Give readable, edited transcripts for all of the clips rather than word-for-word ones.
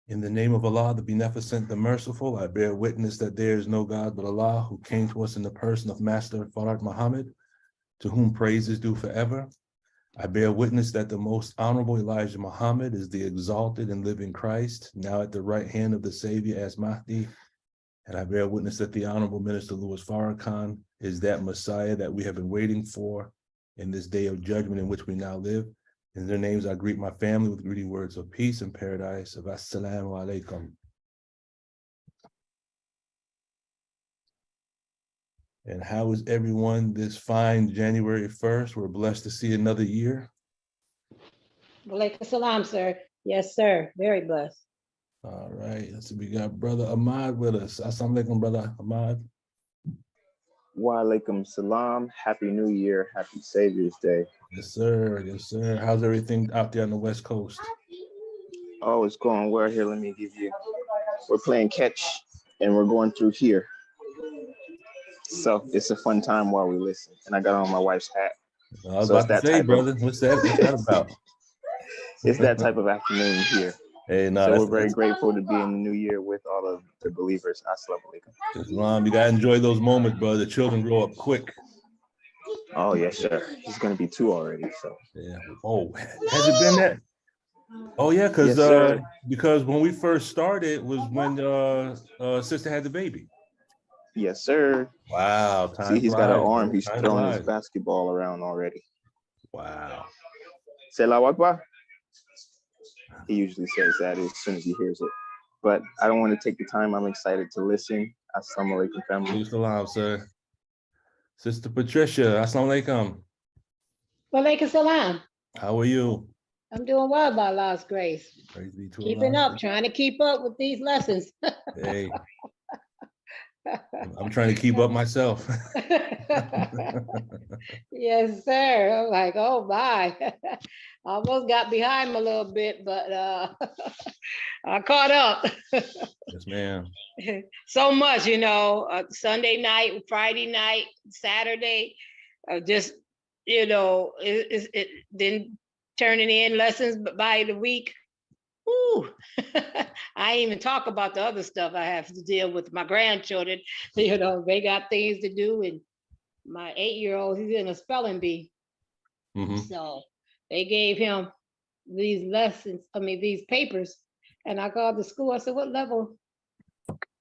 In the name of Allah, the Beneficent, the Merciful, I bear witness that there is no God but Allah, who came to us in the person of Master Farad Muhammad, to whom praise is due forever. I bear witness that the most honorable Elijah Muhammad is the exalted and living Christ, now at the right hand of the Savior as Mahdi. And I bear witness that the Honorable Minister Louis Farrakhan is that Messiah that we have been waiting for in this day of judgment in which we now live. In their names, I greet my family with greeting words of peace and paradise. Of Assalamu alaikum. And how is everyone this fine January 1st? We're blessed to see another year. Walaikum salam, sir. Yes, sir. Very blessed. All right. So we got Brother Ahmad with us. Assalamu alaikum, Brother Ahmad. Wa alaikum salam. Happy New Year. Happy Savior's Day. Yes, sir. Yes, sir. How's everything out there on the West Coast? Oh, it's going well here. Let me give you. We're playing catch and we're going through here. So it's a fun time while we listen. And I got on my wife's hat. I was about to say, brother, what's that about? It's that type of afternoon here. Hey, no, so we're very grateful to be in the new year with all of the believers. Assalamu alaikum. Islam, you gotta enjoy those moments, brother. The children grow up quick. Oh yes, sir. He's gonna be 2 already. So yeah. Oh, has it been that? Oh yeah, because when we first started was when sister had the baby. Yes, sir. Wow. See, he's got an arm. He's throwing his basketball around already. Wow. Say Allahu Akbar. He usually says that as soon as he hears it. But I don't want to take the time. I'm excited to listen. Assalamu alaikum, family. Salam, sir. Sister Patricia, assalamu alaikum. Walaikum salam. How are you? I'm doing well by Allah's grace. Praise be to Keeping Allah. up, trying to keep up with these lessons. Hey. I'm trying to keep up myself. Yes, sir. I'm like, oh my. Almost got behind him a little bit, but I caught up. Yes, ma'am. So much, Sunday night, Friday night, Saturday, just, then turning in lessons by the week. Ooh. I ain't even talk about the other stuff I have to deal with my grandchildren. They got things to do, and my 8-year-old, he's in a spelling bee. Mm-hmm. So they gave him these these papers, and I called the school. I said, what level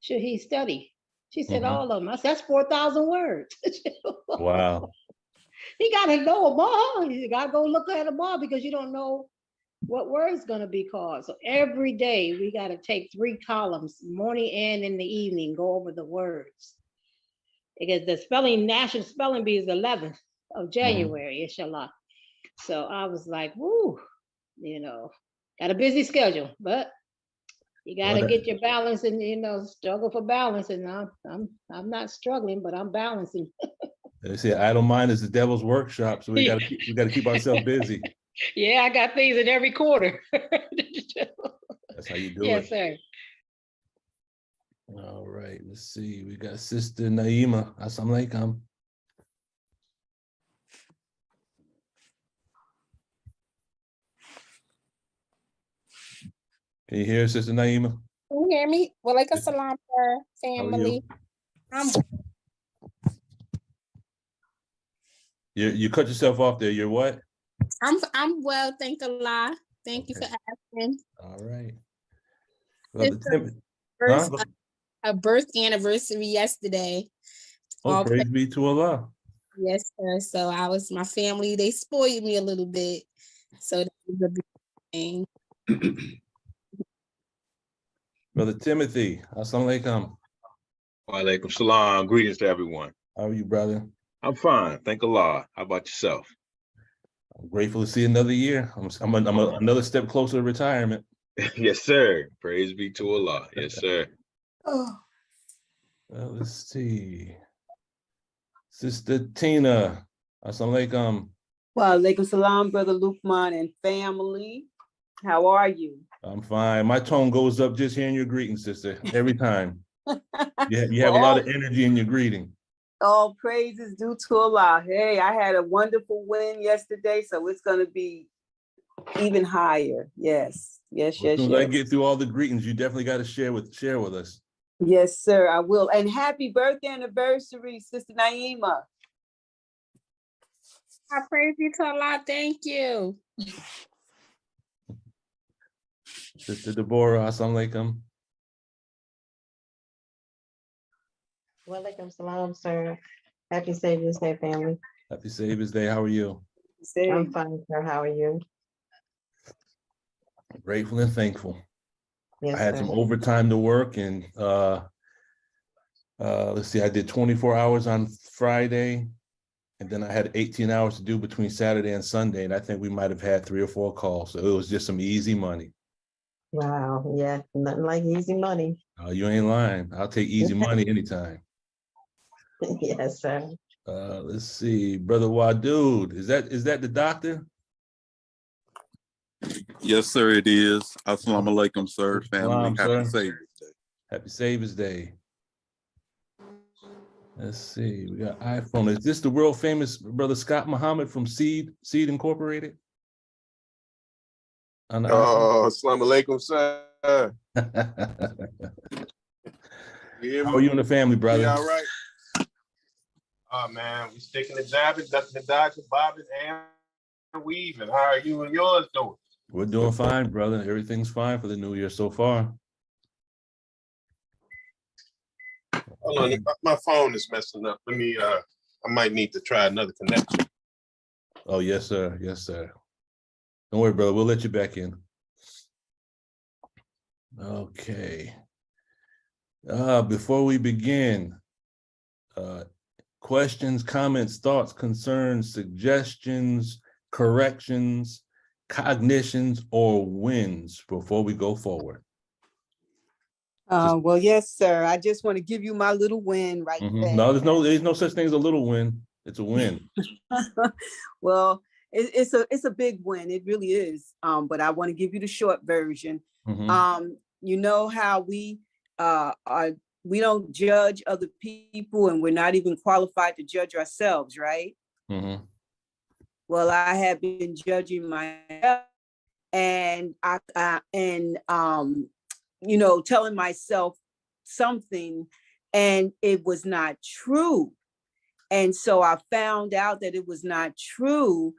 should he study? She said, all of them. I said, that's 4,000 words. Wow. He got to know them all. You got to go look at them all because you don't know what word's going to be called. So every day we got to take 3 columns, morning and in the evening, go over the words. Because the National Spelling Bee is 11th of January, inshallah. So I was like, woo, got a busy schedule, but you got to get your balance and, struggle for balance. And I'm not struggling, but I'm balancing. They say idle mind is the devil's workshop. So we got to keep ourselves busy. Yeah, I got things in every quarter. That's how you do it. Yes, sir. All right, let's see. We got Sister Naima. Assalamu alaikum. Can you hear Sister Naima? Can you hear me? Walaikum salam, family. You cut yourself off there. You're what? I'm well, thank Allah. Thank you for asking. All right. A birth anniversary yesterday. Oh, praise be to Allah. Yes, sir. So my family, they spoiled me a little bit. So that was a big thing. Brother Timothy, assalamu alaikum. Wa alaikum salam. Greetings to everyone. How are you, brother? I'm fine. Thank Allah. How about yourself? I'm grateful to see another year. I'm another step closer to retirement. Yes, sir. Praise be to Allah. Yes, sir. Well, let's see. Sister Tina, assalamu alaikum. Wa alaikum salam, Brother Lukman and family. How are you? I'm fine. My tone goes up just hearing your greeting, sister, every time. You have a lot of energy in your greeting. All praises due to Allah. Hey, I had a wonderful win yesterday, so it's going to be even higher. Yes, yes, As yes, soon as I yes. get through all the greetings, you definitely got to share with us. Yes, sir, I will. And happy birthday anniversary, Sister Naima. I praise you to Allah. Thank you. Sister Deborah, assalamu alaikum. Walaikum salam, sir. Happy Savior's Day, family. Happy Savior's Day. How are you? I'm fine, sir. How are you? Grateful and thankful. Yes, I had sir. some overtime to work, and let's see, I did 24 hours on Friday, and then I had 18 hours to do between Saturday and Sunday, and I think we might have had 3 or 4 calls. So it was just some easy money. Wow. Yeah, nothing like easy money. You ain't lying. I'll take easy money anytime. Yes, sir. Let's see, Brother Wadud, is that the doctor? Yes, sir, it is. Assalamu alaikum, sir, family. Salam, Happy sir. Savior's Day. Happy Savior's Day. Let's see, we got iPhone. Is this the world famous Brother Scott Muhammad from Seed Incorporated? On the Oh, assalamu alaikum, sir. How are you and the family, brother? You all right? Oh, man, we sticking the jabbing, ducking the dodging, bobbing, and weaving. How are you and yours doing? We're doing fine, brother. Everything's fine for the new year so far. Hold on, my phone is messing up. Let me, I might need to try another connection. Oh, yes, sir. Yes, sir. Don't worry, brother. We'll let you back in. Okay. Before we begin, questions, comments, thoughts, concerns, suggestions, corrections, cognitions, or wins before we go forward? Well, yes, sir. I just want to give you my little win right there. No, there's no such thing as a little win. It's a win. Well, it's a big win. It really is. But I want to give you the short version. You know how we don't judge other people, and we're not even qualified to judge ourselves, right? Well, I have been judging myself, and telling myself something, and it was not true. And so I found out that it was not true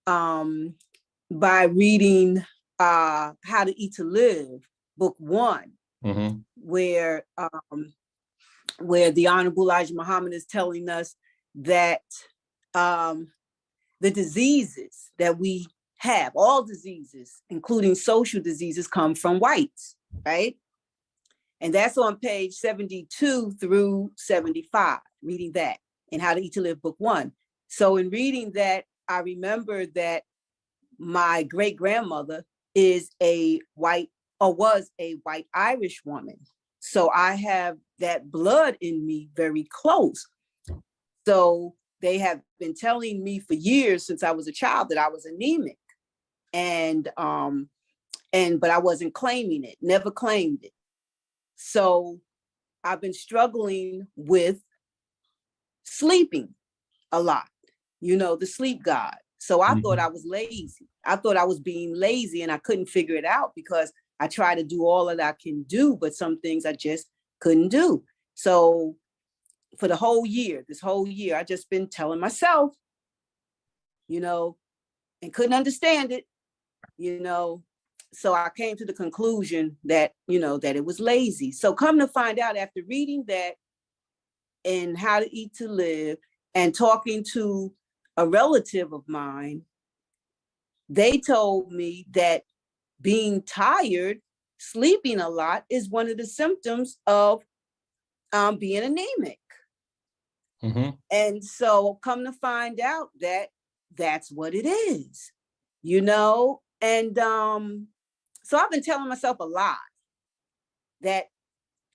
by reading How to Eat to Live, book 1, where the Honorable Elijah Muhammad is telling us that the diseases that we have, all diseases, including social diseases, come from whites, right? And that's on page 72 through 75, reading that in How to Eat to Live, book 1. So in reading that, I remember that my great grandmother was a white Irish woman. So I have that blood in me very close. So they have been telling me for years since I was a child that I was anemic, but I wasn't claiming it, never claimed it. So I've been struggling with sleeping a lot, the sleep god. So I thought I was lazy. I thought I was being lazy, and I couldn't figure it out because I try to do all that I can do, but some things I just couldn't do. So for this whole year, I just been telling myself, and couldn't understand it, So I came to the conclusion that, that it was lazy. So come to find out, after reading that and How to Eat to Live and talking to a relative of mine, they told me that being tired, sleeping a lot is one of the symptoms of being anemic. And so come to find out that that's what it is, and so I've been telling myself a lot, that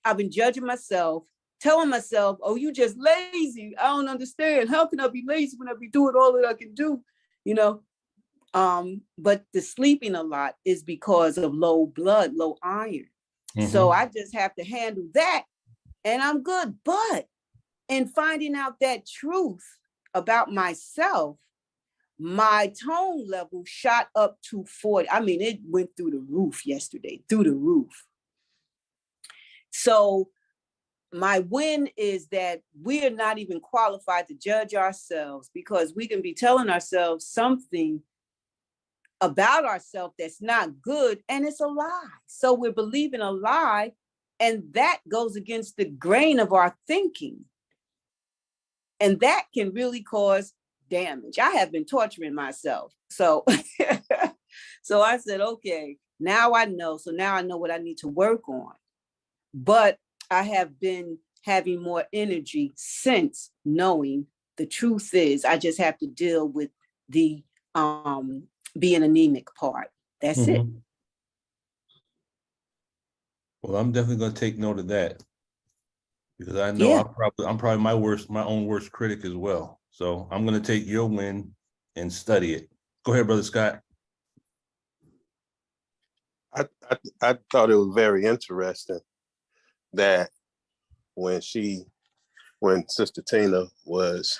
I've been judging myself, telling myself, oh, you just lazy. I don't understand. How can I be lazy when I be doing all that I can do, but the sleeping a lot is because of low blood, low iron. So I just have to handle that and I'm good. But in finding out that truth about myself, my tone level shot up to 40. I mean, it went through the roof yesterday, through the roof. So my win is that we are not even qualified to judge ourselves, because we can be telling ourselves something about ourselves that's not good, and it's a lie. So we're believing a lie, and that goes against the grain of our thinking. And that can really cause damage. I have been torturing myself. So, so I said, okay, now I know. So now I know what I need to work on. But I have been having more energy since knowing the truth is I just have to deal with the being anemic part. That's it. Well, I'm definitely going to take note of that, because I know I'm probably my own worst critic as well. So I'm going to take your win and study it. Go ahead, Brother Scott. I thought it was very interesting that when Sister Tina was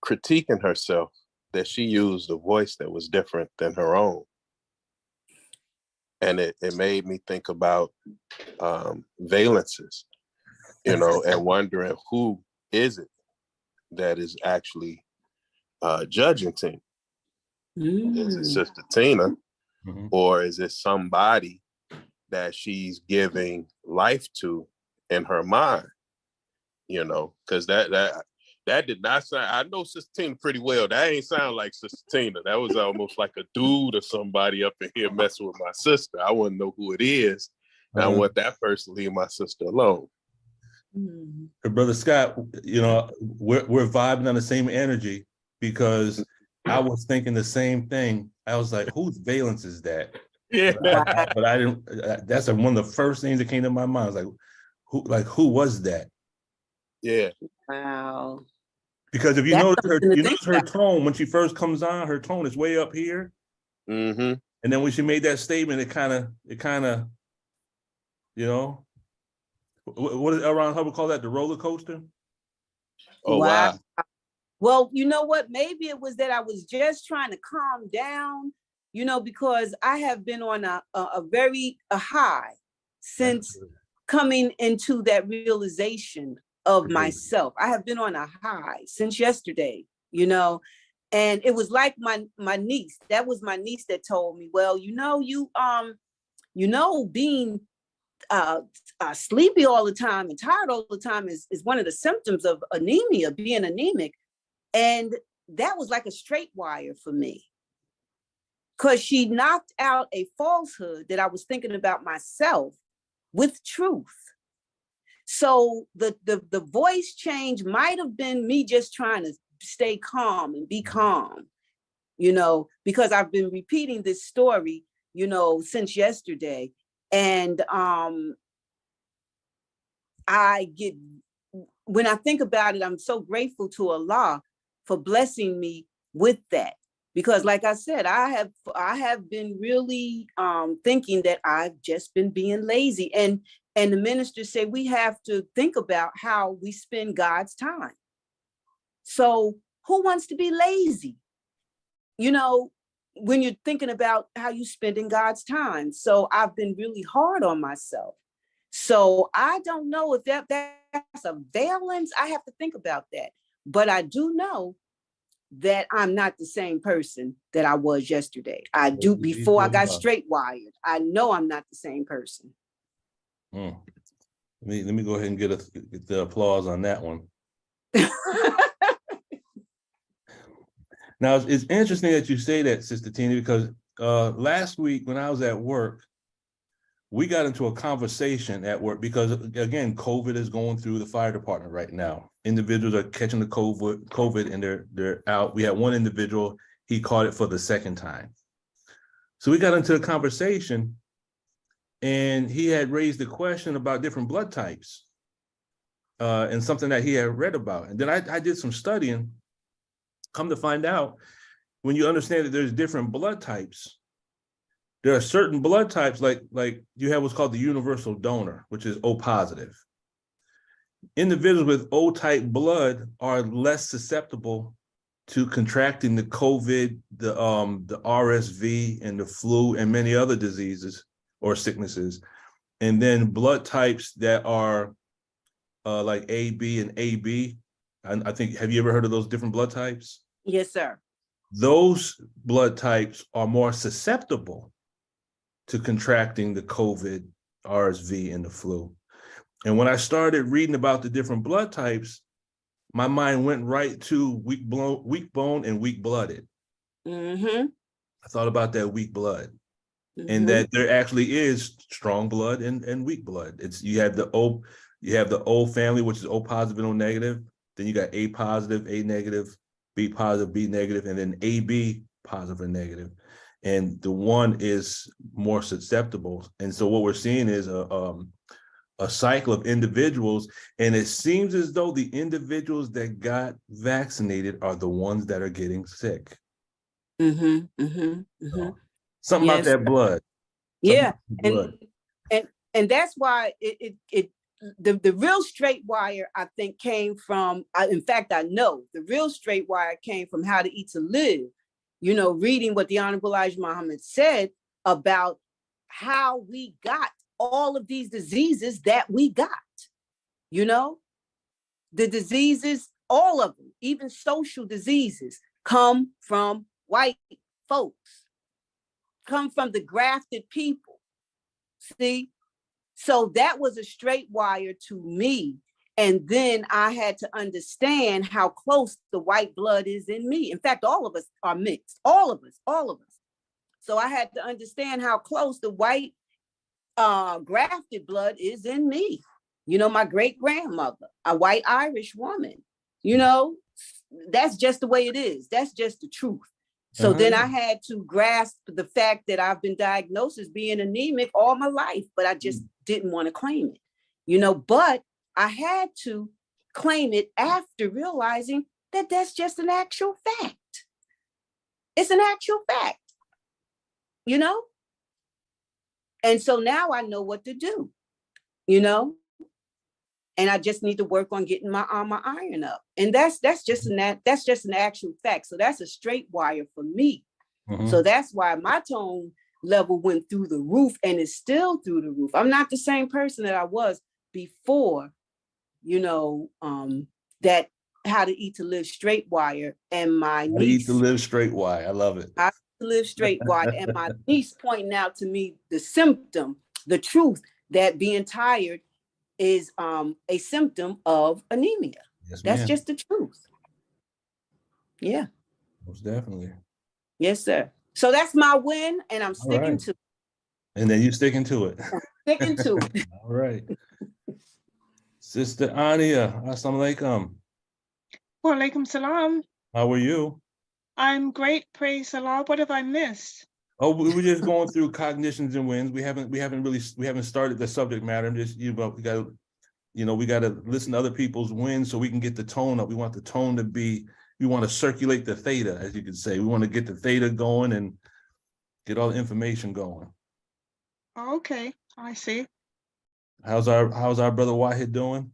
critiquing herself, that she used a voice that was different than her own. And it made me think about valences, and wondering who is it that is actually judging Tina. Is it Sister Tina, or is it somebody that she's giving life to in her mind? Because that did not sound. I know Sister Tina pretty well. That ain't sound like Sister Tina. That was almost like a dude or somebody up in here messing with my sister. I wouldn't know who it is. And I want that person to leave my sister alone. Brother Scott, we're vibing on the same energy, because I was thinking the same thing. I was like, whose valence is that? Yeah. But I didn't. That's one of the first things that came to my mind. I was like, who was that? Yeah. Wow. Because if you notice her tone when she first comes on, her tone is way up here. Mm-hmm. And then when she made that statement, it kind of, what did L. Ron Hubbard call that? The roller coaster? Oh, wow. Well, you know what? Maybe it was that I was just trying to calm down, because I have been on a high since coming into that realization of myself. I have been on a high since yesterday, and it was like my niece. That was my niece that told me, well, being sleepy all the time and tired all the time is one of the symptoms of anemia, being anemic. And that was like a straight wire for me, because she knocked out a falsehood that I was thinking about myself with truth. So the voice change might have been me just trying to stay calm and be calm, because I've been repeating this story, since yesterday. And when I think about it, I'm so grateful to Allah for blessing me with that. Because like I said, I have been really thinking that I've just been being lazy. And the ministers say we have to think about how we spend God's time. So who wants to be lazy? When you're thinking about how you spending God's time. So I've been really hard on myself. So I don't know if that's a valence. I have to think about that. But I do know that I'm not the same person that I was yesterday. I do before I got straight wired. I know I'm not the same person. Let me go ahead and get the applause on that one. Now, it's interesting that you say that, Sister Tina, because last week when I was at work, we got into a conversation at work because, again, COVID is going through the fire department right now. Individuals are catching the COVID and they're out. We had one individual, he caught it for the second time. So we got into a conversation, and he had raised the question about different blood types and something that he had read about. And then I did some studying. Come to find out, when you understand that there's different blood types, there are certain blood types, like you have what's called the universal donor, which is O positive. Individuals with O type blood are less susceptible to contracting the COVID, the RSV and the flu and many other diseases or sicknesses. And then blood types that are like AB and AB. I think, have you ever heard of those different blood types? Yes, sir. Those blood types are more susceptible to contracting the COVID, RSV, and the flu. And when I started reading about the different blood types, my mind went right to weak bone and weak blooded. Mm-hmm. I thought about that weak blood, Mm-hmm. and that there actually is strong blood and weak blood. It's you have the O family, which is O positive and O negative. Then you got A positive, A negative, B positive, B negative, and then AB positive and negative. And the one is more susceptible. And so what we're seeing is a cycle of individuals, and it seems as though the individuals that got vaccinated are the ones that are getting sick. Mm-hmm. Mm-hmm. Mm-hmm. So, something Yes. about that blood. Yeah, Blood. and that's why the real straight wire, I think, came from. In fact, I know the real straight wire came from How to Eat to Live. You know, reading what the Honorable Elijah Muhammad said about how we got all of these diseases that we got. You know, the diseases, all of them, even social diseases, come from white folks, come from the grafted people. See, so that was a straight wire to me. And then I had to understand how close the white blood is in me. In fact, all of us are mixed, all of us. So I had to understand how close the white grafted blood is in me. You know, my great grandmother, a white Irish woman, you know, that's just the way it is. That's just the truth. So then I had to grasp the fact that I've been diagnosed as being anemic all my life, but I just didn't want to claim it, you know, but I had to claim it after realizing that that's just an actual fact. It's an actual fact, you know? And so now I know what to do, you know? And I just need to work on getting my iron up. And that's just an actual fact. So that's a straight wire for me. So that's why my tone level went through the roof and is still through the roof. I'm not the same person that I was before, you know, that How to Eat to Live straight wire and my niece. How to Eat to Live straight wire. I love it. How to Live straight wire and my niece pointing out to me the symptom, the truth that being tired is a symptom of anemia. Yes, that's ma'am. just the truth. Yeah. Most definitely. Yes, sir. So that's my win, and I'm sticking to it. And then you sticking to it. Sticking to it. All right. Sister Ania, assalamu alaikum. Wa alaikum salam. How are you? I'm great, praise Allah. What have I missed? Oh, we were just going through cognitions and wins. We haven't started the subject matter. I'm just, we gotta listen to other people's wins so we can get the tone up. We want the tone to be, we want to circulate the theta, as you could say. We want to get the theta going and get all the information going. Okay, I see. How's our brother Wahid doing?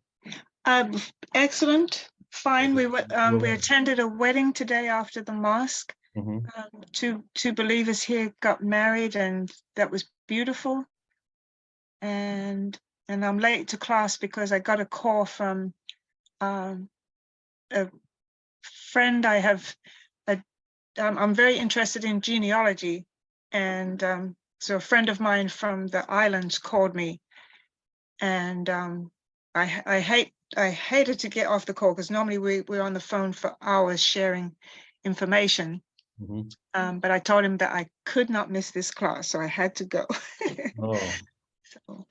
Excellent, fine. We attended a wedding today after the mosque. Two believers here got married, and that was beautiful. And I'm late to class because I got a call from a friend I have. I'm very interested in genealogy, and so a friend of mine from the islands called me, and I hated to get off the call because normally we're on the phone for hours sharing information. But I told him that I could not miss this class, so I had to go. So,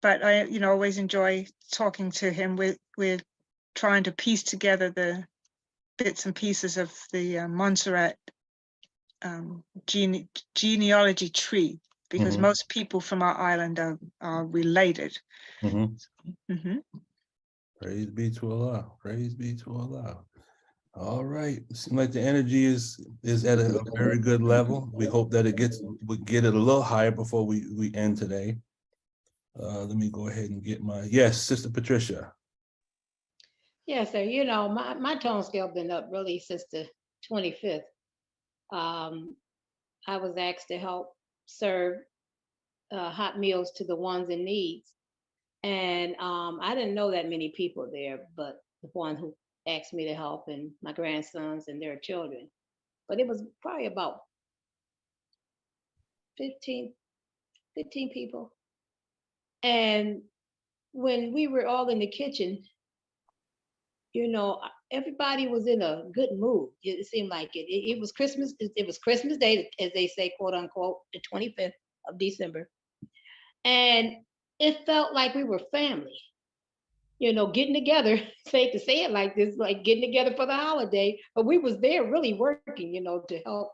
but I, always enjoy talking to him. We're trying to piece together the bits and pieces of the Montserrat genealogy tree, because most people from our island are related. Praise be to Allah. Praise be to Allah. All right. It seems like the energy is at a very good level. We hope that we get it a little higher before we end today. Let me go ahead and get yes, Sister Patricia. Yes, sir. You know, my tone scale been up really since the 25th. Um, I was asked to help serve hot meals to the ones in needs. And I didn't know that many people there, but the one who asked me to help and my grandsons and their children. But it was probably about 15, 15 people. And when we were all in the kitchen, you know, everybody was in a good mood. It seemed like it was Christmas. It was Christmas Day, as they say, quote unquote, the 25th of December. And it felt like we were family, you know, getting together. Safe to say it like this, like getting together for the holiday. But we was there really working, you know, to help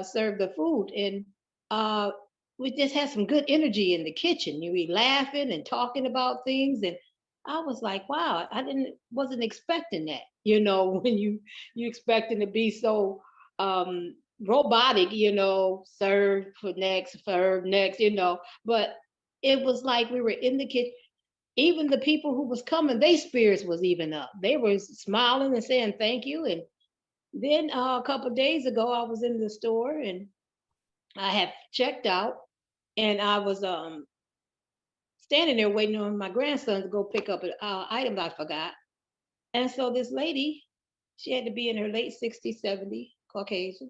serve the food. And uh, we just had some good energy in the kitchen. You be laughing and talking about things. And I was like, wow, wasn't expecting that. You know, when you expecting to be so robotic, you know, serve next, you know. But it was like we were in the kitchen. Even the people who was coming, their spirits was even up. They were smiling and saying thank you. And then a couple of days ago, I was in the store and I had checked out, and I was standing there waiting on my grandson to go pick up an item I forgot. And so this lady, she had to be in her late 60s, 70, Caucasian.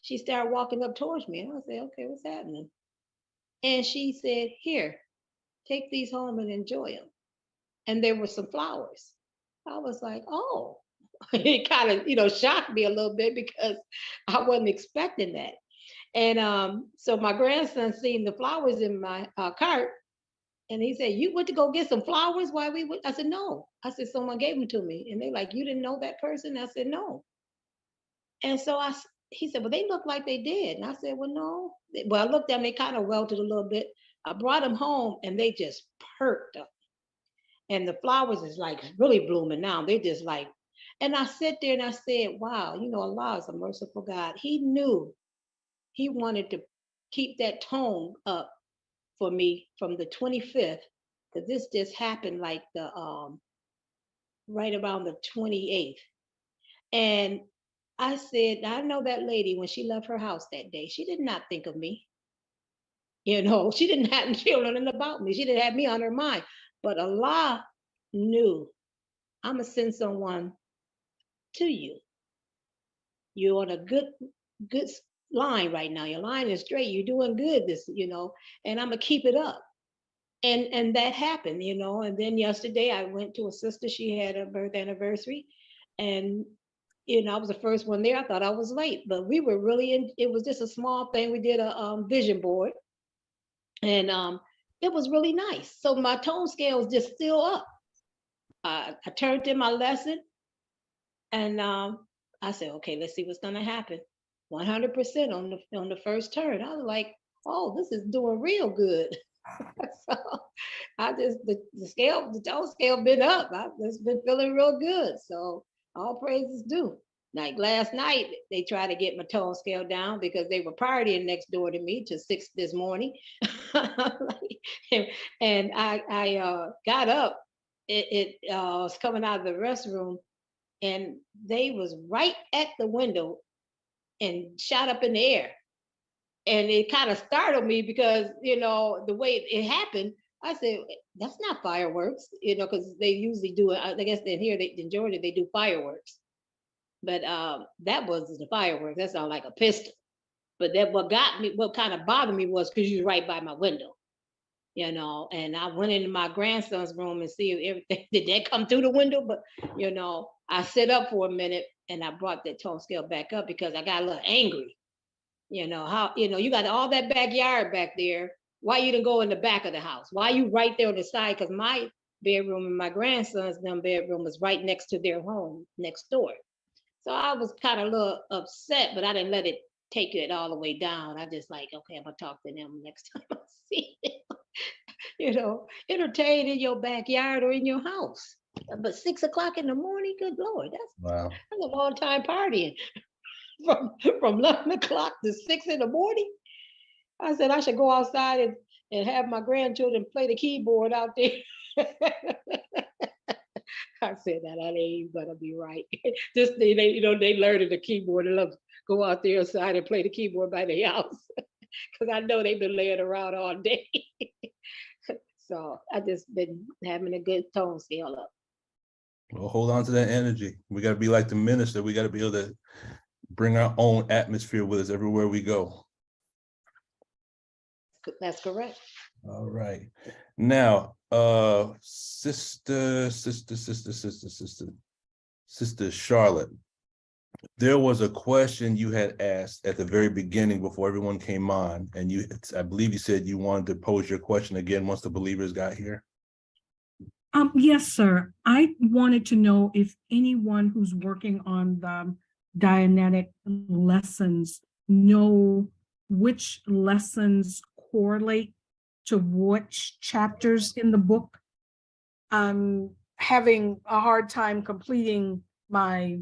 She started walking up towards me, and I said, okay, what's happening? And she said, here, take these home and enjoy them. And there were some flowers. I was like, oh, it kind of, you know, shocked me a little bit because I wasn't expecting that. And so my grandson seen the flowers in my cart, and he said, "You went to go get some flowers while we went?" I said, "No." I said, "Someone gave them to me," and they like, "You didn't know that person?" I said, "No." And so he said, "Well, they look like they did," and I said, "Well, no." Well, I looked at them; they kind of welted a little bit. I brought them home, and they just perked up, and the flowers is like really blooming now. They just like, and I sit there and I said, "Wow, you know, Allah is a merciful God. He knew." He wanted to keep that tone up for me from the 25th, because this just happened like the right around the 28th. And I said, I know that lady when she left her house that day, she did not think of me. You know, she didn't have children about me. She didn't have me on her mind. But Allah knew, I'm gonna send someone to you. You're on a good line right now. Your line is straight. You're doing good, this, you know, and I'm gonna keep it up. And that happened, you know. And then yesterday I went to a sister, she had a birth anniversary, and you know, I was the first one there. I thought I was late, but we were really in, it was just a small thing. We did a vision board, and it was really nice. So my tone scale is just still up. I turned in my lesson, and I said, okay, let's see what's gonna happen. 100% on the first turn. I was like, oh, this is doing real good. So I just the tone scale been up. I've just been feeling real good. So all praises due. Like last night, they tried to get my tone scale down because they were partying next door to me till 6 this morning. And I got up. It was coming out of the restroom, and they was right at the window and shot up in the air. And it kind of startled me because, you know, the way it happened, I said, that's not fireworks, you know, because they usually do it. I guess in here, in Georgia, they do fireworks. But that wasn't the fireworks. That sounded like a pistol. But that what kind of bothered me was because you was right by my window, you know. And I went into my grandson's room and see if everything, did that come through the window? But, you know, I sit up for a minute and I brought that tone scale back up because I got a little angry. You know, how, you know, you got all that backyard back there. Why you didn't go in the back of the house? Why you right there on the side? Because my bedroom and my grandson's bedroom was right next to their home next door. So I was kind of a little upset, but I didn't let it take it all the way down. I just like, okay, I'm gonna talk to them next time I see them. You know, entertain in your backyard or in your house. But 6 o'clock in the morning, good Lord, Wow. that's a long time partying. From 11 o'clock to 6 in the morning. I said I should go outside and have my grandchildren play the keyboard out there. I said that ain't even gonna be right. Just they they learning the keyboard and love go out there inside and play the keyboard by the house. Cause I know they've been laying around all day. So I just been having a good tone scale up. Well, hold on to that energy. We got to be like the minister. We got to be able to bring our own atmosphere with us everywhere we go. That's correct. All right. Now, Sister Charlotte, there was a question you had asked at the very beginning before everyone came on, and I believe you said you wanted to pose your question again once the believers got here. Yes, sir. I wanted to know if anyone who's working on the Dianetic lessons know which lessons correlate to which chapters in the book. I'm having a hard time completing my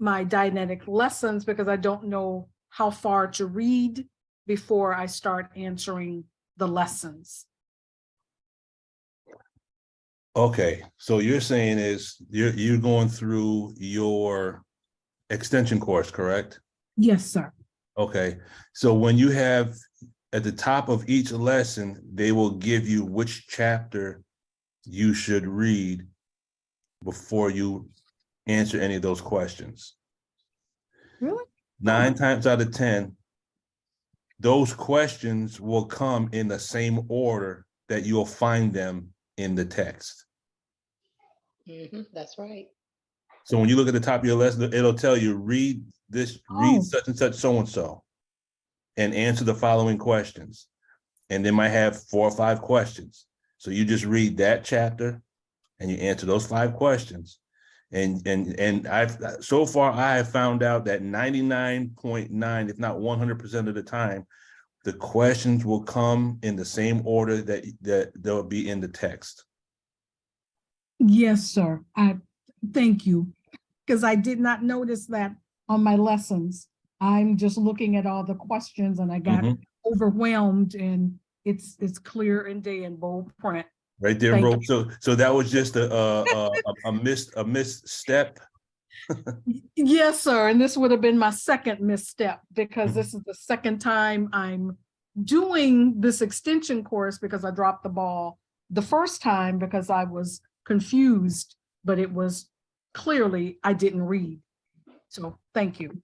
Dianetic lessons because I don't know how far to read before I start answering the lessons. Okay, so you're saying is you're going through your extension course, correct? Yes, sir. Okay, so when you have at the top of each lesson, they will give you which chapter you should read before you answer any of those questions. Really? 9 times out of 10, those questions will come in the same order that you'll find them in the text. That's right. So when you look at the top of your lesson, it'll tell you read such and such so-and-so and answer the following questions. And they might have 4 or 5 questions. So you just read that chapter and you answer those 5 questions. And I've so far I have found out that 99.9, if not 100% of the time, the questions will come in the same order that they'll be in the text. Yes, sir. I thank you, because I did not notice that on my lessons. I'm just looking at all the questions and I got overwhelmed, and it's clear and day in bold print. Right there, bro. So that was just a misstep. Yes, sir. And this would have been my second misstep, because this is the second time I'm doing this extension course, because I dropped the ball the first time because I was confused, but it was clearly I didn't read. So thank you.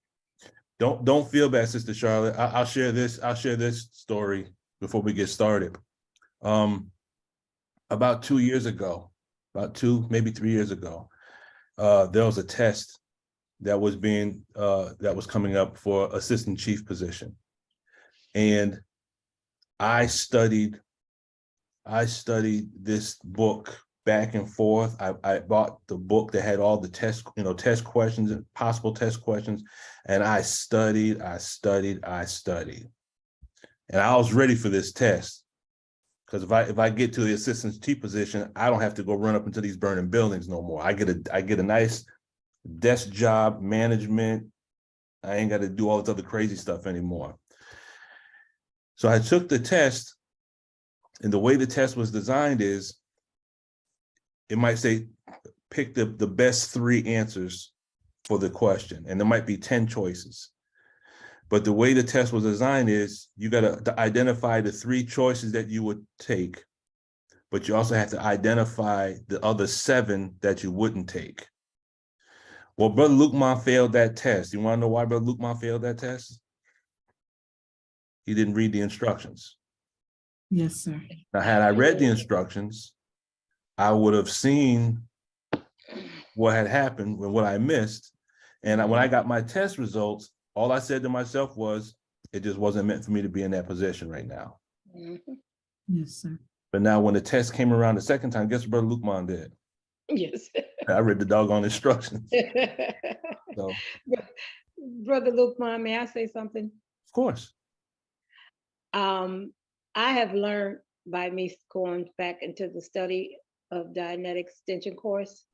Don't feel bad, Sister Charlotte. I'll share this story before we get started. About 2 years ago, maybe 3 years ago, there was a test that was coming up for assistant chief position. And I studied this book back and forth. I bought the book that had all the test questions and possible test questions. And I studied. And I was ready for this test. Because if I get to the assistant chief position, I don't have to go run up into these burning buildings no more. I get a nice desk job, management. I ain't got to do all this other crazy stuff anymore. So I took the test, and the way the test was designed is, it might say, pick the best 3 answers for the question, and there might be 10 choices. But the way the test was designed is, you got to identify the 3 choices that you would take, but you also have to identify the other 7 that you wouldn't take. Well, Brother Lukman failed that test. You want to know why Brother Lukman failed that test? He didn't read the instructions. Yes, sir. Now, had I read the instructions, I would have seen what had happened and what I missed. And when I got my test results, all I said to myself was, it just wasn't meant for me to be in that position right now. Yes, sir. But now when the test came around the second time, guess what Brother Lukman did? Yes. I read the doggone instructions. So, Brother Lukman, may I say something? of course. I have learned by me going back into the study of Dianetic extension course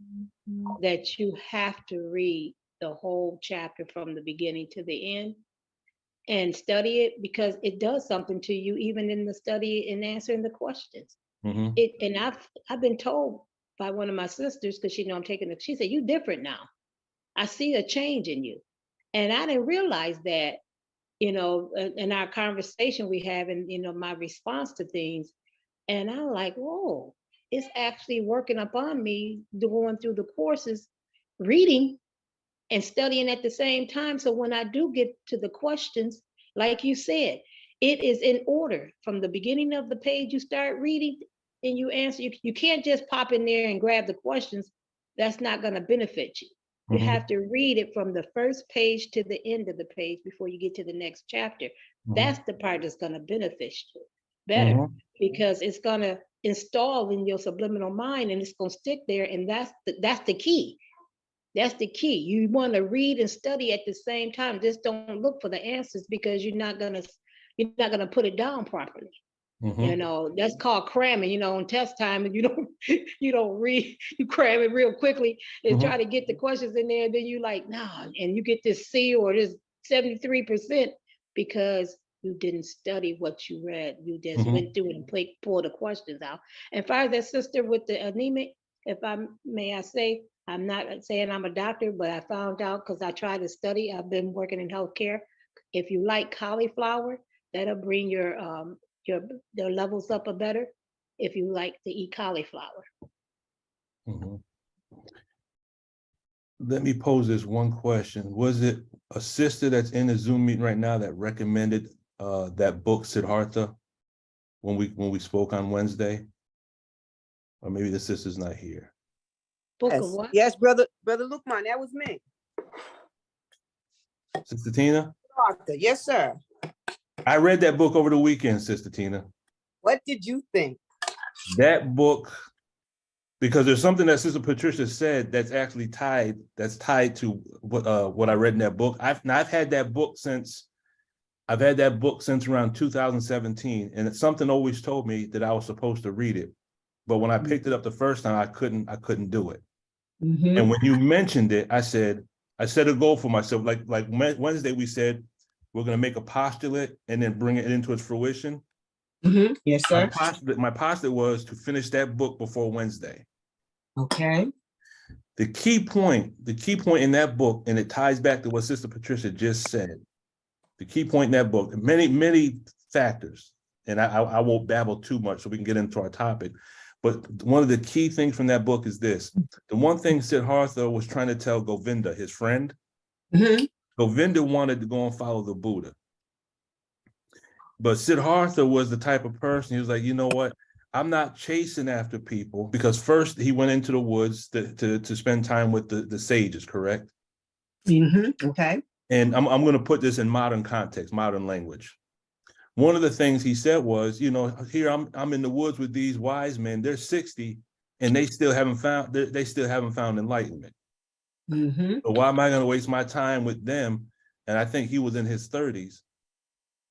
that you have to read the whole chapter from the beginning to the end and study it, because it does something to you, even in the study and answering the questions. And I've been told by one of my sisters, because she know I'm taking it. She said, "You different now. I see a change in you." And I didn't realize that, in our conversation we have, and my response to things. And I'm like, whoa, it's actually working upon me, going through the courses, reading and studying at the same time. So when I do get to the questions, like you said, it is in order from the beginning of the page you start reading and you answer. You can't just pop in there and grab the questions. That's not going to benefit you. You have to read it from the first page to the end of the page before you get to the next chapter. That's the part that's going to benefit you better, because it's going to install in your subliminal mind and it's going to stick there. And that's the key. That's the key. You want to read and study at the same time. Just don't look for the answers, because you're not gonna put it down properly. That's called cramming. On test time, and you don't read, you cram it real quickly and try to get the questions in there. And then you like, nah, and you get this C or this 73% because you didn't study what you read. You just went through it and pulled the questions out. And as far as that sister with the anemic, if I say, I'm not saying I'm a doctor, but I found out because I tried to study. I've been working in healthcare. If you like cauliflower, that'll bring your levels up a better. If you like to eat cauliflower. Let me pose this one question. Was it a sister that's in the Zoom meeting right now that recommended that book, Siddhartha, when we spoke on Wednesday? Or maybe the sister's not here. Book of what? Yes, brother Lukman, that was me. Sister Tina? Yes, sir. I read that book over the weekend, Sister Tina. What did you think? That book, because there's something that Sister Patricia said that's actually tied to what I read in that book. I've had that book since around 2017, and something always told me that I was supposed to read it. But when I picked it up the first time, I couldn't do it. And when you mentioned it, I set a goal for myself. Like Wednesday, we said we're going to make a postulate and then bring it into its fruition. Yes, sir. My postulate was to finish that book before Wednesday. Okay. The key point in that book, and it ties back to what Sister Patricia just said. The key point in that book, many factors, and I won't babble too much so we can get into our topic. But one of the key things from that book is this. The one thing Siddhartha was trying to tell Govinda, his friend, Govinda wanted to go and follow the Buddha. But Siddhartha was the type of person, he was like, you know what? I'm not chasing after people, because first he went into the woods to spend time with the sages, correct? Okay. And I'm going to put this in modern context, modern language. One of the things he said was, here I'm in the woods with these wise men. They're 60, and they still haven't found enlightenment. So why am I going to waste my time with them? And I think he was in his 30s.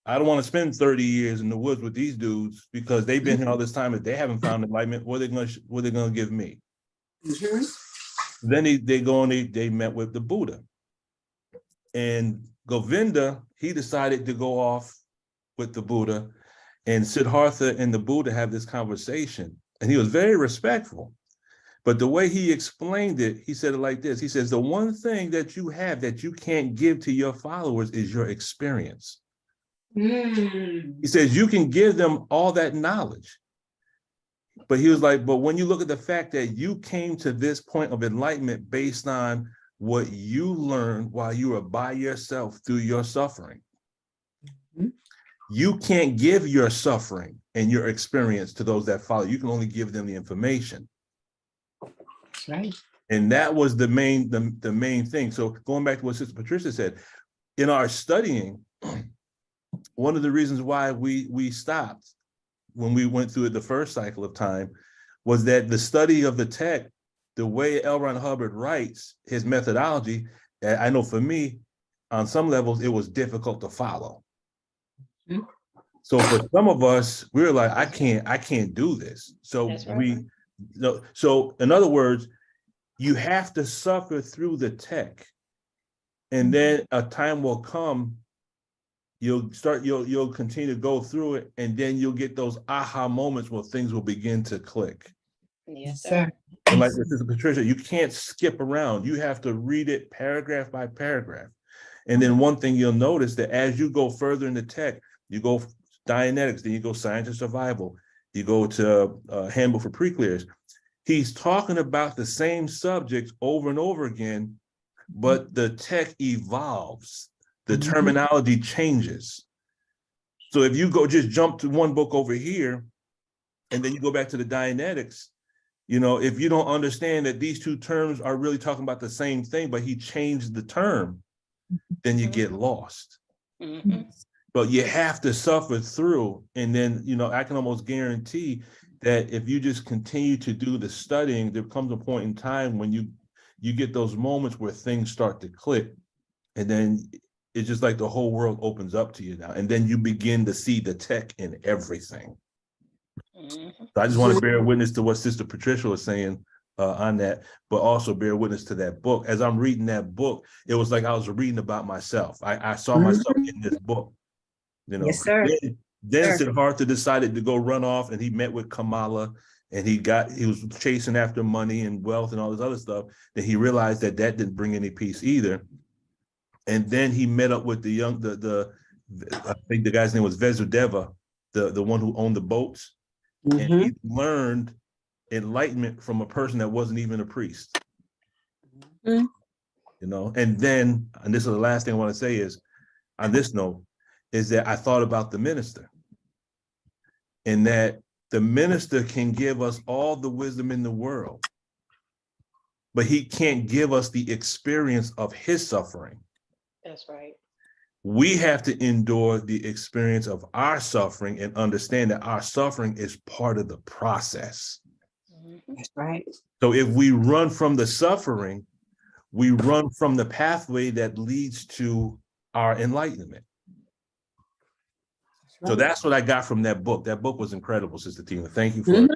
I don't want to spend 30 years in the woods with these dudes because they've been here all this time. If they haven't found enlightenment, what are they going to give me? Then they met with the Buddha, and Govinda, he decided to go off with the Buddha, and Siddhartha and the Buddha have this conversation, and he was very respectful. But the way he explained it, he said it like this. He says, the one thing that you have that you can't give to your followers is your experience. He says, you can give them all that knowledge. But he was like, but when you look at the fact that you came to this point of enlightenment based on what you learned while you were by yourself through your suffering, you can't give your suffering and your experience to those that follow. You can only give them the information. That's right. And that was the main thing. So going back to what Sister Patricia said, in our studying, one of the reasons why we stopped when we went through it the first cycle of time was that the study of the text, the way L. Ron Hubbard writes his methodology, I know for me, on some levels, it was difficult to follow. So for some of us, we were like, I can't do this. So right. So in other words, you have to suffer through the tech, and then a time will come, you'll continue to go through it, and then you'll get those aha moments where things will begin to click. Yes, sir. And like Sister Patricia, you can't skip around. You have to read it paragraph by paragraph. And then one thing you'll notice that as you go further in the text, you go Dianetics, then you go Science of Survival, you go to Handbook for Pre-Clears. He's talking about the same subjects over and over again, but the text evolves. The terminology changes. So if you go just jump to one book over here, and then you go back to the Dianetics, you know, if you don't understand that these two terms are really talking about the same thing, but he changed the term, then you get lost. But you have to suffer through. And then, you know, I can almost guarantee that if you just continue to do the studying, there comes a point in time when you get those moments where things start to click. And then it's just like the whole world opens up to you now. And then you begin to see the tech in everything. So I just want to bear witness to what Sister Patricia was saying on that, but also bear witness to that book. As I'm reading that book, it was like I was reading about myself. I saw myself in this book, you know. Yes, sir. Then Siddhartha decided to go run off, and he met with Kamala, and he was chasing after money and wealth and all this other stuff. Then he realized that didn't bring any peace either. And then he met up with I think the guy's name was Vasudeva, the one who owned the boats. And he learned enlightenment from a person that wasn't even a priest. You know, and then, and this is the last thing I want to say is, on this note, is that I thought about the minister, and that the minister can give us all the wisdom in the world, but he can't give us the experience of his suffering. That's right. We have to endure the experience of our suffering and understand that our suffering is part of the process. That's right. So if we run from the suffering, we run from the pathway that leads to our enlightenment. So that's what I got from that book. That book was incredible, Sister Tina. Thank you for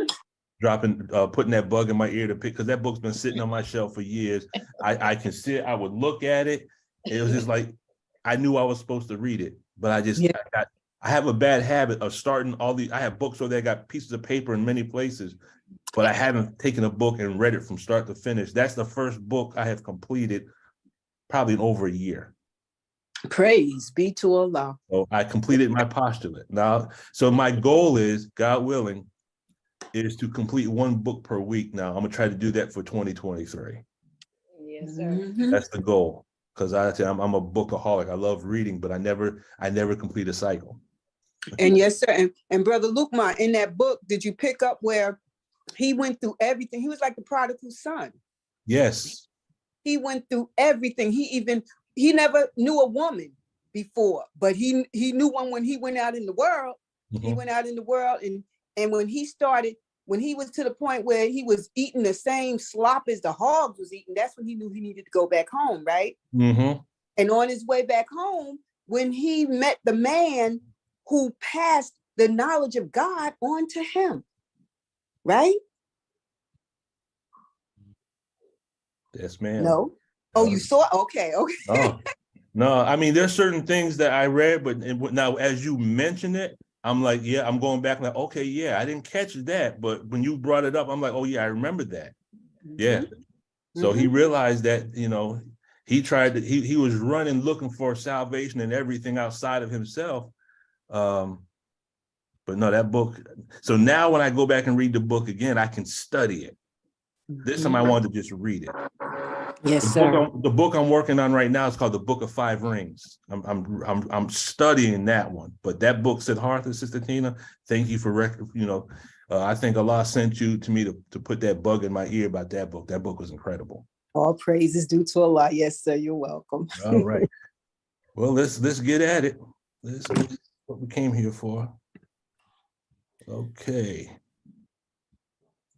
putting that bug in my ear to pick, because that book's been sitting on my shelf for years. I can sit, I would look at it. It was just like, I knew I was supposed to read it, but I have a bad habit of starting I have books where they got pieces of paper in many places, but I haven't taken a book and read it from start to finish. That's the first book I have completed probably in over a year. Praise be to Allah. So I completed my postulate. Now, so my goal is, God willing, is to complete one book per week now. I'm gonna try to do that for 2023. Yes, sir. That's the goal. Because I'm a bookaholic. I love reading, but I never complete a cycle. And yes, sir. And Brother Lukman, in that book, did you pick up where he went through everything? He was like the prodigal son. Yes. He went through everything. He never knew a woman before, but he knew one when he went out in the world. He went out in the world, and when he was to the point where he was eating the same slop as the hogs was eating, that's when he knew he needed to go back home, right? And on his way back home, when he met the man who passed the knowledge of God on to him, right? Yes, ma'am. No? Oh, you saw? Okay. No, I mean, there's certain things that I read, but now as you mention it, I'm like, yeah, I'm going back like, okay, yeah, I didn't catch that. But when you brought it up, I'm like, oh yeah, I remember that. Yeah. So he realized that, you know, he was running, looking for salvation and everything outside of himself. But no, that book. So now when I go back and read the book again, I can study it. This time I wanted to just read it. Yes, sir. The book I'm working on right now is called The Book of Five Rings. I'm studying that one, but that book, Siddhartha, Sister Tina, thank you for I think Allah sent you to me to put that bug in my ear about that book. That book was incredible. All praises due to Allah. Yes, sir. You're welcome. All right. Well, let's get at it. This is what we came here for. Okay.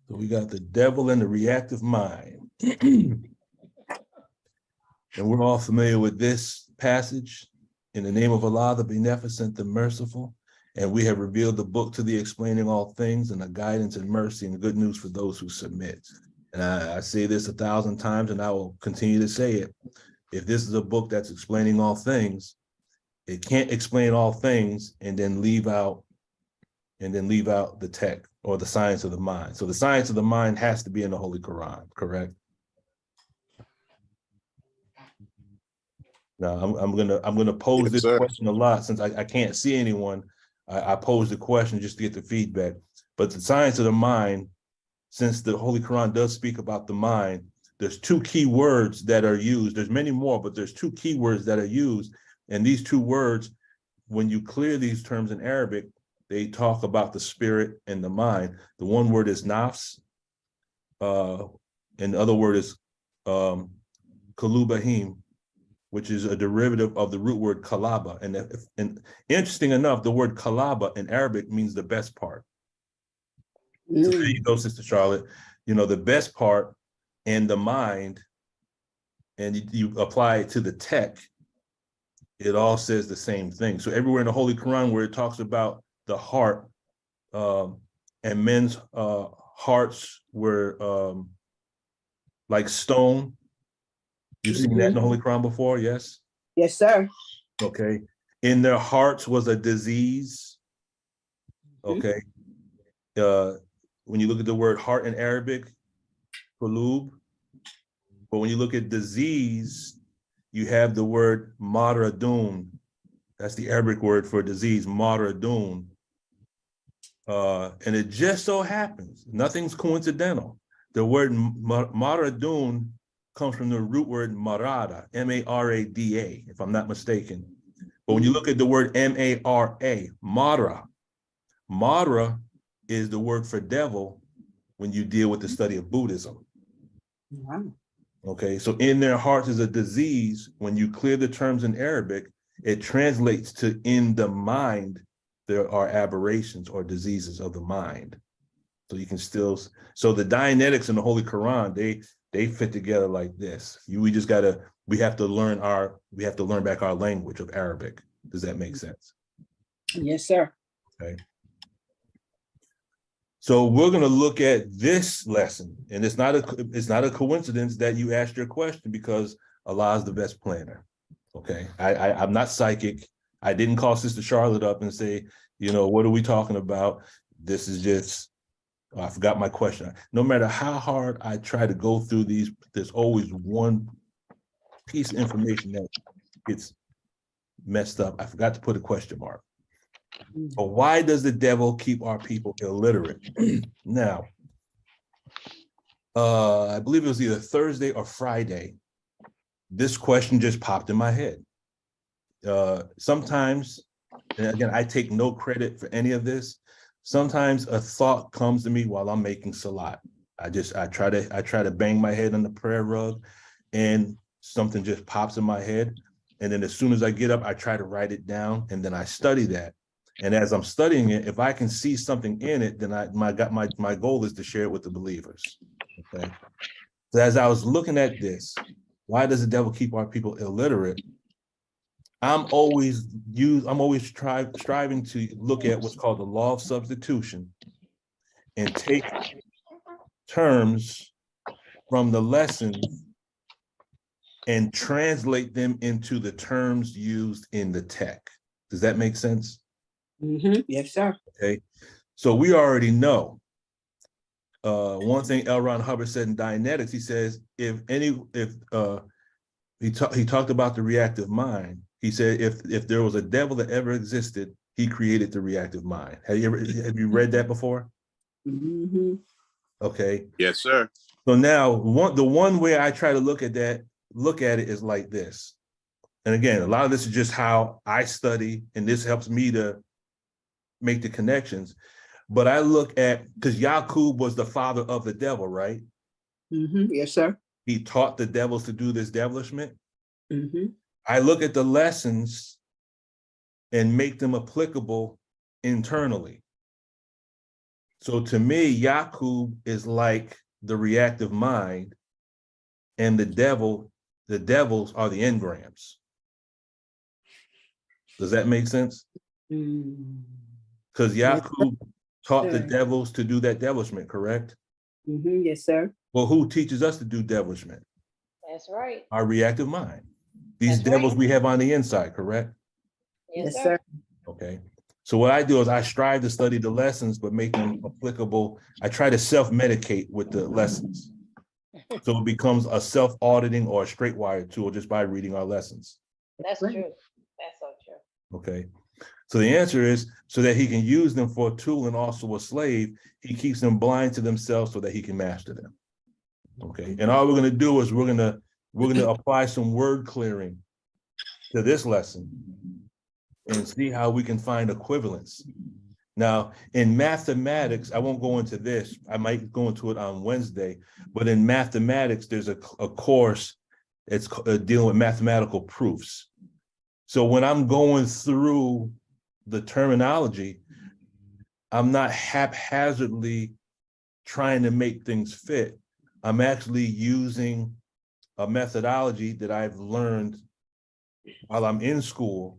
So we got the devil and the reactive mind. And we're all familiar with this passage. In the name of Allah, the Beneficent, the Merciful, and we have revealed the book to the explaining all things and the guidance and mercy and good news for those who submit. And I say this 1,000 times, and I will continue to say it. If this is a book that's explaining all things, it can't explain all things and then leave out and then leave out the tech or the science of the mind. So the science of the mind has to be in the Holy Quran, correct? Now I'm gonna pose Yes, this sir. question a lot since I can't see anyone. I pose the question just to get the feedback. But the science of the mind, since the Holy Quran does speak about the mind, there's two key words that are used. There's many more, but there's two key words that are used. And these two words, when you clear these terms in Arabic, they talk about the spirit and the mind. The one word is nafs, and the other word is kalubahim, which is a derivative of the root word kalaba. And interesting enough, the word kalaba in Arabic means the best part. So there you go, Sister Charlotte. You know, the best part and the mind, and you apply it to the tech, it all says the same thing. So everywhere in the Holy Quran where it talks about the heart, and men's hearts were like stone. You've seen that in the Holy Quran before, yes? Yes, sir. Okay. In their hearts was a disease. Okay. When you look at the word heart in Arabic, qulub, but when you look at disease, you have the word maradun. That's the Arabic word for disease, maradun. And it just so happens, nothing's coincidental. The word maradun comes from the root word marada, M-A-R-A-D-A, if I'm not mistaken. But when you look at the word M-A-R-A, Mara is the word for devil when you deal with the study of Buddhism. Wow. Okay, so in their hearts is a disease. When you clear the terms in Arabic, it translates to in the mind, there are aberrations or diseases of the mind. So you can still, so the Dianetics in the Holy Quran, they fit together like this. We have to learn back our language of Arabic. Does that make sense? Yes, sir. Okay. So we're going to look at this lesson, and it's not a coincidence that you asked your question, because Allah is the best planner. Okay, I'm not psychic. I didn't call Sister Charlotte up and say, you know, what are we talking about? This is just, I forgot my question. No matter how hard I try to go through these, there's always one piece of information that gets messed up. I forgot to put a question mark. But why does the devil keep our people illiterate? Now, I believe it was either Thursday or Friday, this question just popped in my head. Sometimes, and again, I take no credit for any of this. Sometimes a thought comes to me while I'm making salat. I try to bang my head on the prayer rug, and something just pops in my head. And then as soon as I get up, I try to write it down, and then I study that. And as I'm studying it, if I can see something in it, then my goal is to share it with the believers. Okay. So as I was looking at this, why does the devil keep our people illiterate? I'm always striving to look at what's called the law of substitution and take terms from the lessons and translate them into the terms used in the tech. Does that make sense? Yes, sir. Okay, so we already know one thing L. Ron Hubbard said in Dianetics. He says he talked about the reactive mind. He said if there was a devil that ever existed, he created the reactive mind. Have you read that before? Okay. Yes, sir. So now the one way I try to look at it is like this. And again, a lot of this is just how I study, and this helps me to make the connections. But I look at, because Yaqub was the father of the devil, right? Yes, sir. He taught the devils to do this devilishment. I look at the lessons and make them applicable internally. So to me, Yaqub is like the reactive mind, and the devils are the engrams. Does that make sense? Because Yaqub taught the devils to do that devilishment, correct? Yes, sir. Well, who teaches us to do devilishment? That's right. Our reactive mind. These devils we have on the inside, correct? Yes, sir. Okay. So what I do is I strive to study the lessons, but make them applicable. I try to self-medicate with the lessons. So it becomes a self-auditing or a straight wire tool just by reading our lessons. That's true. That's so true. Okay. So the answer is so that he can use them for a tool and also a slave, he keeps them blind to themselves so that he can master them. Okay. And all we're going to do is we're going to apply some word clearing to this lesson and see how we can find equivalence. Now, in mathematics, I won't go into this. I might go into it on Wednesday, but in mathematics, there's a course it's dealing with mathematical proofs. So when I'm going through the terminology, I'm not haphazardly trying to make things fit. I'm actually using a methodology that I've learned while I'm in school.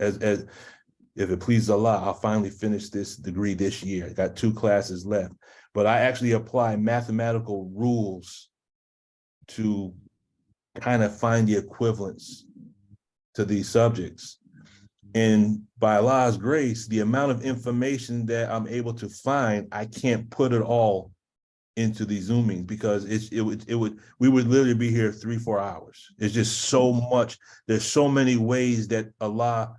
As if it pleases Allah, I'll finally finish this degree this year. I got 2 classes left, but I actually apply mathematical rules to kind of find the equivalence to these subjects. And by Allah's grace, the amount of information that I'm able to find, I can't put it all into these Zoomings because we would literally be here 3-4 hours. It's just so much. There's so many ways that Allah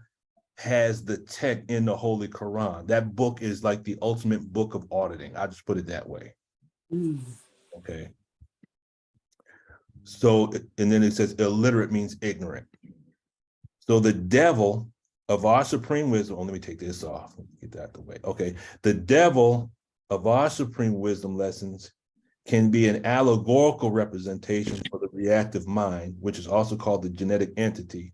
has the tech in the Holy Quran. That book is like the ultimate book of auditing. I just put it that way. Okay. So, and then it says illiterate means ignorant. So the devil of our supreme wisdom, let me take this off, get that out the way. Okay. The devil of our supreme wisdom lessons can be an allegorical representation for the reactive mind, which is also called the genetic entity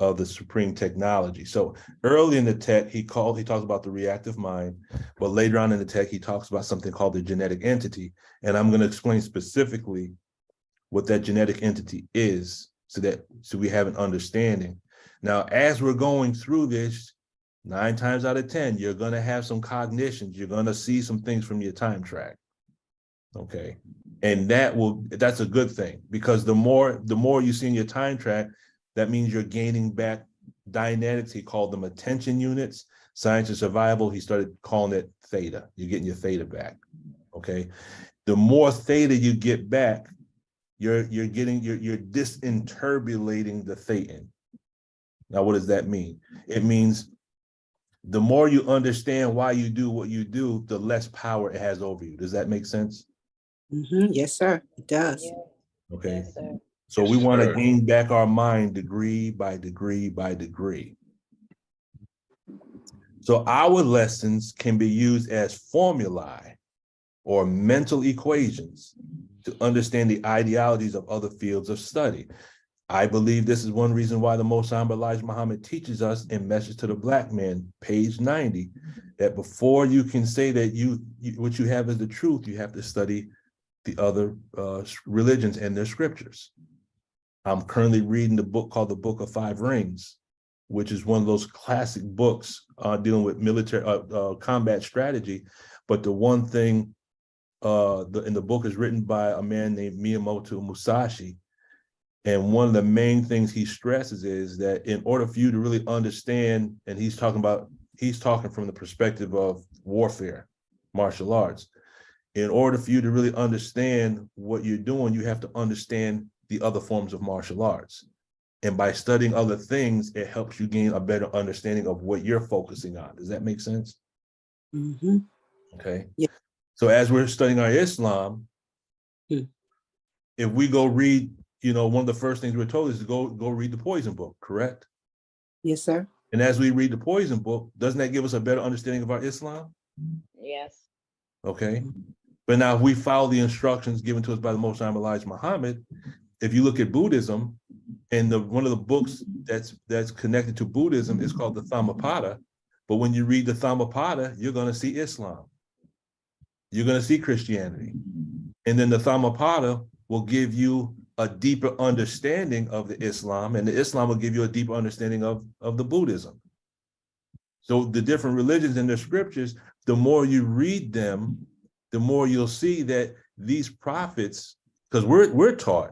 of the supreme technology. So early in the tech, he talks about the reactive mind, but later on in the tech, he talks about something called the genetic entity. And I'm going to explain specifically what that genetic entity is so we have an understanding. Now, as we're going through this, 9 times out of 10, you're going to have some cognitions. You're going to see some things from your time track. Okay. And that's a good thing, because the more you see in your time track, that means you're gaining back dynamics. He called them attention units. Science of survival, he started calling it theta. You're getting your theta back. Okay. The more theta you get back, you're disinterbulating the thetan. Now, what does that mean? It means the more you understand why you do what you do, the less power it has over you. Does that make sense? Yes, sir. It does. Yeah. Okay. Yes, sir. So we want to gain back our mind degree by degree by degree. So our lessons can be used as formulae or mental equations to understand the ideologies of other fields of study. I believe this is one reason why the Most High Elijah Muhammad teaches us in Message to the Black Man, page 90, that before you can say that what you have is the truth, you have to study the other religions and their scriptures. I'm currently reading the book called The Book of 5 Rings, which is one of those classic books dealing with military combat strategy. But the one thing in the book is written by a man named Miyamoto Musashi. And one of the main things he stresses is that in order for you to really understand, and he's talking from the perspective of warfare, martial arts. In order for you to really understand what you're doing, you have to understand the other forms of martial arts. And by studying other things, it helps you gain a better understanding of what you're focusing on. Does that make sense? Mm-hmm. Okay. Yeah. So as we're studying our Islam, if we go read, one of the first things we're told is to go read the poison book, correct? Yes, sir. And as we read the poison book, doesn't that give us a better understanding of our Islam? Yes. Okay. But now if we follow the instructions given to us by the Most High Elijah Muhammad, if you look at Buddhism, and one of the books that's connected to Buddhism is called the Dhammapada. But when you read the Dhammapada, you're going to see Islam. You're going to see Christianity. And then the Dhammapada will give you a deeper understanding of the Islam, and the Islam will give you a deeper understanding of the Buddhism. So the different religions and their scriptures, the more you read them, the more you'll see that these prophets, because we're taught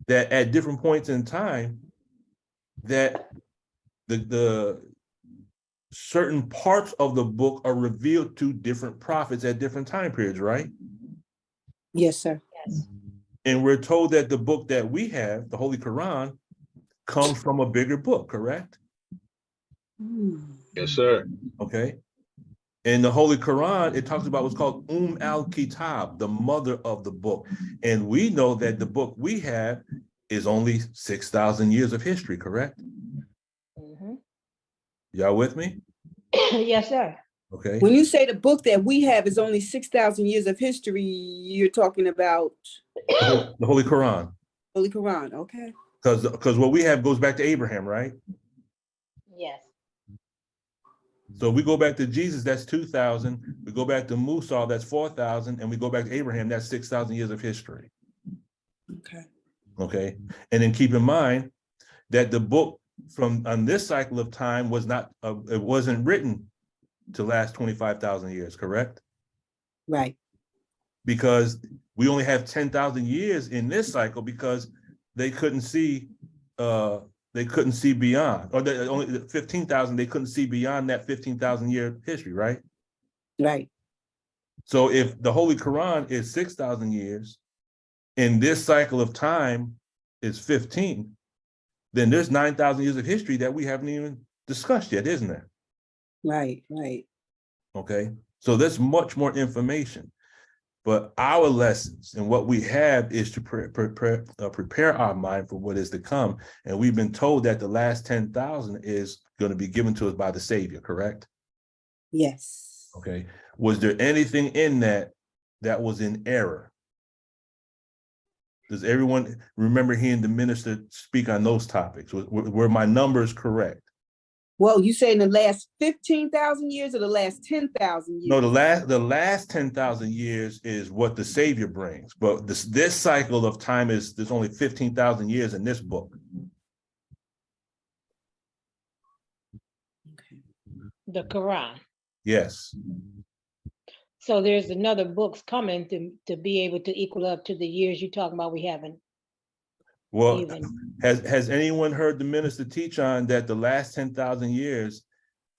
that at different points in time, that the certain parts of the book are revealed to different prophets at different time periods, right? Yes, sir. Yes. And we're told that the book that we have, the Holy Quran, comes from a bigger book, correct? Yes, sir. Okay. In the Holy Quran, it talks about what's called al-Kitab, the mother of the book. And we know that the book we have is only 6,000 years of history, correct? Mhm. Y'all with me? Yes, sir. Okay. When you say the book that we have is only 6,000 years of history, you're talking about The Holy Quran. Holy Quran. Okay. Because what we have goes back to Abraham, right? Yes. So we go back to Jesus, that's 2,000. We go back to Musa, that's 4,000. And we go back to Abraham, that's 6,000 years of history. Okay. Okay. And then keep in mind that the book from on this cycle of time was not, it wasn't written to last 25,000 years, correct? Right. Because we only have 10,000 years in this cycle because they couldn't see beyond, or only 15,000, they couldn't see beyond that 15,000 year history, right? Right. So if the Holy Quran is 6,000 years, and this cycle of time is 15, then there's 9,000 years of history that we haven't even discussed yet, isn't there? Right. Right. Okay, so there's much more information. But our lessons and what we have is to prepare our mind for what is to come. And we've been told that the last 10,000 is going to be given to us by the Savior, correct? Yes. Okay. Was there anything in that was in error? Does everyone remember hearing the minister speak on those topics? Were my numbers correct? Well, you say in the last 15,000 years or the last 10,000 years? No, the last 10,000 years is what the Savior brings, but this cycle of time there's only 15,000 years in this book. Okay. The Quran. Yes. So there's another books coming to be able to equal up to the years you're talking about we haven't. Well, even. has anyone heard the minister teach on that the last 10,000 years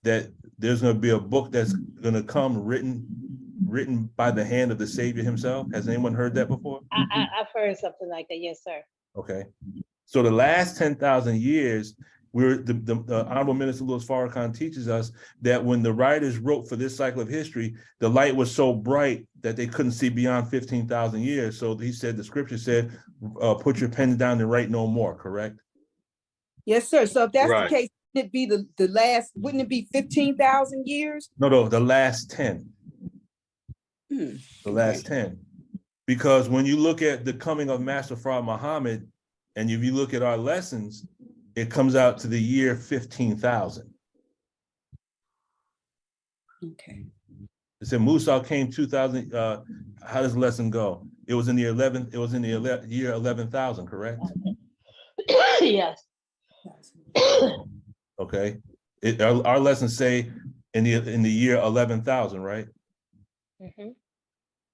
that there's going to be a book that's going to come written by the hand of the Savior himself? Has anyone heard that before? I've heard something like that. Yes, sir. Okay. So the last 10,000 years, the Honorable Minister Louis Farrakhan teaches us that when the writers wrote for this cycle of history, the light was so bright that they couldn't see beyond 15,000 years. So he said, the scripture said, put your pen down and write no more, correct? Yes, sir. So if that's Right. the case, wouldn't it be the last, wouldn't it be 15,000 years? No, the last 10. The last 10. Because when you look at the coming of Master Fard Muhammad, and if you look at our lessons, it comes out to the year 15,000. Okay. It said Musa came 2,000. How does the lesson go? It was in the 11th. It was in the year 11,000, correct? Yes. Okay. Our lessons say in the year 11,000, right? Mm-hmm.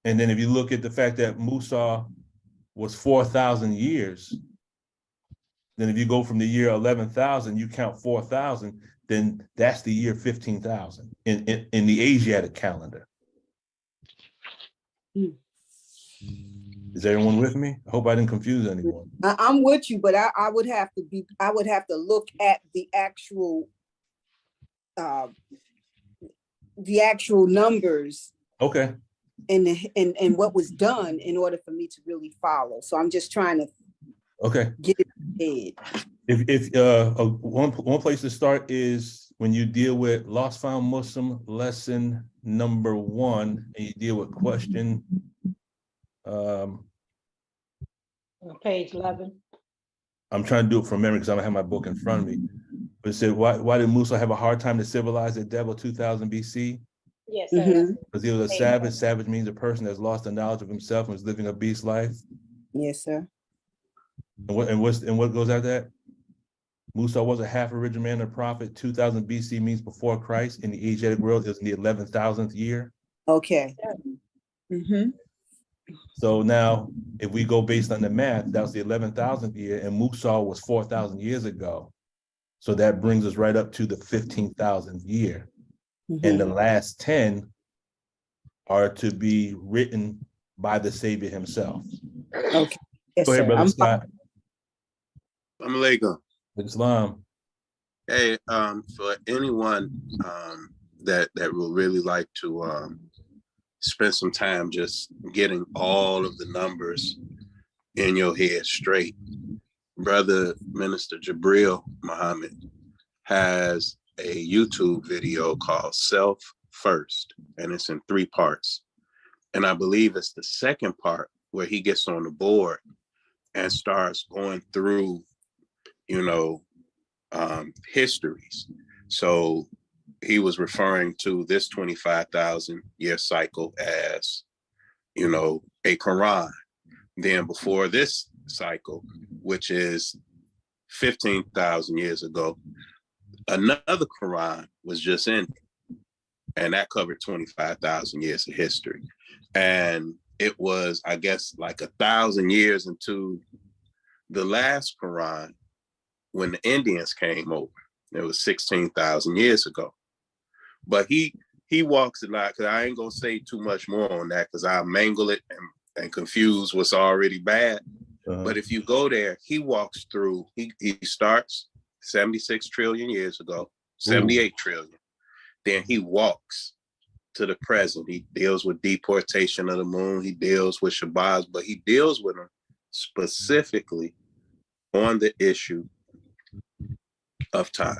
And then if you look at the fact that Musa was 4,000 years, then if you go from the year 11,000, you count 4,000, then that's the year 15,000 in the Asiatic calendar. Is everyone with me? I hope I didn't confuse anyone. I'm with you, but I would have to look at the actual numbers. Okay. And what was done in order for me to really follow. So I'm just trying to get it ahead. If one place to start is when you deal with Lost Found Muslim lesson number 1, and you deal with question On page 11. I'm trying to do it from memory because I don't have my book in front of me. But it said, why did Musa have a hard time to civilize the devil 2000 BC? Yes, sir. Because he was a savage. Savage means a person that's lost the knowledge of himself and is living a beast life. Yes, sir. And what goes after that? Musa was a half original man and prophet. 2000 BC means before Christ. In the Asiatic world, it was in the 11,000th year. Okay. Mm-hmm. So now, if we go based on the math, that was the 11,000th year, and Musa was 4,000 years ago. So that brings us right up to the 15,000th year. And the last 10 are to be written by the Savior himself. Okay. Yes, Go ahead, sir. Brother Scott. I'm Alaikum. Islam. Hey, for anyone that will really like to spend some time just getting all of the numbers in your head straight, Brother Minister Jabril Muhammad has a YouTube video called Self First, and it's in 3 parts. And I believe it's the second part where he gets on the board and starts going through, histories. So he was referring to this 25,000 year cycle as, a Quran. Then before this cycle, which is 15,000 years ago, another Quran was just in, and that covered 25,000 years of history. And it was, I guess, like 1,000 years into the last Quran when the Indians came over. It was 16,000 years ago. But he walks a lot, because I ain't gonna say too much more on that, because I'll mangle it and confuse what's already bad. But if you go there, he walks through, he starts 76 trillion years ago, 78 trillion. Then he walks to the present. He deals with deportation of the moon. He deals with Shabbats, but he deals with them specifically on the issue of time.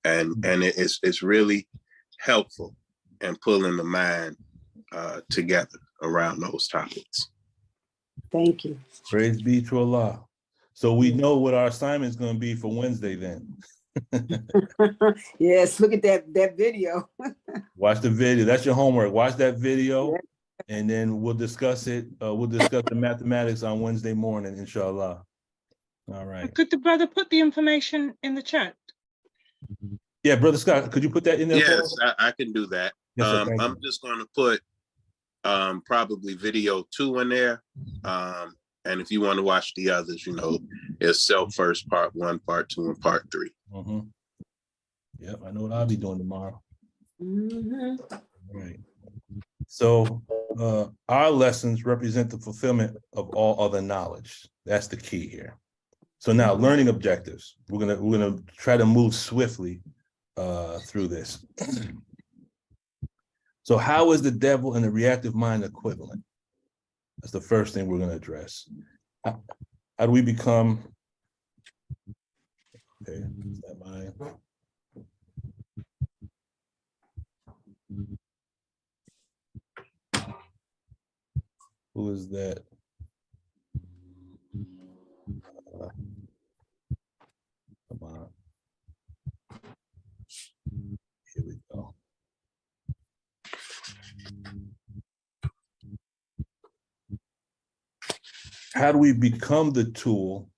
And it's really helpful in pulling the mind together around those topics. Thank you. Praise be to Allah. So we know what our assignment is going to be for Wednesday then. Yes, look at that video. Watch the video. That's your homework. Watch that video, and then we'll discuss it. We'll discuss the mathematics on Wednesday morning, inshallah. All right. Could the brother put the information in the chat? Yeah, Brother Scott, could you put that in there? Yes, I can do that. Yes, sir, I'm just going to put probably video 2 in there. And if you want to watch the others, it's Self First Part 1, Part 2, and Part 3. Yep, I know what I'll be doing tomorrow. Mm-hmm. Right. So our lessons represent the fulfillment of all other knowledge. That's the key here. So now, learning objectives. We're gonna try to move swiftly through this. So how is the devil and the reactive mind equivalent? That's the first thing we're going to address. How do we become? Okay, is that mine? Who is that? Come on. Here we go. How do we become the tool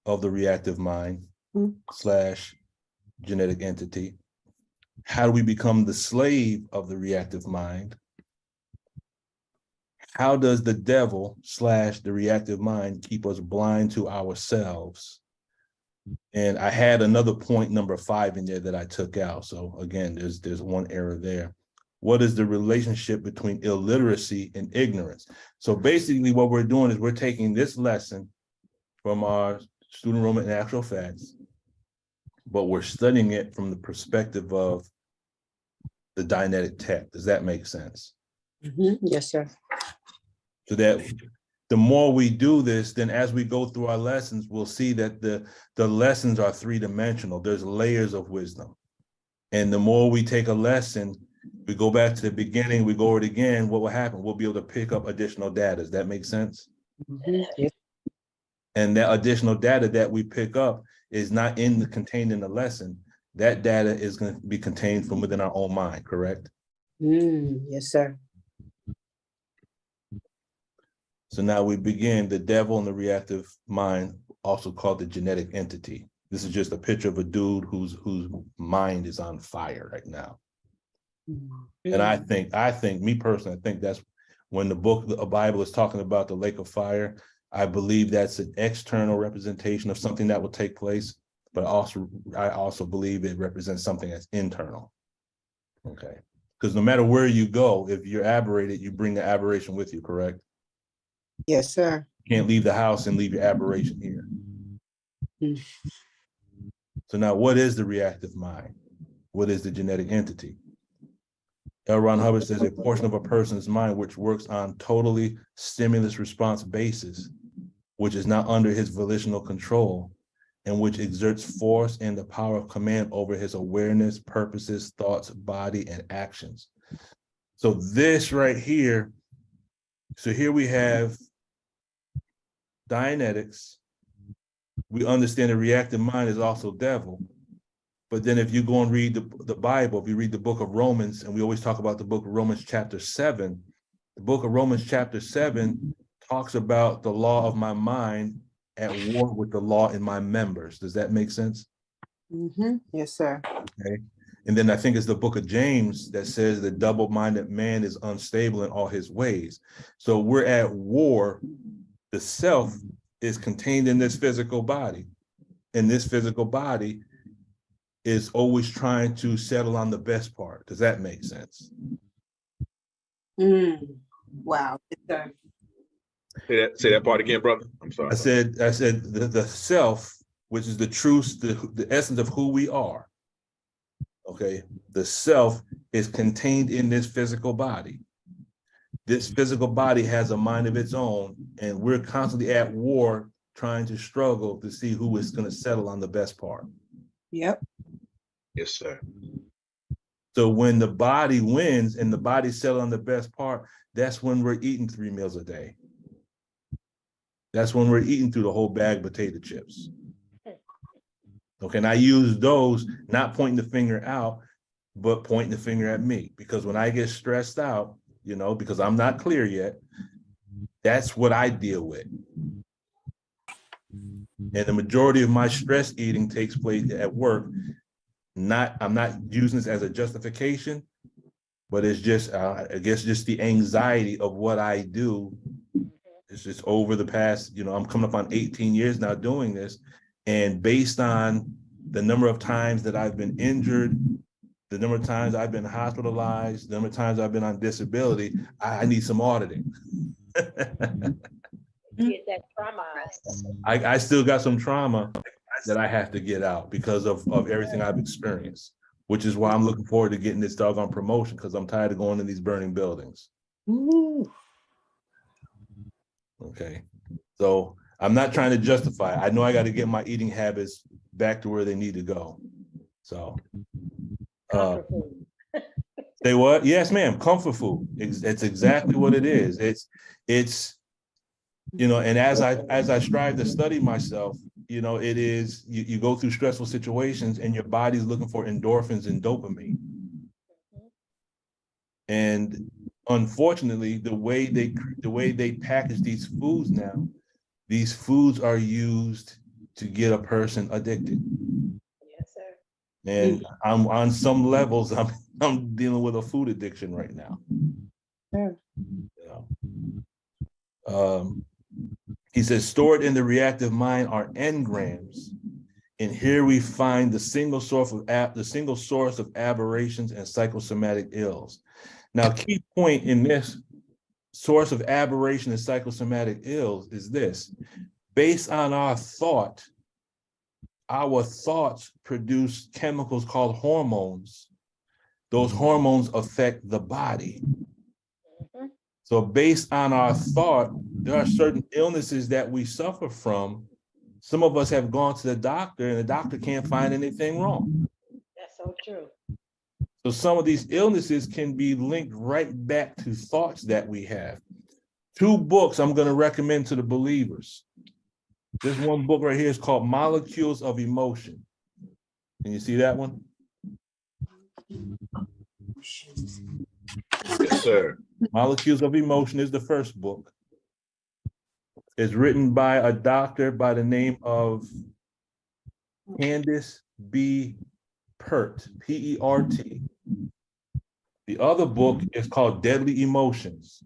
of the reactive mind / genetic entity? How do we become the slave of the reactive mind? How does the devil / the reactive mind keep us blind to ourselves? And I had another point, number 5, in there that I took out. So again, there's one error there. What is the relationship between illiteracy and ignorance? So basically what we're doing is we're taking this lesson from our student enrollment and actual facts, but we're studying it from the perspective of the Dianetic text. Does that make sense? Yes, sir. So that the more we do this, then as we go through our lessons, we'll see that the lessons are 3-dimensional. There's layers of wisdom. And the more we take a lesson, we go back to the beginning, we go over it again, what will happen? We'll be able to pick up additional data. Does that make sense? Yes. And that additional data that we pick up is not contained in the lesson. That data is going to be contained from within our own mind, correct? Yes, sir. So now we begin the devil and the reactive mind, also called the genetic entity. This is just a picture of a dude whose mind is on fire right now. And I think, me personally, I think that's when the Bible is talking about the lake of fire. I believe that's an external representation of something that will take place. but I also believe it represents something that's internal. Okay, because no matter where you go, if you're aberrated, you bring the aberration with you, correct? Yes, sir. You can't leave the house and leave your aberration here. Mm. So now what is the reactive mind? What is the genetic entity? L. Ron Hubbard says a portion of a person's mind which works on totally stimulus response basis, which is not under his volitional control, and which exerts force and the power of command over his awareness, purposes, thoughts, body, and actions. So this right here, so here we have Dianetics. We understand the reactive mind is also devil. But then if you go and read the Bible, if you read the book of Romans, and we always talk about the book of Romans chapter 7, the book of Romans chapter 7 talks about the law of my mind at war with the law in my members. Does that make sense? Mm-hmm. Yes, sir. Okay. And then I think it's the book of James that says the double-minded man is unstable in all his ways. So we're at war. The self is contained in this physical body. And this physical body is always trying to settle on the best part. Does that make sense? Wow. Yes, sir. Say that part again, brother. I'm sorry. I said the self, which is the truth, the essence of who we are. Okay, the self is contained in this physical body. This physical body has a mind of its own, and we're constantly at war trying to struggle to see who is going to settle on the best part. Yep. Yes, sir. So when the body wins and the body settles on the best part, that's when we're eating 3 meals a day. That's when we're eating through the whole bag of potato chips. Okay, and I use those, not pointing the finger out, but pointing the finger at me. Because when I get stressed out, you know, because I'm not clear yet, that's what I deal with. And the majority of my stress eating takes place at work. I'm not using this as a justification, but it's just, I guess, just the anxiety of what I do. It's just over the past, you know, I'm coming up on 18 years now doing this. And based on the number of times that I've been injured, the number of times I've been hospitalized, the number of times I've been on disability, I need some auditing. Get that trauma. I still got some trauma that I have to get out because of everything I've experienced, which is why I'm looking forward to getting this doggone promotion, because I'm tired of going in these burning buildings. Ooh. Okay, so I'm not trying to justify it. I know I got to get my eating habits back to where they need to go. So, say what? Yes, ma'am. Comfort food. It's exactly what it is. It's you know, and as I strive to study myself, you know, it is you go through stressful situations and your body's looking for endorphins and dopamine. And unfortunately, the way they package these foods now, these foods are used to get a person addicted. Yes, sir. And I'm on some levels, I'm dealing with a food addiction right now. Sure. You know? He says, stored in the reactive mind are engrams, and here we find the single source of aberrations and psychosomatic ills. Now, key point in this source of aberration and psychosomatic ills is this: based on our thoughts produce chemicals called hormones. Those hormones affect the body. So based on our thought, there are certain illnesses that we suffer from. Some of us have gone to the doctor and the doctor can't find anything wrong. That's so true. So some of these illnesses can be linked right back to thoughts that we have. 2 books I'm going to recommend to the believers. This one book right here is called Molecules of Emotion. Can you see that one? Yes, sir. Molecules of Emotion is the first book. It's written by a doctor by the name of Candace B. Pert, P-E-R-T. The other book is called Deadly Emotions.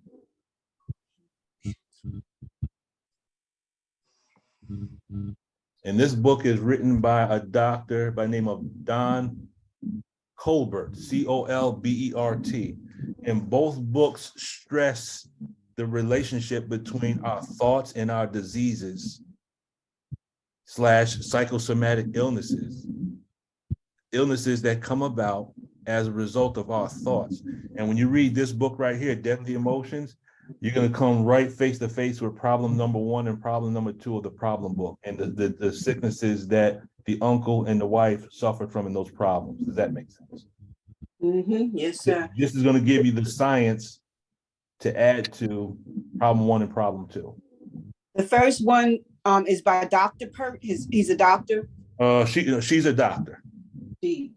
And this book is written by a doctor by the name of Don Colbert, Colbert. And both books stress the relationship between our thoughts and our diseases / psychosomatic illnesses that come about as a result of our thoughts. And when you read this book right here, Deadly Emotions, you're going to come right face to face with problem number 1 and problem number 2 of the problem book, and the sicknesses that the uncle and the wife suffered from in those problems. Does that make sense? Yes, sir. This is going to give you the science to add to problem 1 and problem 2. The first one is by Dr. Pert. He's a doctor. She's a doctor. Okay.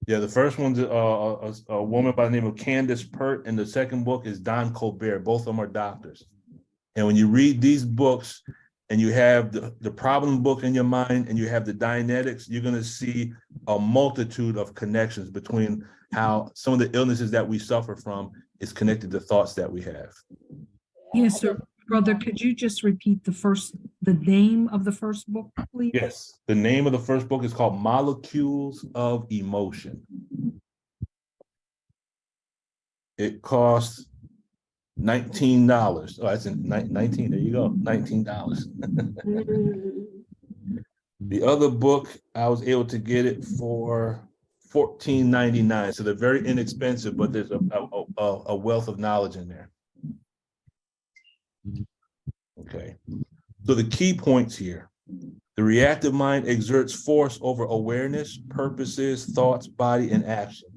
Yeah, the first one's a woman by the name of Candace Pert, and the second book is Don Colbert. Both of them are doctors. And when you read these books and you have the problem book in your mind and you have the Dianetics, you're going to see a multitude of connections between how some of the illnesses that we suffer from is connected to thoughts that we have. Yes, sir. Brother, could you just repeat the name of the first book, please? Yes, the name of the first book is called Molecules of Emotion. It costs $19. Oh, that's in 19. There you go, $19. The other book, I was able to get it for $14.99. So they're very inexpensive, but there's a wealth of knowledge in there. Okay, so the key points here: the reactive mind exerts force over awareness, purposes, thoughts, body, and action.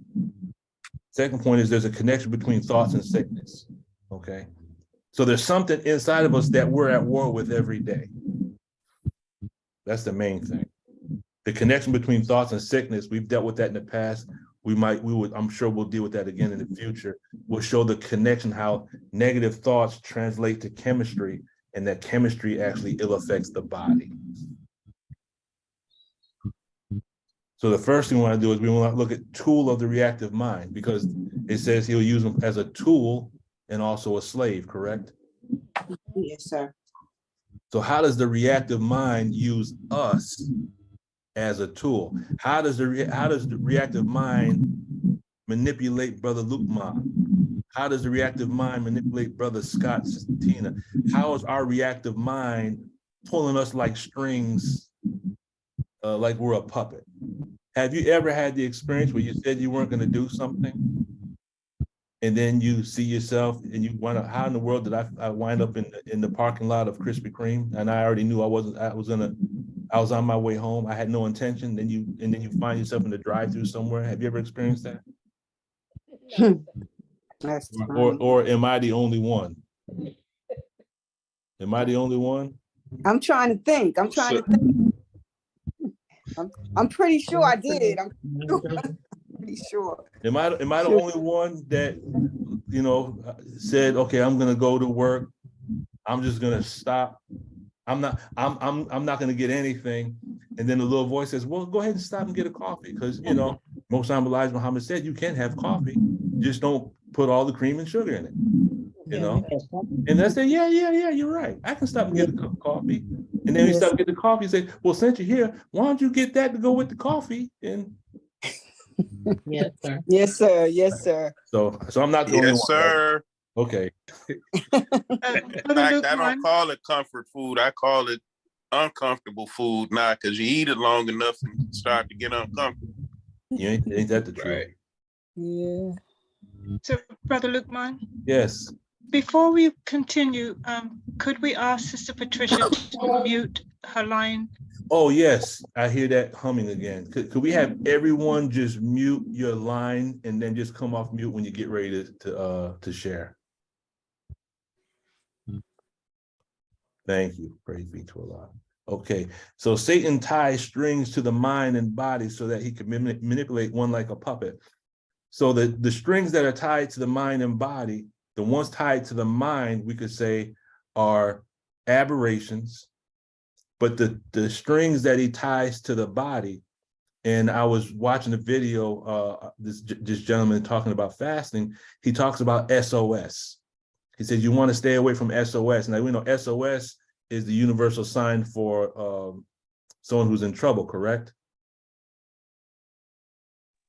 Second point is there's a connection between thoughts and sickness. Okay, so there's something inside of us that we're at war with every day. That's the main thing. The connection between thoughts and sickness, we've dealt with that in the past. I'm sure we'll deal with that again in the future. We'll show the connection, how negative thoughts translate to chemistry, and that chemistry actually ill affects the body. So the first thing we want to do is we want to look at tool of the reactive mind, because it says he'll use them as a tool and also a slave, correct? Yes, sir. So how does the reactive mind use us as a tool? How does the reactive mind manipulate Brother Lukman? How does the reactive mind manipulate Brother Scott, Sister Tina? How is our reactive mind pulling us like strings, like we're a puppet? Have you ever had the experience where you said you weren't going to do something, and then you see yourself and you wonder, how in the world did I wind up in the parking lot of Krispy Kreme? And I already knew I was on my way home. I had no intention. Then you find yourself in the drive-through somewhere. Have you ever experienced that? Or am I the only one? Am I the only one? I'm trying to think. I'm pretty sure I did. I'm pretty sure. Am I the only one that, said, okay, I'm gonna go to work. I'm just gonna stop. I'm not gonna get anything. And then the little voice says, well, go ahead and stop and get a coffee. Because most times Elijah Muhammad said you can have coffee, just don't put all the cream and sugar in it. And I said, yeah, you're right. I can stop and get a cup of coffee. And then we stop and get the coffee and say, well, since you're here, why don't you get that to go with the coffee? And Yes, sir. Yes, sir. Yes, sir. So I'm not the only one. Yes, sir. Right? Okay. In fact, I don't call it comfort food. I call it uncomfortable food now, because you eat it long enough and start to get uncomfortable. Ain't that the truth? Right. Yeah. So, Brother Lukman, Yes. before we continue, could we ask Sister Patricia to mute her line? Oh, yes. I hear that humming again. Could we have everyone just mute your line and then just come off mute when you get ready to share? Thank you. Praise be to Allah. Okay. So Satan ties strings to the mind and body so that he can manipulate one like a puppet. So the strings that are tied to the mind and body, the ones tied to the mind, we could say, are aberrations. But the strings that he ties to the body, and I was watching a video, this gentleman talking about fasting, he talks about SOS. He said, you want to stay away from SOS. Now, we know SOS is the universal sign for someone who's in trouble, correct?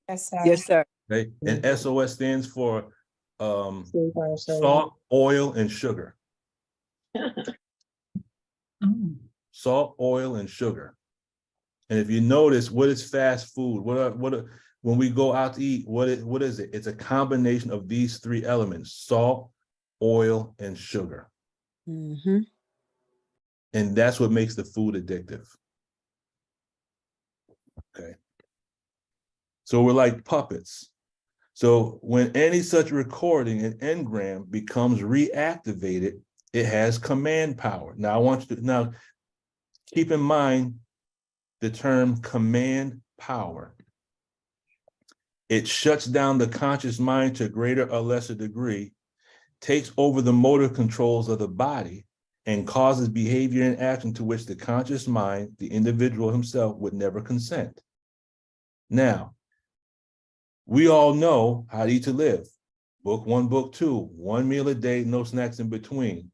Yes, sir. Yes, sir. Okay, and SOS stands for Super, so- salt, oil, and sugar. Oh. Salt, oil, and sugar. And if you notice, what is fast food? When we go out to eat, what is it? It's a combination of these three elements: salt, oil, and sugar. Mm-hmm. And that's what makes the food addictive. Okay. So we're like puppets. So when any such recording, an engram, becomes reactivated, it has command power. Now I want you to keep in mind the term command power. It shuts down the conscious mind to a greater or lesser degree, takes over the motor controls of the body, and causes behavior and action to which the conscious mind, the individual himself, would never consent. Now, we all know how to eat to live. Book 1, book 2, 1 meal a day, no snacks in between.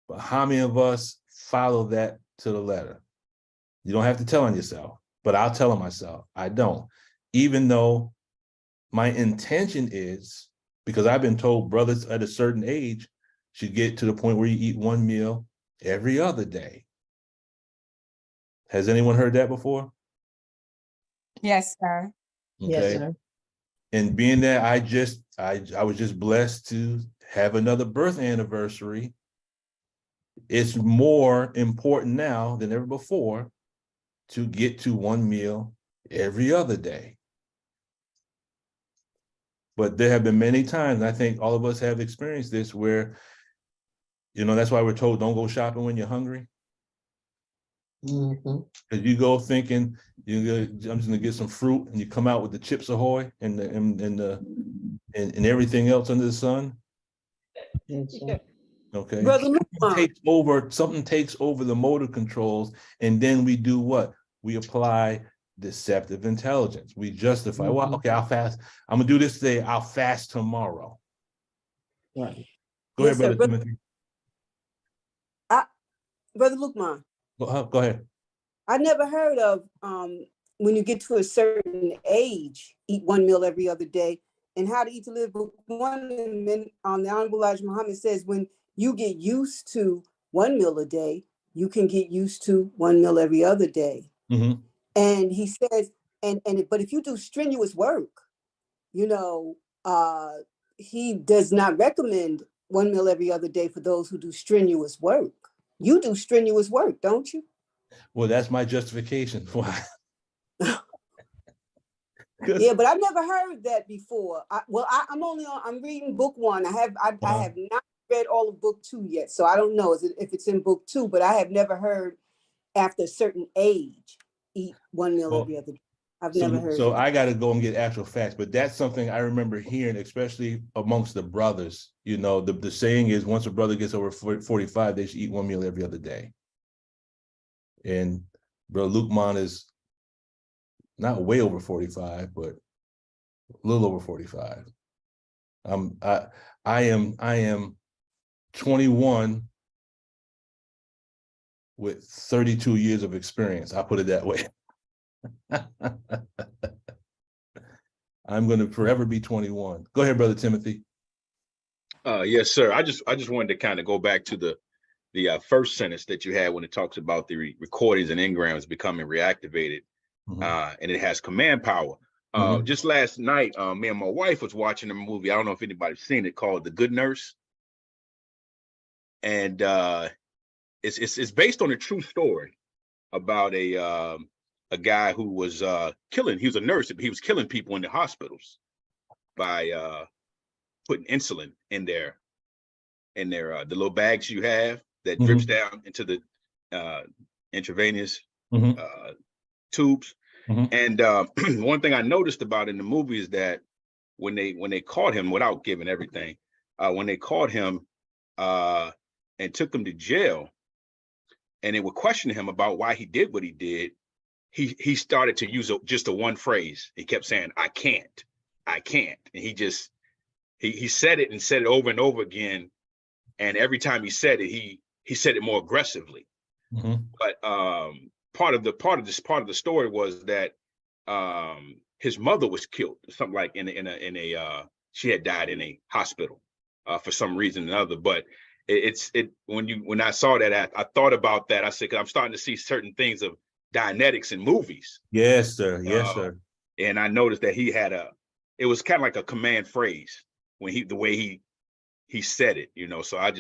But how many of us follow that to the letter? You don't have to tell on yourself, but I'll tell on myself. I don't. Even though my intention is, because I've been told brothers at a certain age should get to the point where you eat 1 meal every other day. Has anyone heard that before? Yes, sir. Okay. Yes, sir. And being that I was just blessed to have another birth anniversary, it's more important now than ever before to get to 1 meal every other day. But there have been many times, and I think all of us have experienced this, where, that's why we're told don't go shopping when you're hungry. Mhm. Because you go thinking I'm just gonna get some fruit, and you come out with the Chips Ahoy and everything else under the sun. Yes, sir. Okay. Brother Something takes over the motor controls, and then we do what? We apply deceptive intelligence. We justify, well, okay, I'll fast. I'm gonna do this today, I'll fast tomorrow. Right. Go Yes, ahead, sir, Brother Timothy. Brother Lukman, Go ahead. I never heard of when you get to a certain age, eat 1 meal every other day, and how to eat to live. But one the Honorable Elijah Muhammad says when you get used to 1 meal a day, you can get used to 1 meal every other day. Mm-hmm. And he says, but if you do strenuous work, he does not recommend 1 meal every other day for those who do strenuous work. You do strenuous work, don't you? Well, that's my justification. Why? Yeah, but I've never heard that before. I'm reading book 1. I have not read all of book 2 yet, so I don't know if it's in book 2. But I have never heard after a certain age eat 1 meal every other day. I've never heard. So that. I got to go and get actual facts, but that's something I remember hearing, especially amongst the brothers. The saying is, once a brother gets over 45, they should eat 1 meal every other day. And Bro Lukman is not way over 45, but a little over 45. I am 21 with 32 years of experience. I'll put it that way. I'm going to forever be 21. Go ahead, Brother Timothy. Yes, sir. I just wanted to kind of go back to the first sentence that you had when it talks about the recordings and engrams becoming reactivated, and it has command power. Just last night, me and my wife was watching a movie. I don't know if anybody's seen it, called The Good Nurse, and it's based on a true story about a guy who was killing. He was a nurse. He was killing people in the hospitals by putting insulin in their the little bags you have that drips down into the intravenous tubes. And one thing I noticed about in the movie is that when they caught him, without giving everything, when they caught him and took him to jail, and they were questioning him about why he did what he did, he started to use just a one phrase. He kept saying, I can't. And he said it and said it over and over again. And every time he said it, he said it more aggressively. But part of the story was that his mother was killed, something like she had died in a hospital for some reason or another. But when I saw that, I thought about that. I said, 'cause I'm starting to see certain things of Dianetics in movies. Yes, sir. Yes, sir. And I noticed that it was kind of like a command phrase when the way he said it, so I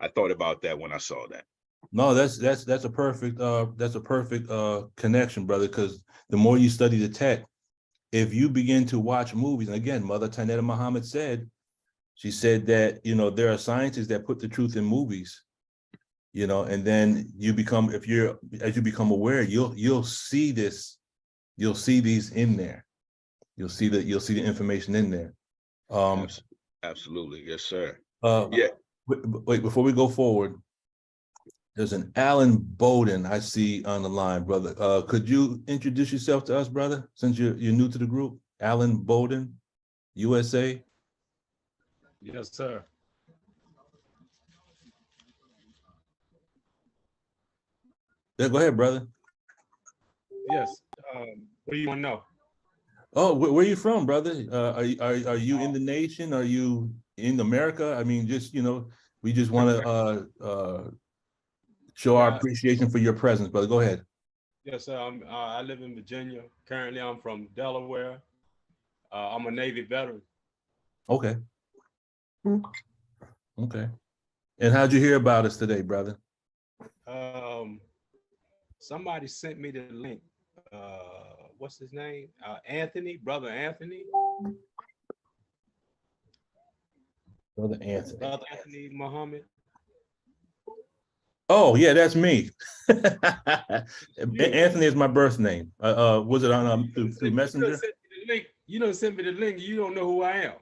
thought about that when I saw that. No, that's a perfect connection, brother, because the more you study the text, if you begin to watch movies, and again, Mother Tanetta Muhammad said that, there are scientists that put the truth in movies, and then as you become aware, you'll see these in there. You'll see the information in there. Absolutely. Yes, sir. Yeah. Wait, before we go forward, there's an Alan Bowden I see on the line, brother. Could you introduce yourself to us, brother, since you're new to the group? Alan Bowden, USA. Yes, sir. Yeah, go ahead, brother. Yes. What do you want to know? Oh, where are you from, brother? Are you in the nation? Are you in America? I mean, we just want to show our appreciation for your presence, brother. Go ahead. Yes, sir. I live in Virginia. Currently, I'm from Delaware. I'm a Navy veteran. Okay. Okay. And how'd you hear about us today, brother? Somebody sent me the link. What's his name? Brother Anthony. Brother Anthony. Brother Anthony Muhammad. Oh, yeah, that's me. Anthony is my birth name. Was it on through Messenger? You don't send me the link. You don't know who I am.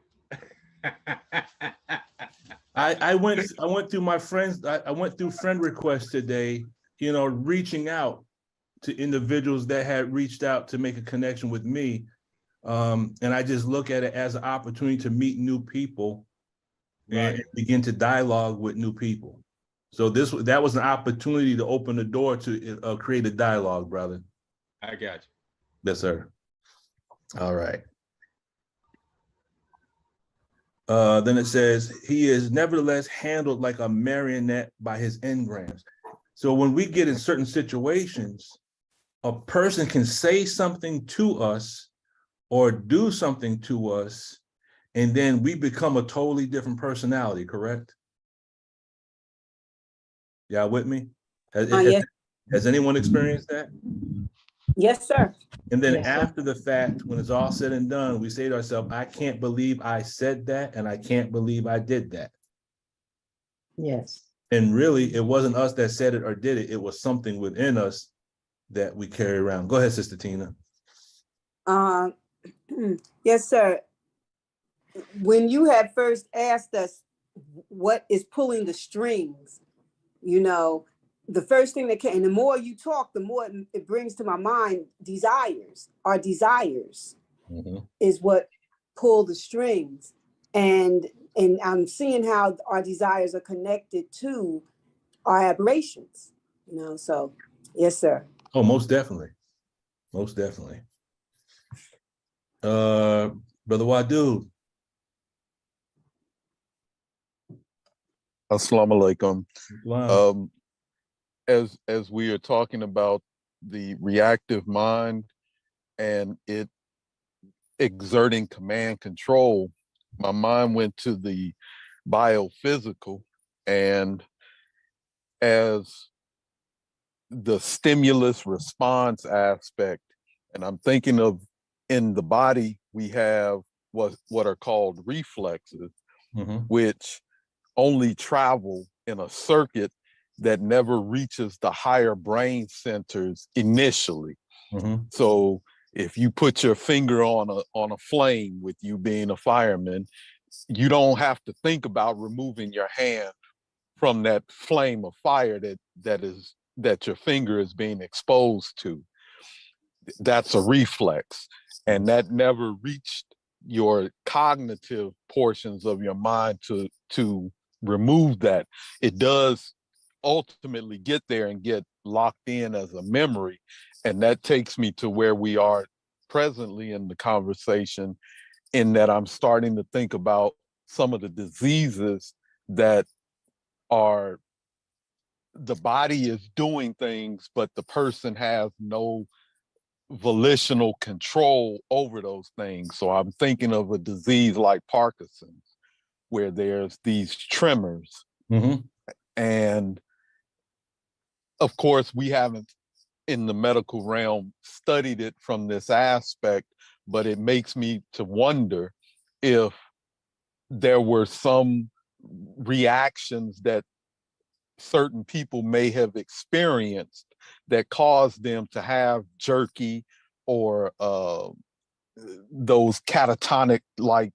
I went through my friends. I went through friend requests today, reaching out to individuals that had reached out to make a connection with me. And I just look at it as an opportunity to meet new people and begin to dialogue with new people. So that was an opportunity to open the door to create a dialogue, brother. I got you. Yes, sir. All right. Then it says, he is nevertheless handled like a marionette by his engrams. So when we get in certain situations, a person can say something to us or do something to us, and then we become a totally different personality, correct? Y'all with me? Has anyone experienced that? Yes, sir. And then after the fact, when it's all said and done, we say to ourselves, I can't believe I said that, and I can't believe I did that. Yes. And really, it wasn't us that said it or did it. It was something within us that we carry around. Go ahead, Sister Tina. Yes, sir. When you had first asked us what is pulling the strings, the first thing that came, and the more you talk, the more it brings to my mind desires. Our desires is what pull the strings. And I'm seeing how our desires are connected to our aberrations, so yes, sir. Oh, most definitely. Most definitely. Brother Wadud. Assalamu alaikum. As we are talking about the reactive mind and it exerting command control, my mind went to the biophysical, and as the stimulus response aspect, and I'm thinking of in the body we have what are called reflexes, which only travel in a circuit that never reaches the higher brain centers initially. So if you put your finger on a flame, with you being a fireman, you don't have to think about removing your hand from that flame of fire that your finger is being exposed to. That's a reflex, and that never reached your cognitive portions of your mind to remove that. It does ultimately get there and get locked in as a memory. And that takes me to where we are presently in the conversation, in that I'm starting to think about some of the diseases that are, the body is doing things, but the person has no volitional control over those things. So I'm thinking of a disease like Parkinson's, where there's these tremors. And of course, we haven't in the medical realm studied it from this aspect, but it makes me to wonder if there were some reactions that certain people may have experienced that caused them to have jerky or those catatonic like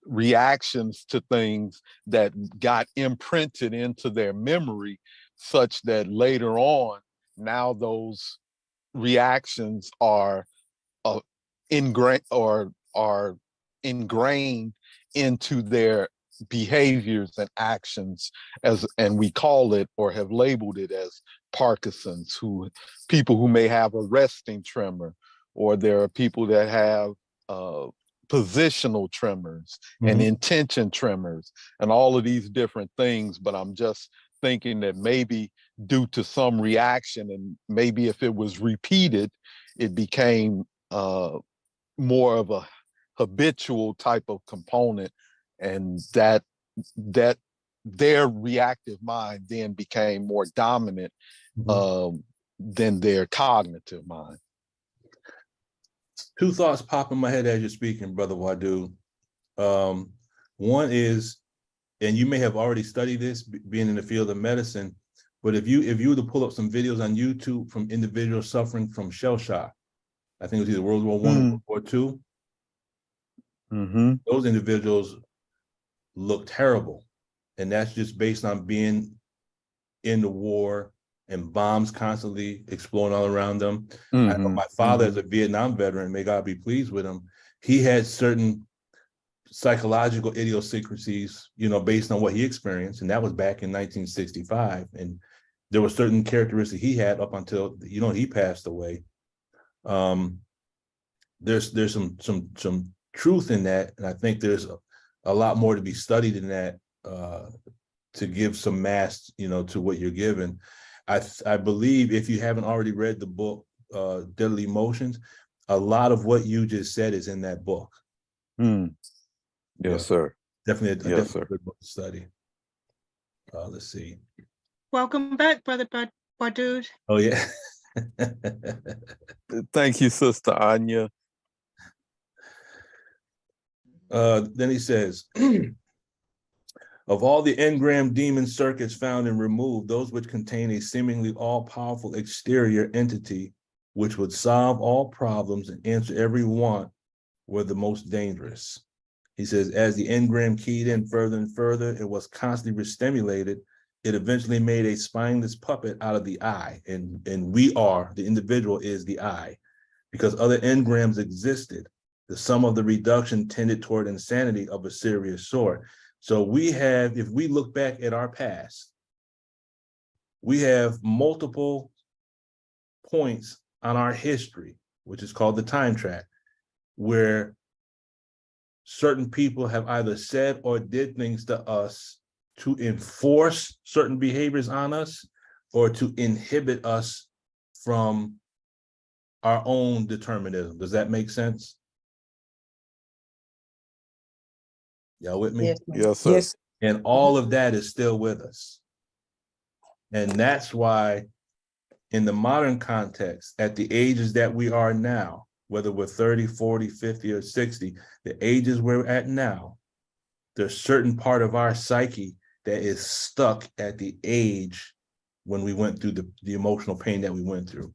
reactions to things that got imprinted into their memory, such that later on, now those reactions are ingrained or are ingrained into their behaviors and actions, and we call it or have labeled it as Parkinson's. People who may have a resting tremor, or there are people that have positional tremors and intention tremors and all of these different things. But I'm just thinking that maybe due to some reaction, and maybe if it was repeated, it became more of a habitual type of component, and that their reactive mind then became more dominant than their cognitive mind. Two thoughts pop in my head as you're speaking, Brother Wadu. One is, and you may have already studied this being in the field of medicine, but if you were to pull up some videos on YouTube from individuals suffering from shell shock, I think it was either World War I or World War II, those individuals look terrible. And that's just based on being in the war and bombs constantly exploding all around them. I know my father, as a Vietnam veteran, may God be pleased with him, he had certain psychological idiosyncrasies, based on what he experienced. And that was back in 1965. And there were certain characteristics he had up until, he passed away. There's some truth in that. And I think there's a lot more to be studied in that, to give some mass, to what you're given. I believe, if you haven't already read the book, Deadly Emotions, a lot of what you just said is in that book. Yes, sir. Definitely a good book to study. Let's see. Welcome back, Brother Wadud. Oh, yeah. Thank you, Sister Anya. Then he says, of all the engram demon circuits found and removed, those which contain a seemingly all-powerful exterior entity which would solve all problems and answer every want were the most dangerous. He says, as the engram keyed in further and further, it was constantly restimulated. It eventually made a spineless puppet out of the eye. And the individual is the eye. Because other engrams existed, the sum of the reduction tended toward insanity of a serious sort. So if we look back at our past, we have multiple points on our history, which is called the time track, where certain people have either said or did things to us to enforce certain behaviors on us or to inhibit us from our own determinism. Does that make sense? Y'all with me? Yes, Yes, sir. Yes. And all of that is still with us. And that's why in the modern context, at the ages that we are now, whether we're 30, 40, 50, or 60, the ages we're at now, there's certain part of our psyche that is stuck at the age when we went through the emotional pain that we went through.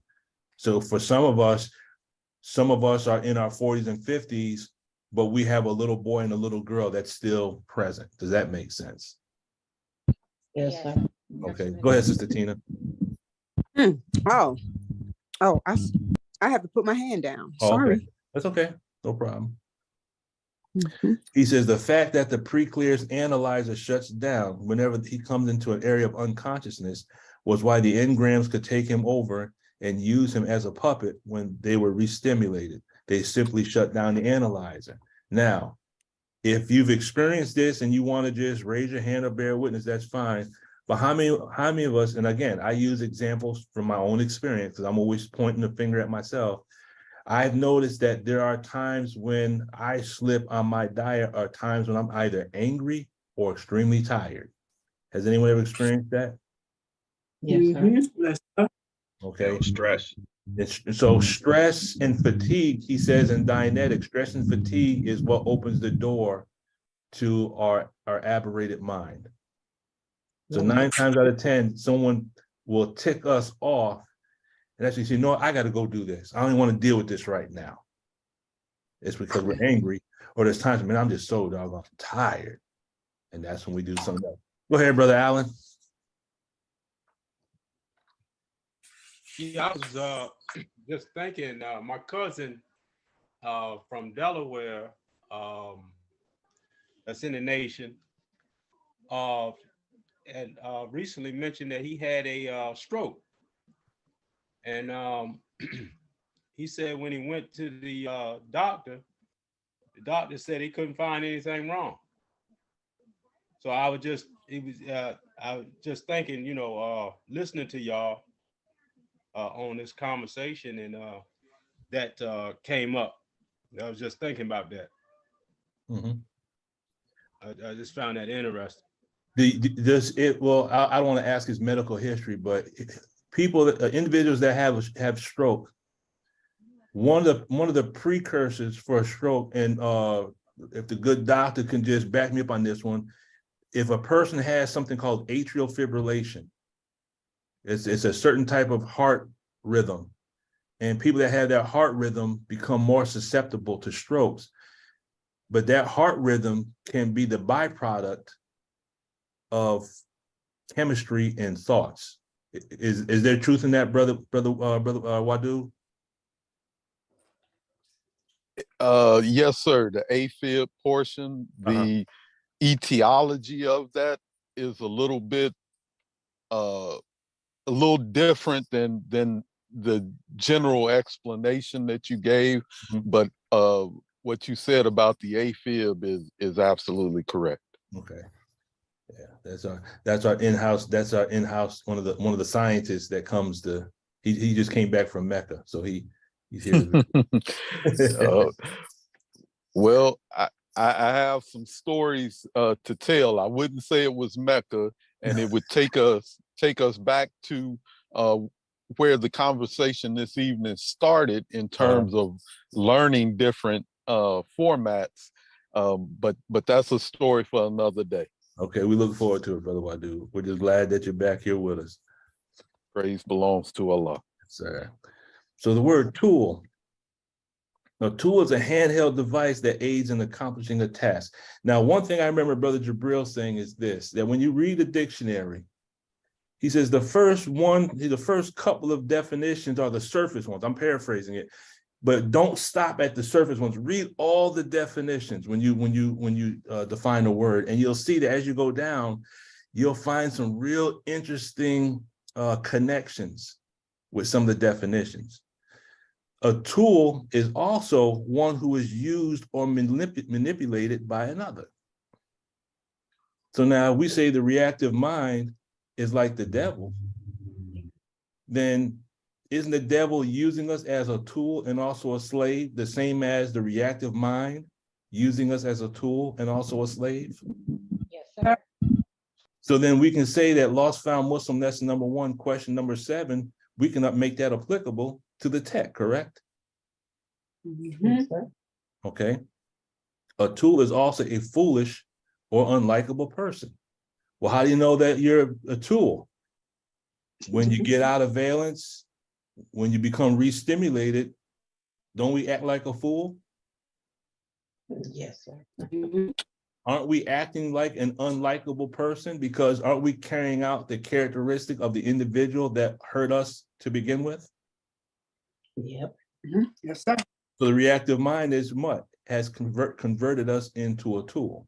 So for some of us are in our 40s and 50s, but we have a little boy and a little girl that's still present. Does that make sense? yes, sir. Okay, go ahead, Sister Tina. Oh, I have to put my hand down. Oh, Sorry. okay. That's okay, no problem. He says the fact that the pre-clear's analyzer shuts down whenever he comes into an area of unconsciousness was why the engrams could take him over and use him as a puppet when they were re-stimulated. They simply shut down the analyzer. Now, if you've experienced this and you want to just raise your hand or bear witness, that's fine. But how many of us, and again, I use examples from my own experience because I'm always pointing the finger at myself. I've noticed that there are times when I slip on my diet or times when I'm either angry or extremely tired. Has anyone ever experienced that? Yes, sir. Okay. Stress. So stress and fatigue, he says in Dianetic, stress and fatigue is what opens the door to our aberrated mind. So 9 times out of 10, someone will tick us off and actually say, no, I got to go do this. I don't even want to deal with this right now. It's because we're angry, or there's times, man, I'm just so doggone tired. And that's when we do something else. Go ahead, Brother Allen. Yeah, I was just thinking, my cousin from Delaware, that's in the nation, had recently mentioned that he had a stroke. And he said when he went to the doctor said he couldn't find anything wrong. So I was just thinking, you know, listening to y'all on this conversation, and that came up. I was just thinking about that. I just found that interesting. I don't want to ask his medical history, but people, individuals that have stroke, one of the precursors for a stroke, and if the good doctor can just back me up on this one, if a person has something called atrial fibrillation, it's a certain type of heart rhythm, and people that have that heart rhythm become more susceptible to strokes. But that heart rhythm can be the byproduct of chemistry and thoughts. Is there truth in that, brother Wadu? Yes, sir. The AFib portion, the etiology of that is a little bit different than the general explanation that you gave, but what you said about the AFib is absolutely correct. Okay. Yeah, that's our in-house one of the scientists that comes to, he just came back from Mecca, so he's here to well, I have some stories to tell. I wouldn't say it was Mecca, and it would take us back to where the conversation this evening started in terms of learning different formats. But that's a story for another day. Okay, we look forward to it, Brother Wadu. We're just glad that you're back here with us. Praise belongs to Allah. Sir. So the word tool. A tool is a handheld device that aids in accomplishing a task. Now, one thing I remember Brother Jabril saying is this, that when you read the dictionary, he says the first couple of definitions are the surface ones. I'm paraphrasing it, but don't stop at the surface ones. Read all the definitions when you define a word, and you'll see that as you go down, you'll find some real interesting connections with some of the definitions. A tool is also one who is used or manipulated by another. So now we say the reactive mind is like the devil. Then isn't the devil using us as a tool and also a slave, the same as the reactive mind using us as a tool and also a slave? Yes, sir. So then we can say that lost found Muslim lesson number 1, question number 7, we cannot make that applicable to the tech, correct? Okay. A tool is also a foolish or unlikable person. Well, how do you know that you're a tool? When you get out of valence, when you become re-stimulated, don't we act like a fool? Yes, sir. Aren't we acting like an unlikable person because aren't we carrying out the characteristic of the individual that hurt us to begin with? Yep. Yes, sir. So the reactive mind is what? has converted us into a tool.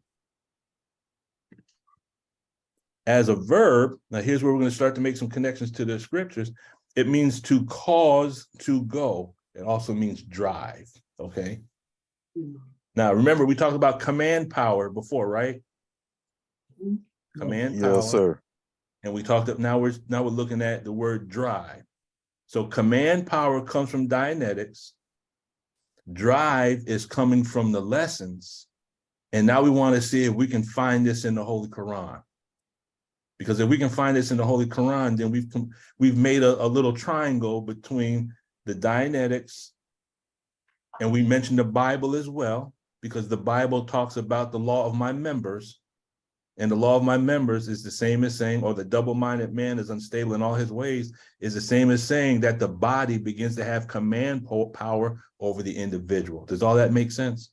As a verb, now here's where we're going to start to make some connections to the scriptures. It means to cause to go. It also means drive, okay? Now, remember, we talked about command power before, right? Command power. Yes, sir. And we talked up, now we're looking at the word drive. So command power comes from Dianetics. Drive is coming from the lessons. And now we want to see if we can find this in the Holy Quran. Because if we can find this in the Holy Quran, then we've made a little triangle between the Dianetics, and we mentioned the Bible as well, because the Bible talks about the law of my members, and the law of my members is the same as saying, or the double-minded man is unstable in all his ways, is the same as saying that the body begins to have command power over the individual. Does all that make sense?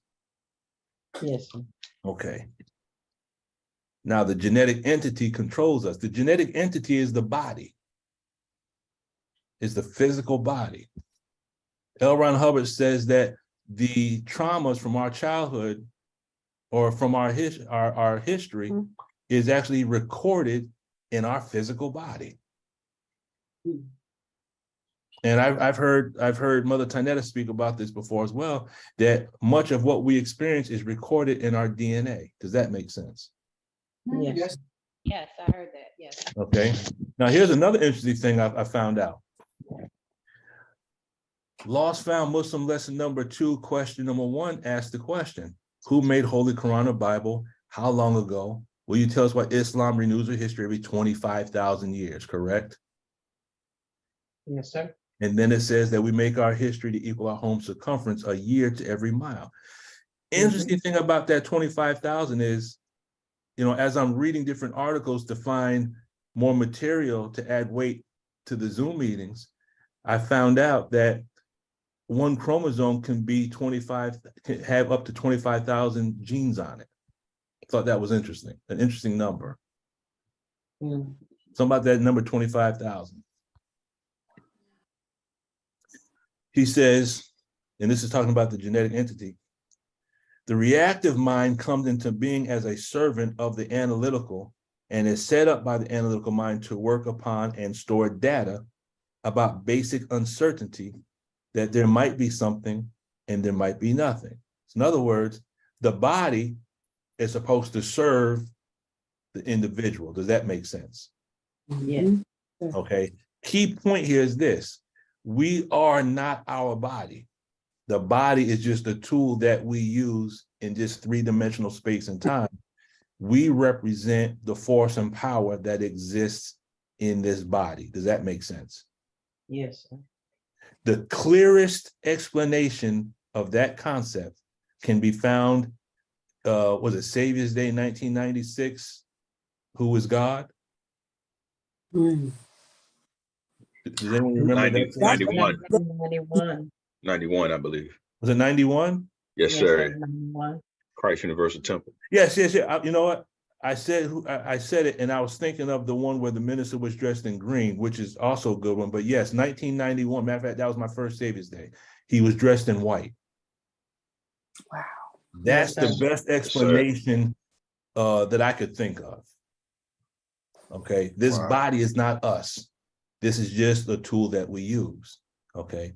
Yes. Okay. Now, the genetic entity controls us. The genetic entity is the body, is the physical body. L. Ron Hubbard says that the traumas from our childhood or from our history is actually recorded in our physical body. And I've heard Mother Tanetta speak about this before as well, that much of what we experience is recorded in our DNA. Does that make sense? Yes. Yes, I heard that, yes. Okay. Now, here's another interesting thing I found out. Lost Found Muslim lesson number 2, question number 1 asked the question, who made Holy Quran or Bible? How long ago? Will you tell us why Islam renews their history every 25,000 years, correct? Yes, sir. And then it says that we make our history to equal our home circumference a year to every mile. Interesting thing about that 25,000 is, you know, as I'm reading different articles to find more material to add weight to the Zoom meetings, I found out that one chromosome can have up to 25,000 genes on it. I thought that was interesting, an interesting number. Something about that number 25,000. He says, and this is talking about the genetic entity, the reactive mind comes into being as a servant of the analytical and is set up by the analytical mind to work upon and store data about basic uncertainty, that there might be something and there might be nothing. So in other words, the body is supposed to serve the individual. Does that make sense? Yes. Okay. Key point here is this. We are not our body. The body is just a tool that we use in just three-dimensional space and time. We represent the force and power that exists in this body. Does that make sense? Yes, sir. The clearest explanation of that concept can be found, was it Savior's Day 1996? Who is God? Does anyone remember 91. 91. 91, I believe. Was it 91? Yes, sir. 91. Christ Universal Temple. Yes. You know what? I said it, and I was thinking of the one where the minister was dressed in green, which is also a good one. But yes, 1991. Matter of fact, that was my first Savior's Day. He was dressed in white. Wow. That's the best explanation that I could think of. Okay, this body is not us. This is just a tool that we use. Okay.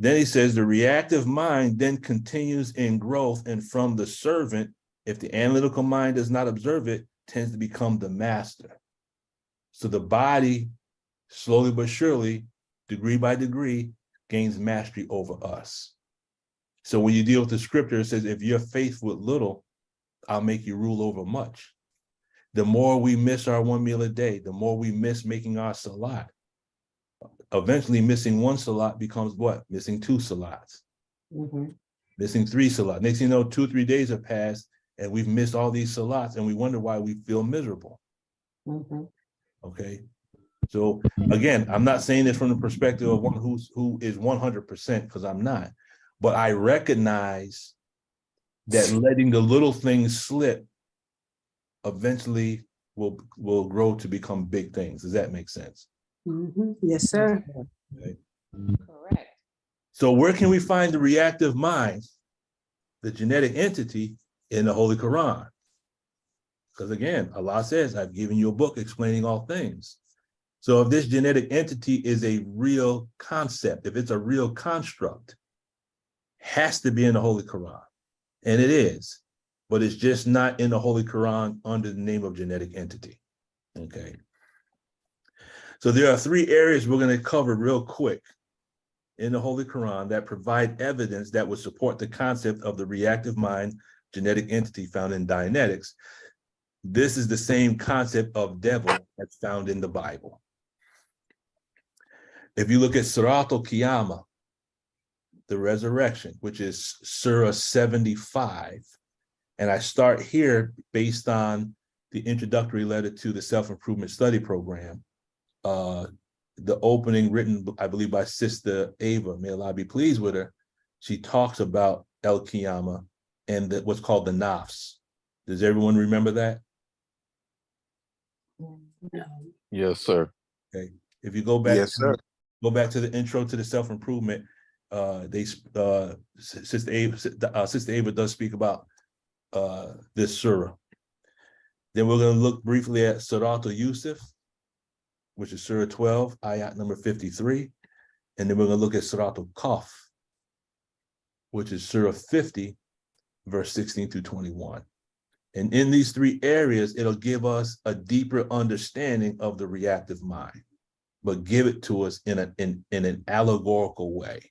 Then he says the reactive mind then continues in growth, and from the servant, if the analytical mind does not observe it, tends to become the master. So the body, slowly but surely, degree by degree, gains mastery over us. So when you deal with the scripture, it says, if you're faithful with little, I'll make you rule over much. The more we miss our 1 meal a day, the more we miss making our salat. Eventually, missing 1 salat becomes what? Missing 2 salats. Missing 3 salats. Next thing you know, 2-3 days have passed, and we've missed all these salats, and we wonder why we feel miserable. Okay. So again, I'm not saying this from the perspective of one who is 100%, because I'm not. But I recognize that letting the little things slip eventually will grow to become big things. Does that make sense? Yes, sir. Okay. Correct. So where can we find the reactive mind? the genetic entity in the Holy Quran. Because again, Allah says, I've given you a book explaining all things. So if this genetic entity is a real concept, if it's a real construct, has to be in the Holy Quran. And it is, but it's just not in the Holy Quran under the name of genetic entity. Okay. So there are 3 areas we're going to cover real quick in the Holy Quran that provide evidence that would support the concept of the reactive mind genetic entity found in Dianetics. This is the same concept of devil that's found in the Bible. If you look at Surat al-Qiyamah, the resurrection, which is Surah 75, and I start here based on the introductory letter to the self-improvement study program, the opening written, I believe, by Sister Ava, may Allah be pleased with her. She talks about El-Qiyamah and what's called the Nafs. Does everyone remember that? No. Yes, sir. Okay. If you go back, Yes, sir. Go back to the intro to the self-improvement, Sister Ava does speak about this surah. Then we're going to look briefly at Surat al-Yusuf, which is Surah 12, ayat number 53. And then we're going to look at Surat al-Qaf, which is Surah 50, verse 16 through 21. And in these 3 areas, it'll give us a deeper understanding of the reactive mind, but give it to us in an allegorical way.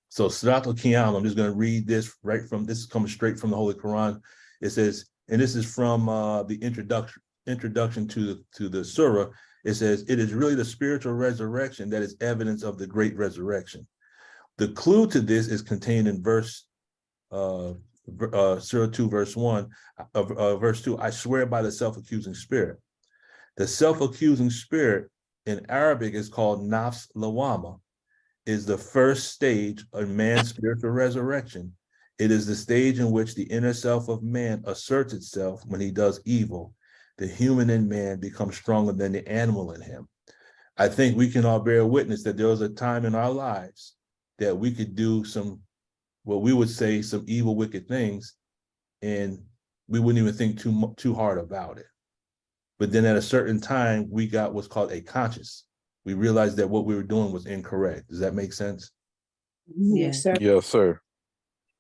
So Surat al-Qiyamah, I'm just going to read this this is coming straight from the Holy Quran. It says, and this is from the introduction to the surah. It says, it is really the spiritual resurrection that is evidence of the great resurrection. The clue to this is contained in verse Surah 2, verse 1, verse 2. I swear by the self-accusing spirit. The self-accusing spirit in Arabic is called nafs lawama, is the first stage of man's spiritual resurrection. It is the stage in which the inner self of man asserts itself when he does evil. The human in man becomes stronger than the animal in him. I think we can all bear witness that there was a time in our lives that we could do some, what we would say, some evil, wicked things, and we wouldn't even think too hard about it. But then at a certain time, we got what's called a conscious. We realized that what we were doing was incorrect. Does that make sense? Yes, sir. Yes, sir.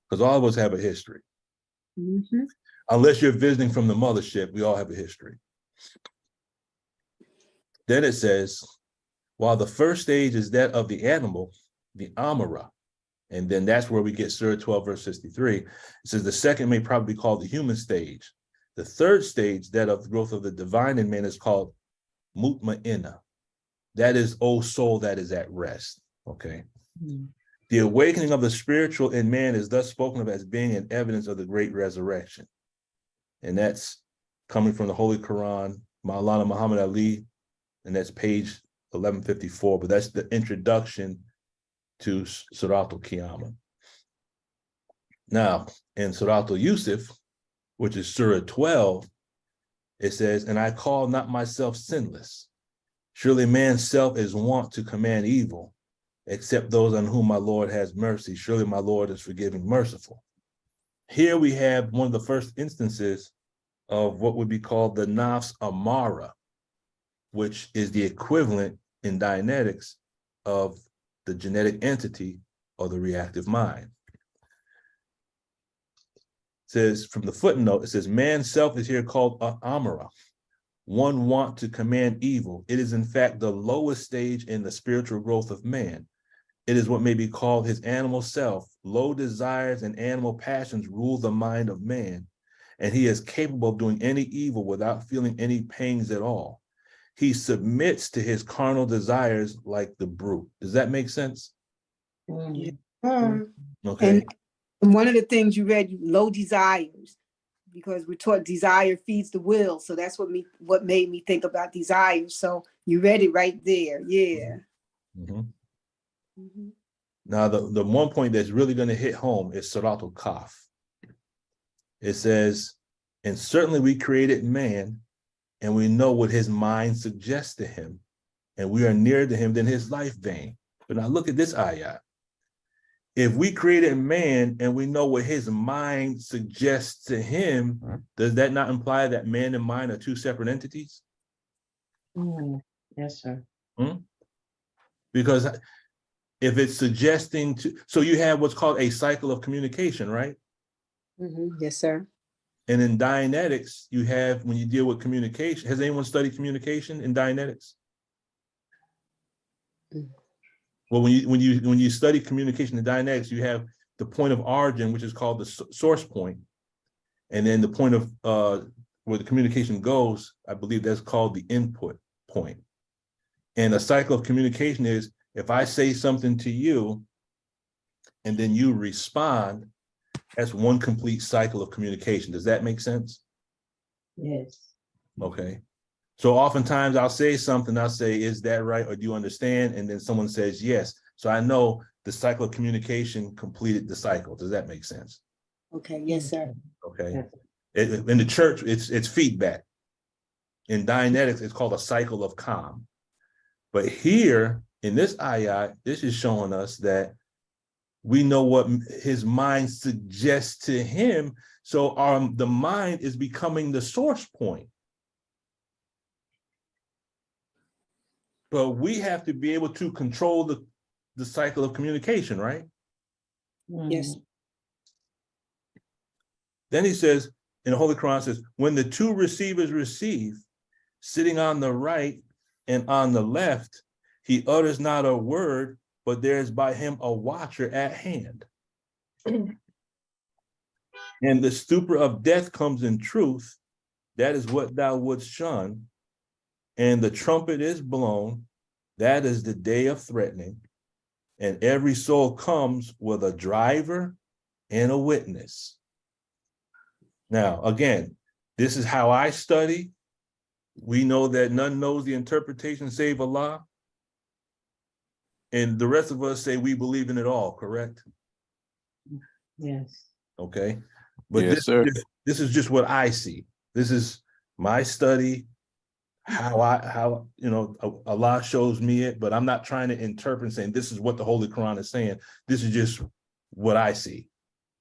Because all of us have a history. Mm-hmm. Unless you're visiting from the mothership, we all have a history. Then it says, while the first stage is that of the animal, the Amara, and then that's where we get Surah 12, verse 63. It says the second may probably be called the human stage. The third stage, that of the growth of the divine in man, is called Mutma'inna. That is, O soul that is at rest, okay? Mm-hmm. The awakening of the spiritual in man is thus spoken of as being an evidence of the great resurrection. And that's coming from the Holy Quran, Maulana Muhammad Ali, and that's page 1154, but that's the introduction to Surat al-Qiyamah. Now, in Surat al-Yusuf, which is Surah 12, it says, and I call not myself sinless. Surely man's self is wont to command evil, except those on whom my Lord has mercy. Surely my Lord is forgiving, merciful. Here we have one of the first instances of what would be called the nafs amara, which is the equivalent in Dianetics of the genetic entity or the reactive mind. It says from the footnote, it says man's self is here called amara, one want to command evil. It is in fact the lowest stage in the spiritual growth of man. It is what may be called his animal self. Low desires and animal passions rule the mind of man, and he is capable of doing any evil without feeling any pangs at all. He submits to his carnal desires like the brute. Does that make sense? Yeah. Okay. And one of the things you read, low desires, because we're taught desire feeds the will. So that's what made me think about desires. So you read it right there. Yeah. Mm-hmm. Mm-hmm. Now, the one point that's really going to hit home is Surat al-Qaf. It says, and certainly we created man, and we know what his mind suggests to him, and we are nearer to him than his life vein. But now look at this ayah. if we created man and we know what his mind suggests to him, does that not imply that man and mind are two separate entities? Yes, sir. Because if it's suggesting to, so you have what's called a cycle of communication, right? Yes, sir. And in Dianetics, you have, when you deal with communication, has anyone studied communication in Dianetics? Well, when you study communication in Dianetics, you have the point of origin, which is called the source point, and then the point of where the communication goes, I believe that's called the input point. And a cycle of communication is, if I say something to you and then you respond, that's one complete cycle of communication. Does that make sense? Yes. Okay. So oftentimes I'll say something, I'll say, is that right? Or do you understand? And then someone says, yes. So I know the cycle of communication completed the cycle. Does that make sense? Okay. Yes, sir. Okay. In the church, it's feedback. In Dianetics, it's called a cycle of calm. But here in this ayat, this is showing us that we know what his mind suggests to him. So the mind is becoming the source point. But we have to be able to control the cycle of communication, right? Yes. Then he says, in the Holy Quran says, when the two receivers receive, sitting on the right and on the left, he utters not a word, but there is by him a watcher at hand. And the stupor of death comes in truth. That is what thou wouldst shun. And the trumpet is blown. That is the day of threatening. And every soul comes with a driver and a witness. Now, again, this is how I study. We know that none knows the interpretation save Allah. And the rest of us say we believe in it all, correct? Yes. Okay. But Yes, sir. This is just what I see. This is my study, how Allah shows me it, but I'm not trying to interpret and saying this is what the Holy Quran is saying. This is just what I see.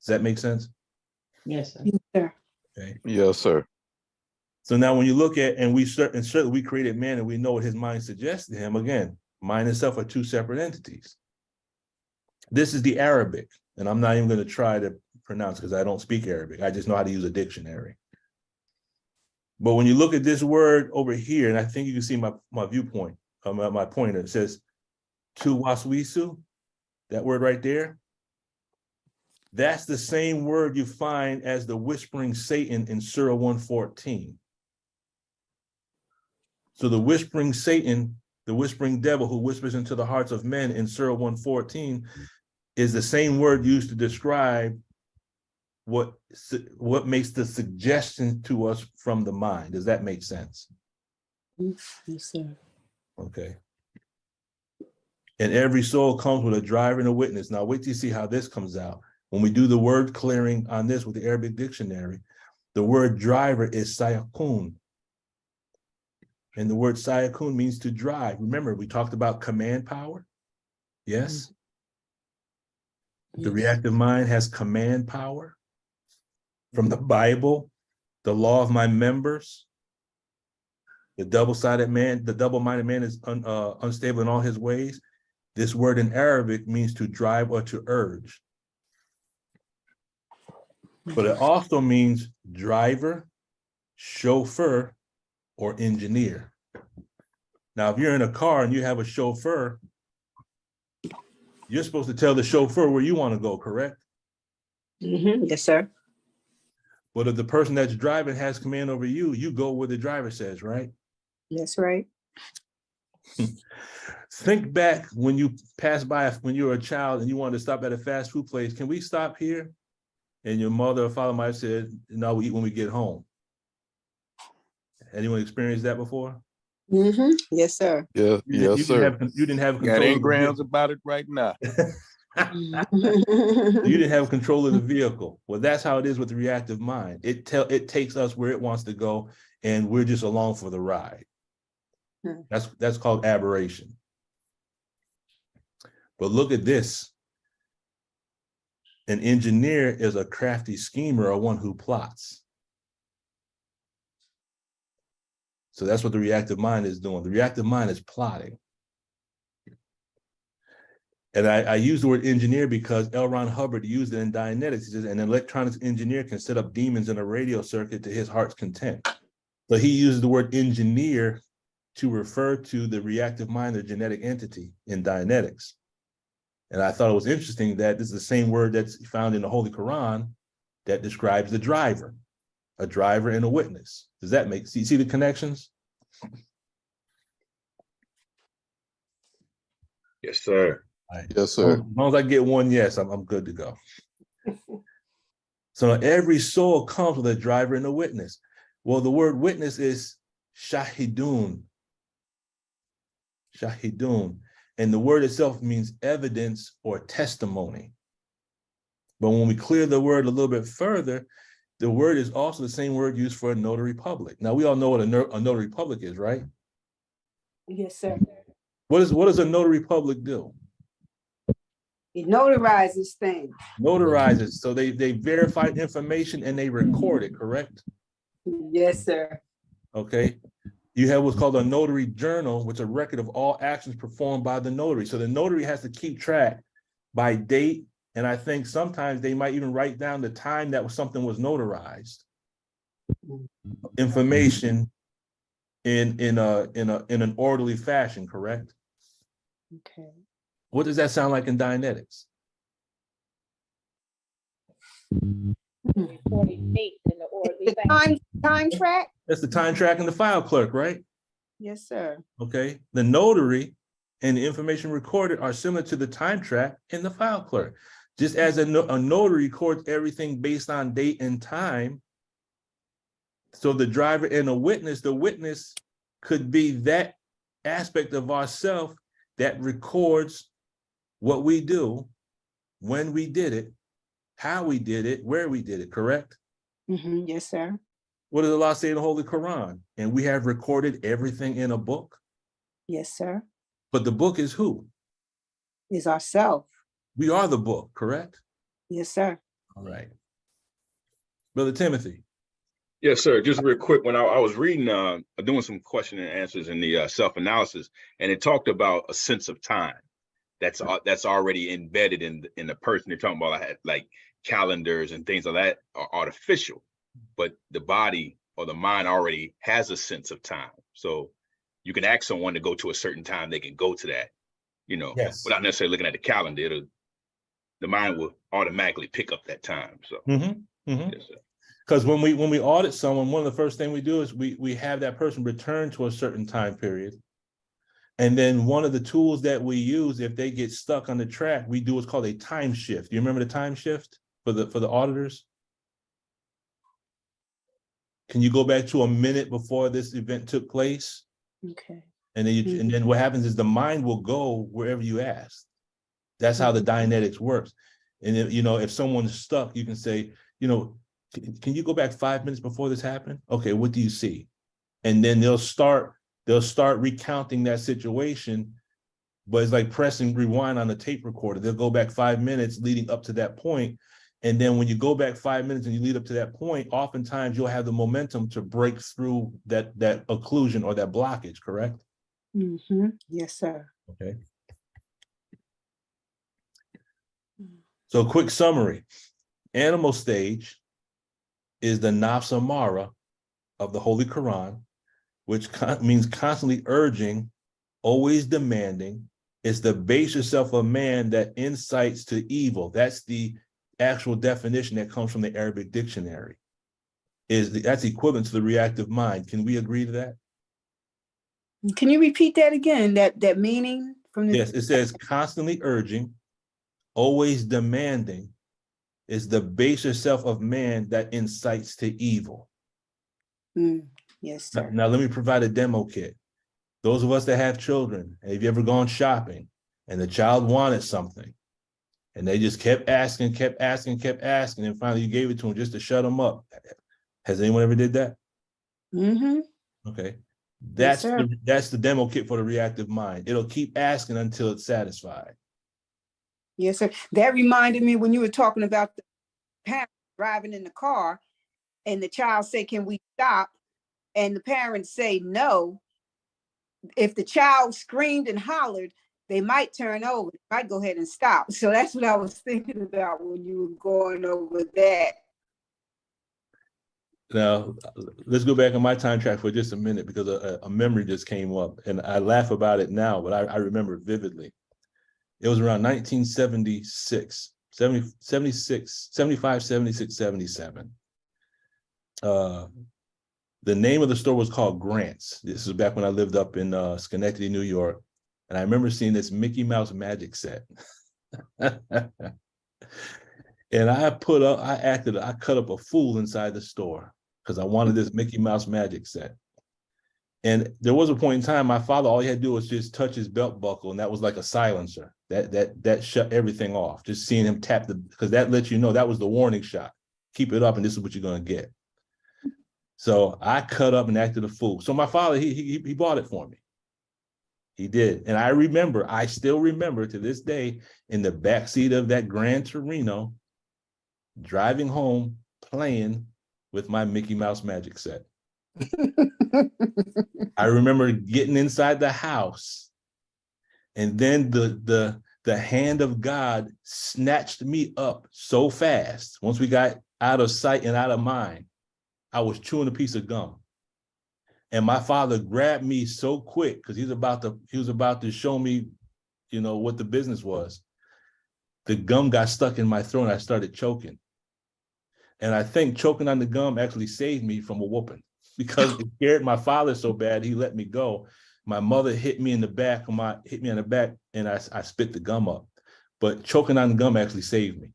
Does that make sense? Yes, sir. Yes, sir. Okay. Yes, sir. So now when you look at, and certainly we created man and we know what his mind suggests to him, again, mind and self are two separate entities. This is the Arabic, and I'm not even going to try to pronounce because I don't speak Arabic. I just know how to use a dictionary. But when you look at this word over here, and I think you can see my viewpoint, my pointer, it says tu waswisu, that word right there. That's the same word you find as the whispering Satan in Surah 114. So the whispering Satan, the whispering devil who whispers into the hearts of men in Surah 114 is the same word used to describe what makes the suggestion to us from the mind. Does that make sense? Yes, sir. Okay. And every soul comes with a driver and a witness. Now wait till you see how this comes out. When we do the word clearing on this with the Arabic dictionary, the word driver is sayakun. And the word sayakun means to drive. Remember, we talked about command power. Yes. The reactive mind has command power from the Bible, the law of my members. The double-sided man, the double-minded man is unstable in all his ways. This word in Arabic means to drive or to urge. But it also means driver, chauffeur, or engineer. Now, if you're in a car and you have a chauffeur, you're supposed to tell the chauffeur where you want to go, correct? Yes, sir. But if the person that's driving has command over you, you go where the driver says, right? That's right. Think back when you passed by, when you were a child and you wanted to stop at a fast food place. Can we stop here? And your mother or father might have said, no, we eat when we get home. Anyone experienced that before? Yes, sir. Yeah, yes, sir. You didn't have Got control. engrams about it right now. You didn't have control of the vehicle. Well, that's how it is with the reactive mind. It takes us where it wants to go, and we're just along for the ride. That's called aberration. But look at this. An engineer is a crafty schemer or one who plots. So that's what the reactive mind is doing. The reactive mind is plotting. And I use the word engineer because L. Ron Hubbard used it in Dianetics. He says an electronics engineer can set up demons in a radio circuit to his heart's content. So he uses the word engineer to refer to the reactive mind, the genetic entity in Dianetics. And I thought it was interesting that this is the same word that's found in the Holy Quran that describes the driver, a driver and a witness. Does that make sense? See the connections? Yes, sir. Right. Yes, sir. As long as I get one yes, I'm good to go. So every soul comes with a driver and a witness. Well, the word witness is shahidun. Shahidun. And the word itself means evidence or testimony. But when we clear the word a little bit further, the word is also the same word used for a notary public. Now, we all know what a notary public is, right? Yes, sir. What does a notary public do? It notarizes things. Notarizes. So they verify information and they record it, correct? Yes, sir. Okay. You have what's called a notary journal, which is a record of all actions performed by the notary. So the notary has to keep track by date. And I think sometimes they might even write down the time that something was notarized. Information in an orderly fashion, correct? Okay. What does that sound like in Dianetics? Time track? That's the time track and the file clerk, right? Yes, sir. Okay. The notary and the information recorded are similar to the time track and the file clerk. Just as a notary records everything based on date and time. So the driver and the witness could be that aspect of ourself that records what we do, when we did it, how we did it, where we did it, correct? Mm-hmm. Yes, sir. What does Allah say in the Holy Quran? And we have recorded everything in a book. Yes, sir. But the book is who? Is ourself. We are the book, correct? Yes, sir. All right. Brother Timothy. Yes, sir. Just real quick, when I was reading, doing some question and answers in the self-analysis, and it talked about a sense of time that's already embedded in the person. They're talking about like calendars and things like that are artificial, but the body or the mind already has a sense of time. So you can ask someone to go to a certain time, they can go to that, Yes. without necessarily looking at the calendar. The mind will automatically pick up that time. So, Yes, sir. Because when we audit someone, one of the first things we do is we have that person return to a certain time period. And then one of the tools that we use, if they get stuck on the track, we do what's called a time shift. Do you remember the time shift for the auditors? Can you go back to a minute before this event took place? Okay. And then and then what happens is the mind will go wherever you ask. That's how the Dianetics works. And if someone's stuck, you can say, can you go back 5 minutes before this happened? Okay, what do you see? And then they'll start recounting that situation, but it's like pressing rewind on a tape recorder. They'll go back 5 minutes leading up to that point. And then when you go back 5 minutes and you lead up to that point, oftentimes you'll have the momentum to break through that occlusion or that blockage, correct? Mm-hmm. Yes, sir. Okay. So quick summary. Animal stage is the nafs amara of the Holy Quran, which means constantly urging, always demanding. It's the baser self of man that incites to evil. That's the actual definition that comes from the Arabic dictionary. That's equivalent to the reactive mind. Can we agree to that? Can you repeat that again? That meaning from the— Yes, it says constantly urging, always demanding. Is the baser self of man that incites to evil. Yes, sir. Now let me provide a demo kit. Those of us that have children, have you ever gone shopping and the child wanted something and they just kept asking, and finally you gave it to them just to shut them up? Has anyone ever did that? Mm-hmm. Okay. Yes, That's the demo kit for the reactive mind. It'll keep asking until it's satisfied. Yes, sir. That reminded me when you were talking about the parent driving in the car and the child say, can we stop? And the parents say no. If the child screamed and hollered, they might turn over, might go ahead and stop. So that's what I was thinking about when you were going over that. Now, let's go back on my time track for just a minute because a memory just came up and I laugh about it now, but I remember it vividly. It was around 1976, 76, 75, 76, 77. The name of the store was called Grant's. This is back when I lived up in Schenectady, New York. And I remember seeing this Mickey Mouse magic set. And I cut up a fool inside the store because I wanted this Mickey Mouse magic set. And there was a point in time, my father, all he had to do was just touch his belt buckle, and that was like a silencer. That shut everything off. Just seeing him tap because that lets you know that was the warning shot. Keep it up, and this is what you're gonna get. So I cut up and acted a fool. So my father, he bought it for me. He did. And I still remember to this day in the backseat of that Gran Torino, driving home, playing with my Mickey Mouse magic set. I remember getting inside the house and then the hand of God snatched me up so fast. Once we got out of sight and out of mind, I was chewing a piece of gum. And my father grabbed me so quick because he was about to show me, what the business was. The gum got stuck in my throat and I started choking. And I think choking on the gum actually saved me from a whooping because it scared my father so bad he let me go. My mother hit me in the back, and I spit the gum up. But choking on the gum actually saved me.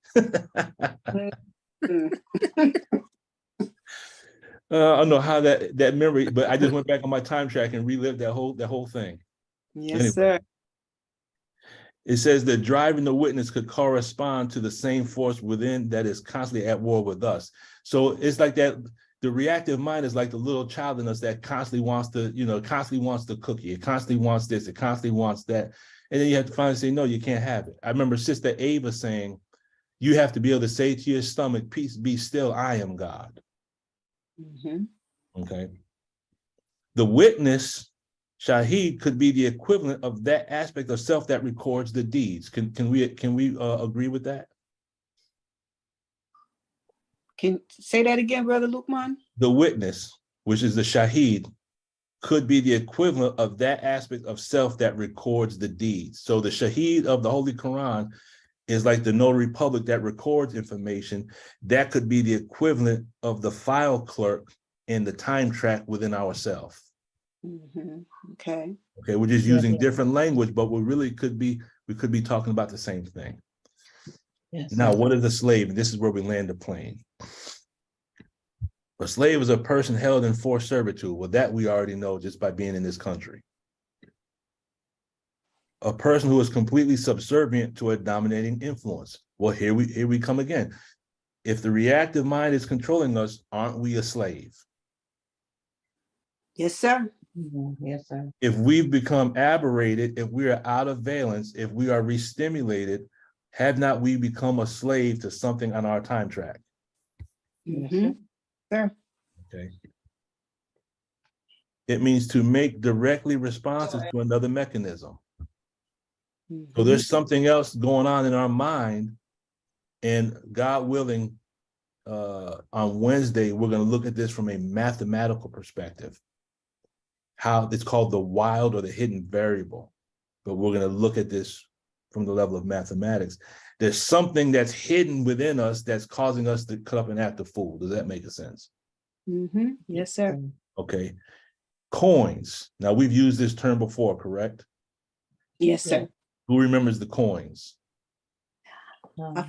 I don't know how that memory, but I just went back on my time track and relived that whole thing. Yes, sir. It says that driving the witness could correspond to the same force within that is constantly at war with us. So it's like that. The reactive mind is like the little child in us that constantly wants the cookie. It constantly wants this. It constantly wants that. And then you have to finally say, no, you can't have it. I remember Sister Ava saying, you have to be able to say to your stomach, peace, be still, I am God. Mm-hmm. Okay. The witness, Shahid, could be the equivalent of that aspect of self that records the deeds. Can we agree with that? Can say that again, Brother Lukman? The witness, which is the Shahid, could be the equivalent of that aspect of self that records the deeds. So the Shahid of the Holy Quran is like the notary public that records information. That could be the equivalent of the file clerk in the time track within ourselves. Mm-hmm. Okay. Okay, we're just using different language, but we could be talking about the same thing. Yes. Now, what is a slave? And this is where we land the plane. A slave is a person held in forced servitude. Well, that we already know just by being in this country. A person who is completely subservient to a dominating influence. Well, here we come again. If the reactive mind is controlling us, aren't we a slave? Yes, sir. Mm-hmm. Yes, sir. If we've become aberrated, if we are out of valence, if we are restimulated, have not we become a slave to something on our time track? Mm-hmm. Sure. Okay. It means to make directly responses to another mechanism. Mm-hmm. So there's something else going on in our mind, and God willing, on Wednesday, we're going to look at this from a mathematical perspective. How it's called the wild or the hidden variable, but we're going to look at this from the level of mathematics. There's something that's hidden within us that's causing us to cut up and act a fool. Does that make a sense? Mm-hmm. Yes, sir. Okay. Coins. Now, we've used this term before, correct? Yes, sir. Who remembers the coins? I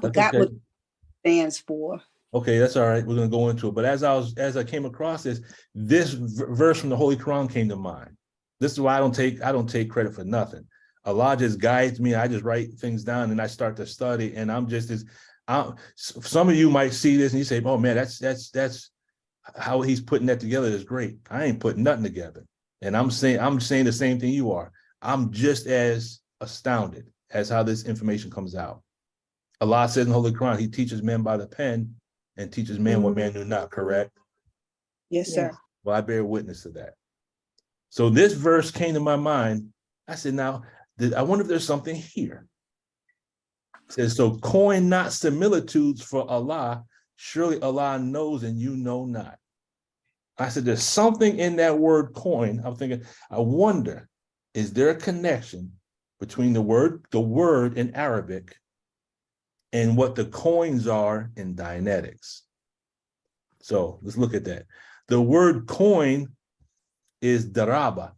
forgot what it stands for. Okay, that's all right. We're going to go into it. But as I came across this verse from the Holy Quran came to mind. This is why I don't take credit for nothing. Allah just guides me. I just write things down and I start to study. And some of you might see this and you say, "Oh man, that's how he's putting that together is great." I ain't putting nothing together. And I'm saying the same thing you are. I'm just as astounded as how this information comes out. Allah says in the Holy Quran, he teaches men by the pen and teaches men what man knew not, correct? Yes, sir. Well, I bear witness to that. So this verse came to my mind. I said, now, I wonder if there's something here. It says, so coin not similitudes for Allah. Surely Allah knows and you know not. I said, there's something in that word coin. I'm thinking, I wonder, is there a connection between the word in Arabic and what the coins are in Dianetics? So let's look at that. The word coin is daraba.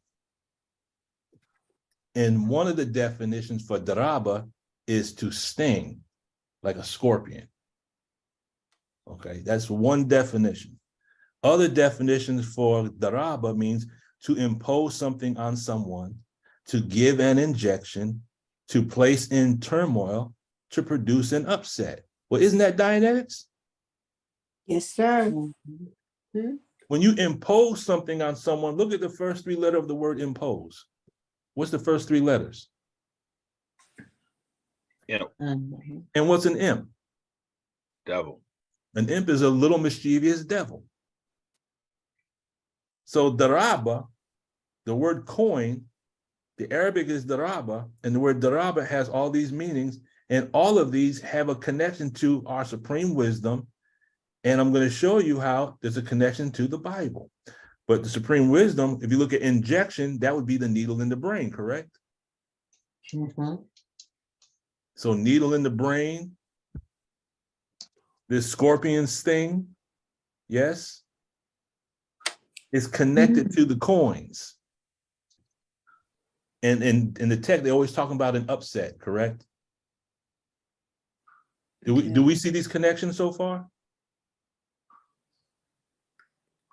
And one of the definitions for daraba is to sting, like a scorpion. Okay, that's one definition. Other definitions for daraba means to impose something on someone, to give an injection, to place in turmoil, to produce an upset. Well, isn't that Dianetics? Yes, sir. When you impose something on someone, look at the first three letters of the word impose. What's the first three letters? Imp. And what's an imp? Devil. An imp is a little mischievous devil. So daraba, the word coin, the Arabic is daraba, and the word daraba has all these meanings, and all of these have a connection to our supreme wisdom. And I'm going to show you how there's a connection to the Bible. But the supreme wisdom, if you look at injection, that would be the needle in the brain, correct? So needle in the brain, this scorpion sting, yes, is connected to the coins. And in the text, they're always talking about an upset, correct? Do we see these connections so far?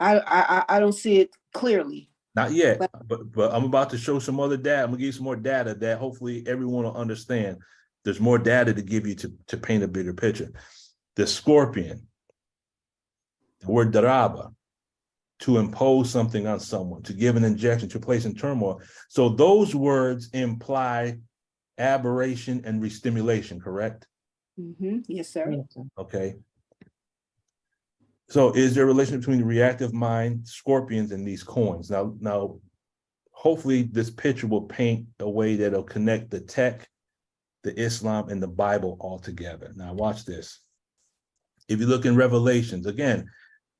I don't see it clearly. Not yet, but I'm about to show some other data. I'm gonna give you some more data that hopefully everyone will understand. There's more data to give you to paint a bigger picture. The scorpion, the word daraba, to impose something on someone, to give an injection, to place in turmoil. So those words imply aberration and restimulation, correct? Yes, sir. Okay. So is there a relation between the reactive mind, scorpions, and these coins? Now, hopefully this picture will paint a way that'll connect the tech, the Islam, and the Bible all together. Now watch this. If you look in Revelations, again,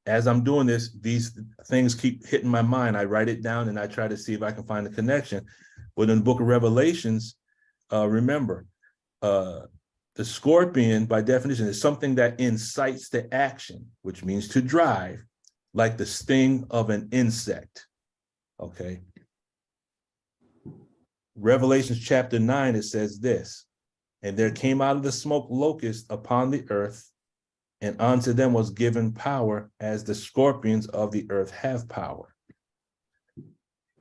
as I'm doing this, these things keep hitting my mind. I write it down and I try to see if I can find a connection. But in the book of Revelations, remember, the scorpion, by definition, is something that incites to action, which means to drive, like the sting of an insect. Okay. Revelations chapter 9, it says this, and there came out of the smoke locust upon the earth, and unto them was given power as the scorpions of the earth have power.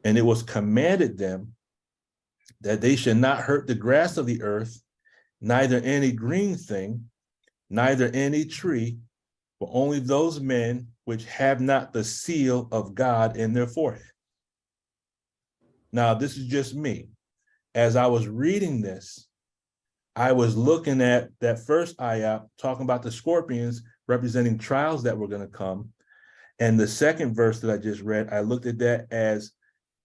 And it was commanded them that they should not hurt the grass of the earth, neither any green thing, neither any tree, but only those men which have not the seal of God in their forehead. Now, this is just me. As I was reading this, I was looking at that first ayah talking about the scorpions representing trials that were going to come. And the second verse that I just read, I looked at that as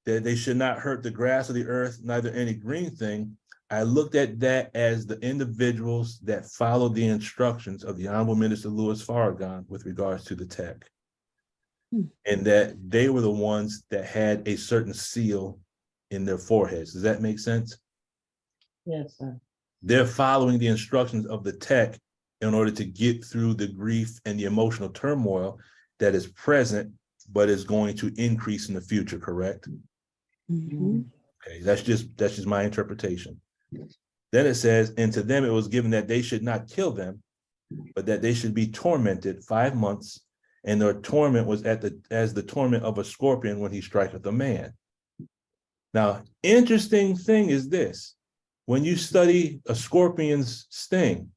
that they should not hurt the grass of the earth, neither any green thing. I looked at that as the individuals that followed the instructions of the Honorable Minister Louis Farrakhan with regards to the tech. And that they were the ones that had a certain seal in their foreheads. Does that make sense? Yes, sir. They're following the instructions of the tech in order to get through the grief and the emotional turmoil that is present, but is going to increase in the future, correct? Okay, that's just my interpretation. Then it says, and to them it was given that they should not kill them, but that they should be tormented 5 months, and their torment was as the torment of a scorpion when he striketh a man. Now, interesting thing is this. When you study a scorpion's sting,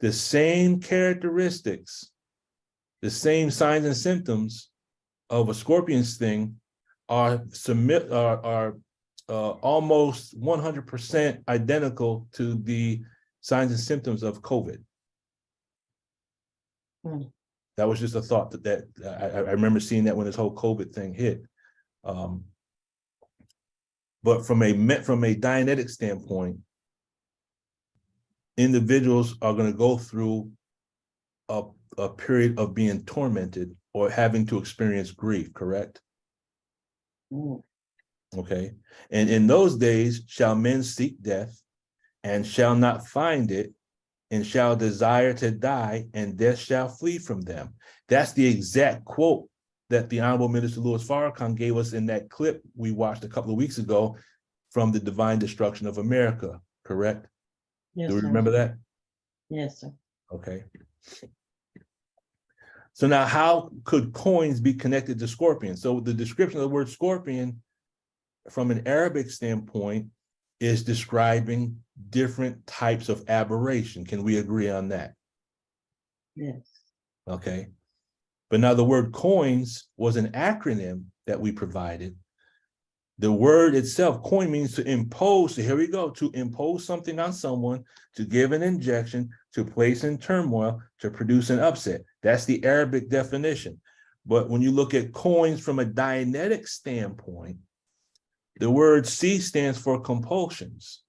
the same characteristics, the same signs and symptoms of a scorpion sting are almost 100% identical to the signs and symptoms of COVID. That was just a thought that I remember seeing that when this whole COVID thing hit. But from a Dianetic standpoint, individuals are going to go through a period of being tormented or having to experience grief, correct? Okay. And in those days shall men seek death and shall not find it, and shall desire to die, and death shall flee from them. That's the exact quote that the Honorable Minister Louis Farrakhan gave us in that clip we watched a couple of weeks ago from The Divine Destruction of America, correct? Yes, Do we sir. remember that? Yes, sir. Okay. So now how could coins be connected to scorpion? So the description of the word scorpion from an Arabic standpoint is describing different types of aberration. Can we agree on that? Yes. Okay. But now the word coins was an acronym that we provided. The word itself, coin, means to impose. So here we go, to impose something on someone, to give an injection, to place in turmoil, to produce an upset. That's the Arabic definition. But when you look at coins from a Dianetic standpoint, the word C stands for compulsions.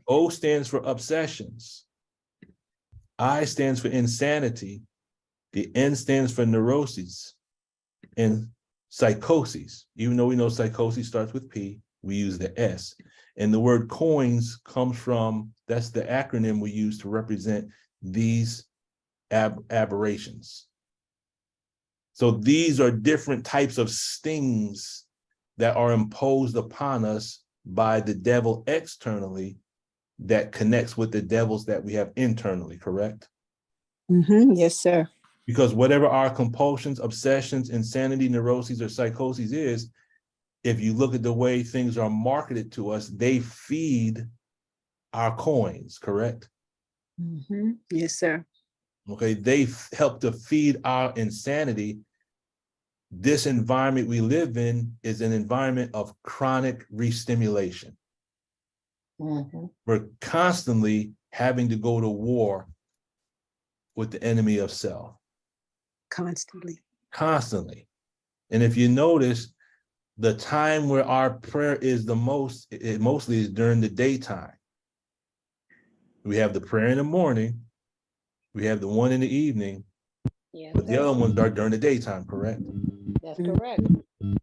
O stands for obsessions. I stands for insanity. The N stands for neuroses and psychoses. Even though we know psychosis starts with P, we use the S. And the word coins comes from, that's the acronym we use to represent these aberrations. So these are different types of stings that are imposed upon us by the devil externally that connects with the devils that we have internally, correct? Yes, sir. Because whatever our compulsions, obsessions, insanity, neuroses, or psychoses is, if you look at the way things are marketed to us, they feed our coins, correct? Yes, sir. Okay, they help to feed our insanity. This environment we live in is an environment of chronic restimulation. We're constantly having to go to war with the enemy of self. Constantly. And if you notice, the time where our prayer is the most, it mostly is during the daytime. We have the prayer in the morning, we have the one in the evening, Yes, but the sir. other ones are during the daytime, correct? That's correct.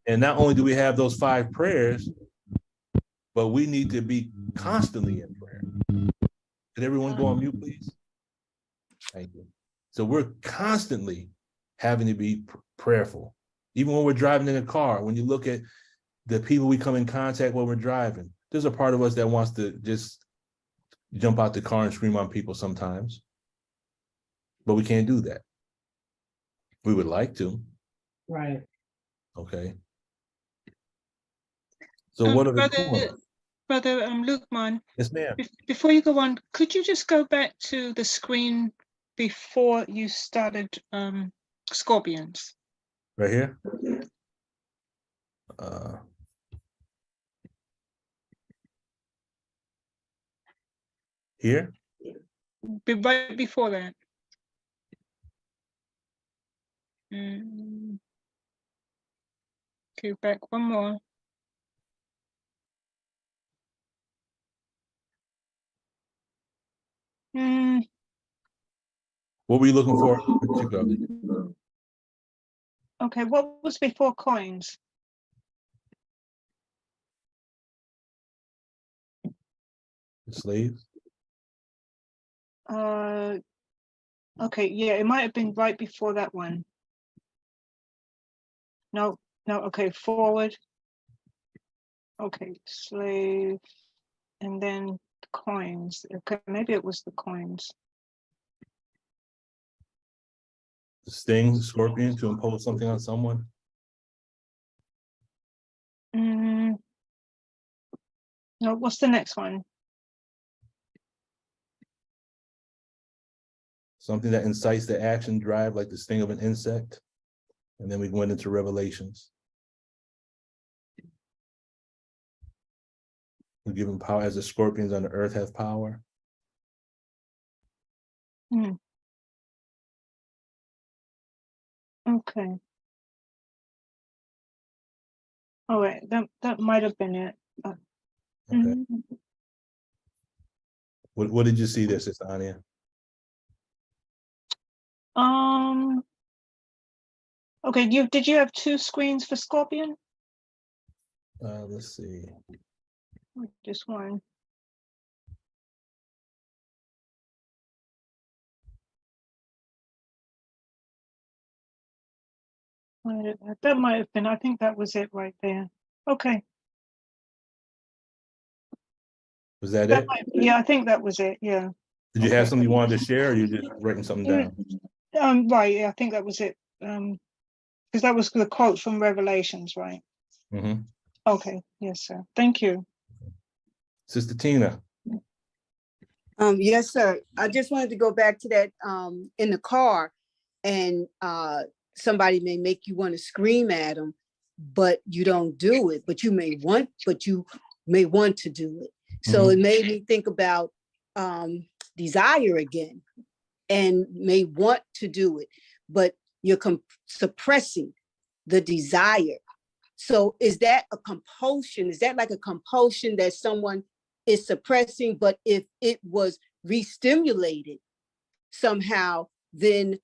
And not only do we have those 5 prayers, but we need to be constantly in prayer. Could everyone go on mute, please? Thank you. So we're constantly having to be prayerful. Even when we're driving in a car, when you look at the people we come in contact when we're driving, there's a part of us that wants to just jump out the car and scream on people sometimes. But we can't do that. We would like to. Right. Okay. So what are the coins? Brother Lukman, Yes, ma'am. before you go on, could you just go back to the screen before you started scorpions? Right here? Here? Right before that. Okay, back one more. What were you looking for particularly? Okay, what was before coins? The slaves? Okay, yeah, it might have been right before that one. No, okay, forward. Okay, slave, and then coins. Okay, maybe it was the coins. The sting, the scorpion, to impose something on someone? No, what's the next one? Something that incites the action drive, like the sting of an insect. And then we went into Revelations. We're given power as the scorpions on the earth have power. Okay. All right, that might have been it. Okay. What did you see there, Sister Anya? Okay, did you have 2 screens for Scorpion? Let's see. Just one. That might have been, I think that was it right there. Okay. Was that it? Yeah, I think that was it, yeah. Did you have something you wanted to share, or you just writing something down? Right, yeah, I think that was it. Because that was the quote from Revelations, right? Mm-hmm. Okay, yes, sir. Thank you. Sister Tina. Yes, sir. I just wanted to go back to that in the car, and somebody may make you want to scream at them, but you don't do it. But you may want to do it. So it made me think about desire again, and may want to do it, but you're suppressing the desire. So is that a compulsion? Is that like a compulsion that someone is suppressing, but if it was re-stimulated somehow, then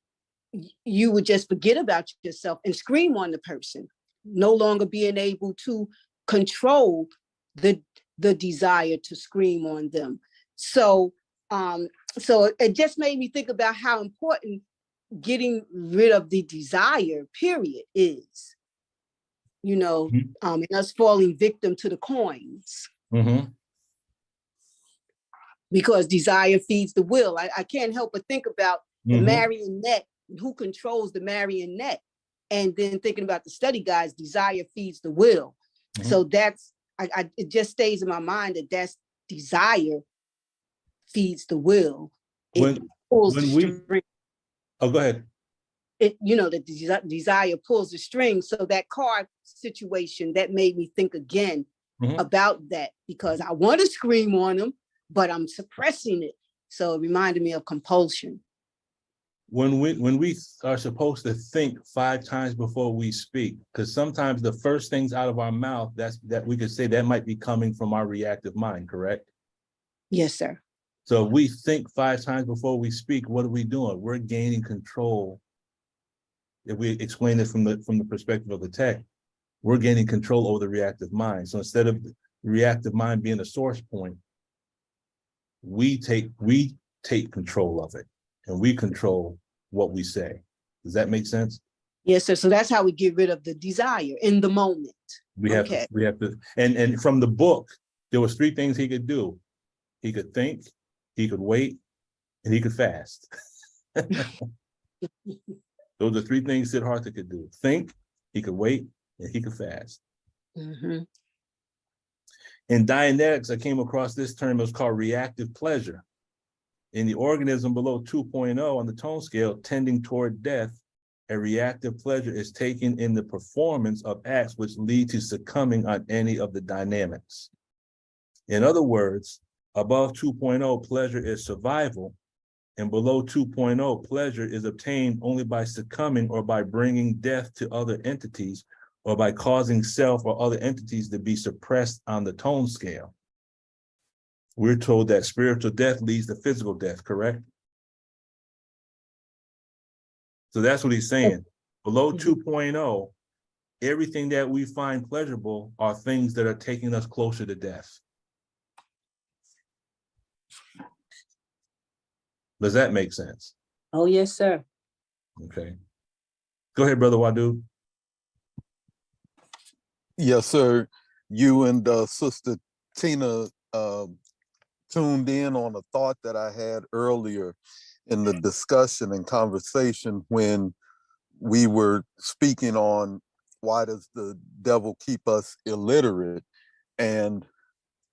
you would just forget about yourself and scream on the person, no longer being able to control the desire to scream on them. So so it just made me think about how important getting rid of the desire, period, is, you know, and us falling victim to the coins. Because desire feeds the will. I can't help but think about the marionette, who controls the marionette, and then thinking about the study guides, desire feeds the will. So that's, it just stays in my mind that that's desire feeds the will. It pulls the string. Oh, go ahead. It, you know, the desire pulls the string. So that car situation, that made me think again about that, because I want to scream on them, but I'm suppressing it. So it reminded me of compulsion. When we are supposed to think 5 times before we speak, because sometimes the first things out of our mouth, that we could say that might be coming from our reactive mind, correct? Yes, sir. So if we think 5 times before we speak, what are we doing? We're gaining control. If we explain it from the perspective of the text, we're gaining control over the reactive mind. So instead of the reactive mind being a source point, we take control of it, and we control what we say. Does that make sense? Yes, sir. So that's how we get rid of the desire in the moment. We have to, and from the book, there was 3 things he could do. He could think, he could wait, and he could fast. Those are 3 things Siddhartha could do. Think, he could wait, and he could fast. In Dianetics, I came across this term. It was called reactive pleasure. In the organism below 2.0 on the tone scale, tending toward death, a reactive pleasure is taken in the performance of acts which lead to succumbing on any of the dynamics. In other words, above 2.0, pleasure is survival, and below 2.0, pleasure is obtained only by succumbing or by bringing death to other entities, or by causing self or other entities to be suppressed on the tone scale. We're told that spiritual death leads to physical death, correct? So that's what he's saying. Below 2.0, everything that we find pleasurable are things that are taking us closer to death. Does that make sense? Oh, yes, sir. Okay. Go ahead, Brother Wadu. Yes, sir. You and Sister Tina tuned in on a thought that I had earlier in the discussion and conversation when we were speaking on why does the devil keep us illiterate, and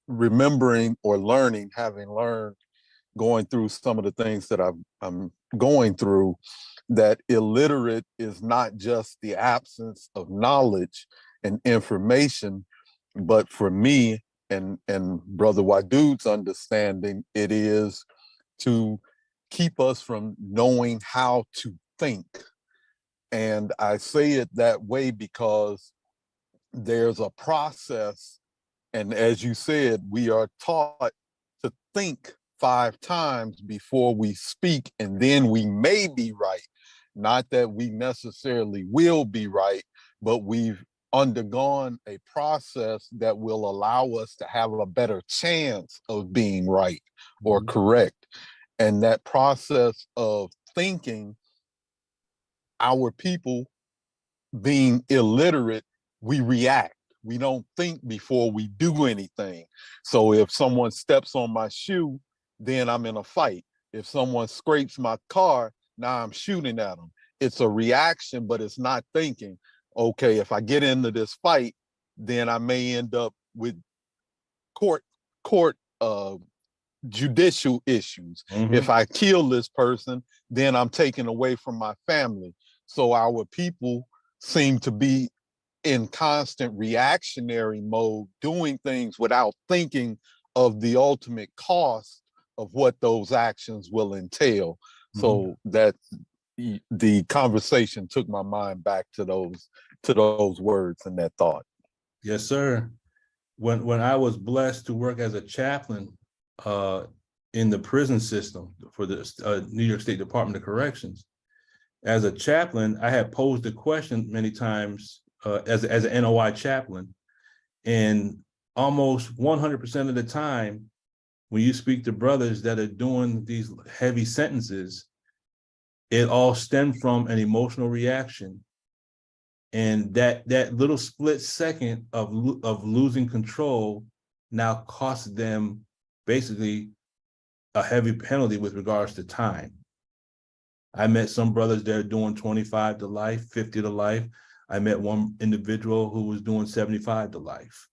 remembering or learning, having learned, going through some of the things that I'm going through, that illiterate is not just the absence of knowledge and information, but for me, Brother Wadude's understanding, it is to keep us from knowing how to think. And I say it that way because there's a process. And as you said, we are taught to think 5 times before we speak, and then we may be right. Not that we necessarily will be right, but we've undergone a process that will allow us to have a better chance of being right or correct. And that process of thinking, our people being illiterate, we react. We don't think before we do anything. So if someone steps on my shoe, then I'm in a fight. If someone scrapes my car, now I'm shooting at them. It's a reaction, but it's not thinking, okay, if I get into this fight, then I may end up with court judicial issues. If I kill this person, then I'm taken away from my family. So our people seem to be in constant reactionary mode, doing things without thinking of the ultimate cost of what those actions will entail. So that the conversation took my mind back to those words and that thought. Yes, sir. When I was blessed to work as a chaplain in the prison system for the New York State Department of Corrections, as a chaplain, I had posed a question many times as an NOI chaplain, and almost 100% of the time, when you speak to brothers that are doing these heavy sentences, it all stemmed from an emotional reaction. And that little split second of losing control now costs them basically a heavy penalty with regards to time. I met some brothers that are doing 25 to life, 50 to life. I met one individual who was doing 75 to life,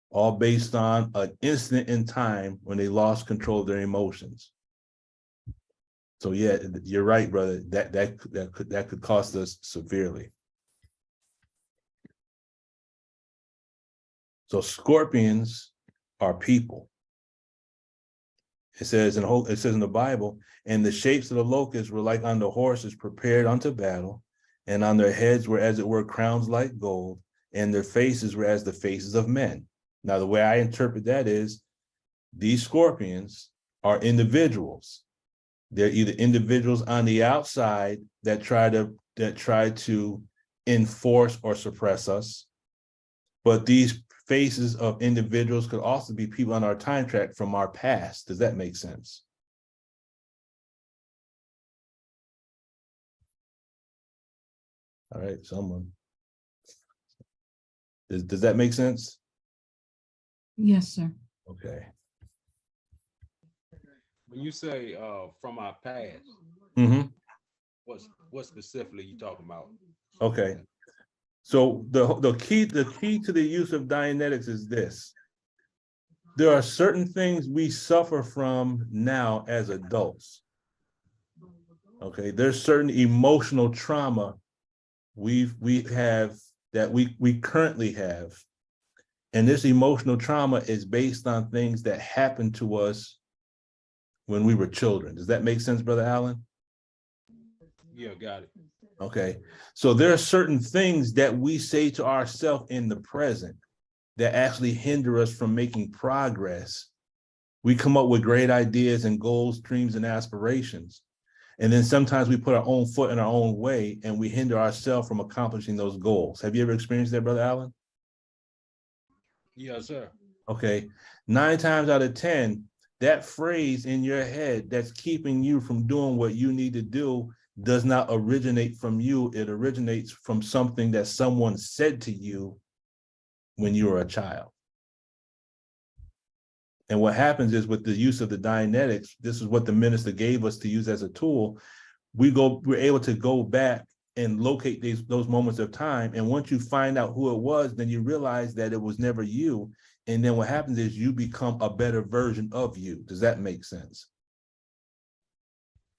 all based on an instant in time when they lost control of their emotions. So yeah, you're right, brother. That could cost us severely. So scorpions are people. It says in the Bible, and the shapes of the locusts were like unto horses prepared unto battle, and on their heads were as it were crowns like gold, and their faces were as the faces of men. Now, the way I interpret that is these scorpions are individuals. They're either individuals on the outside that try to enforce or suppress us, but these faces of individuals could also be people on our time track from our past. Does that make sense? All right, someone. Does that make sense? Yes, sir. Okay. When you say from our past, what specifically you talking about? Okay. So the key to the use of Dianetics is this. There are certain things we suffer from now as adults. Okay, there's certain emotional trauma we currently have. And this emotional trauma is based on things that happened to us when we were children. Does that make sense, Brother Allen? Yeah, got it. Okay, so there are certain things that we say to ourselves in the present that actually hinder us from making progress. We come up with great ideas and goals, dreams, and aspirations. And then sometimes we put our own foot in our own way and we hinder ourselves from accomplishing those goals. Have you ever experienced that, Brother Allen? Yes, sir. Okay, 9 times out of 10, that phrase in your head that's keeping you from doing what you need to do does not originate from you. It originates from something that someone said to you when you were a child. And what happens is with the use of the Dianetics, this is what the minister gave us to use as a tool. We're able to go back and locate those moments of time. And once you find out who it was, then you realize that it was never you. And then what happens is you become a better version of you. Does that make sense?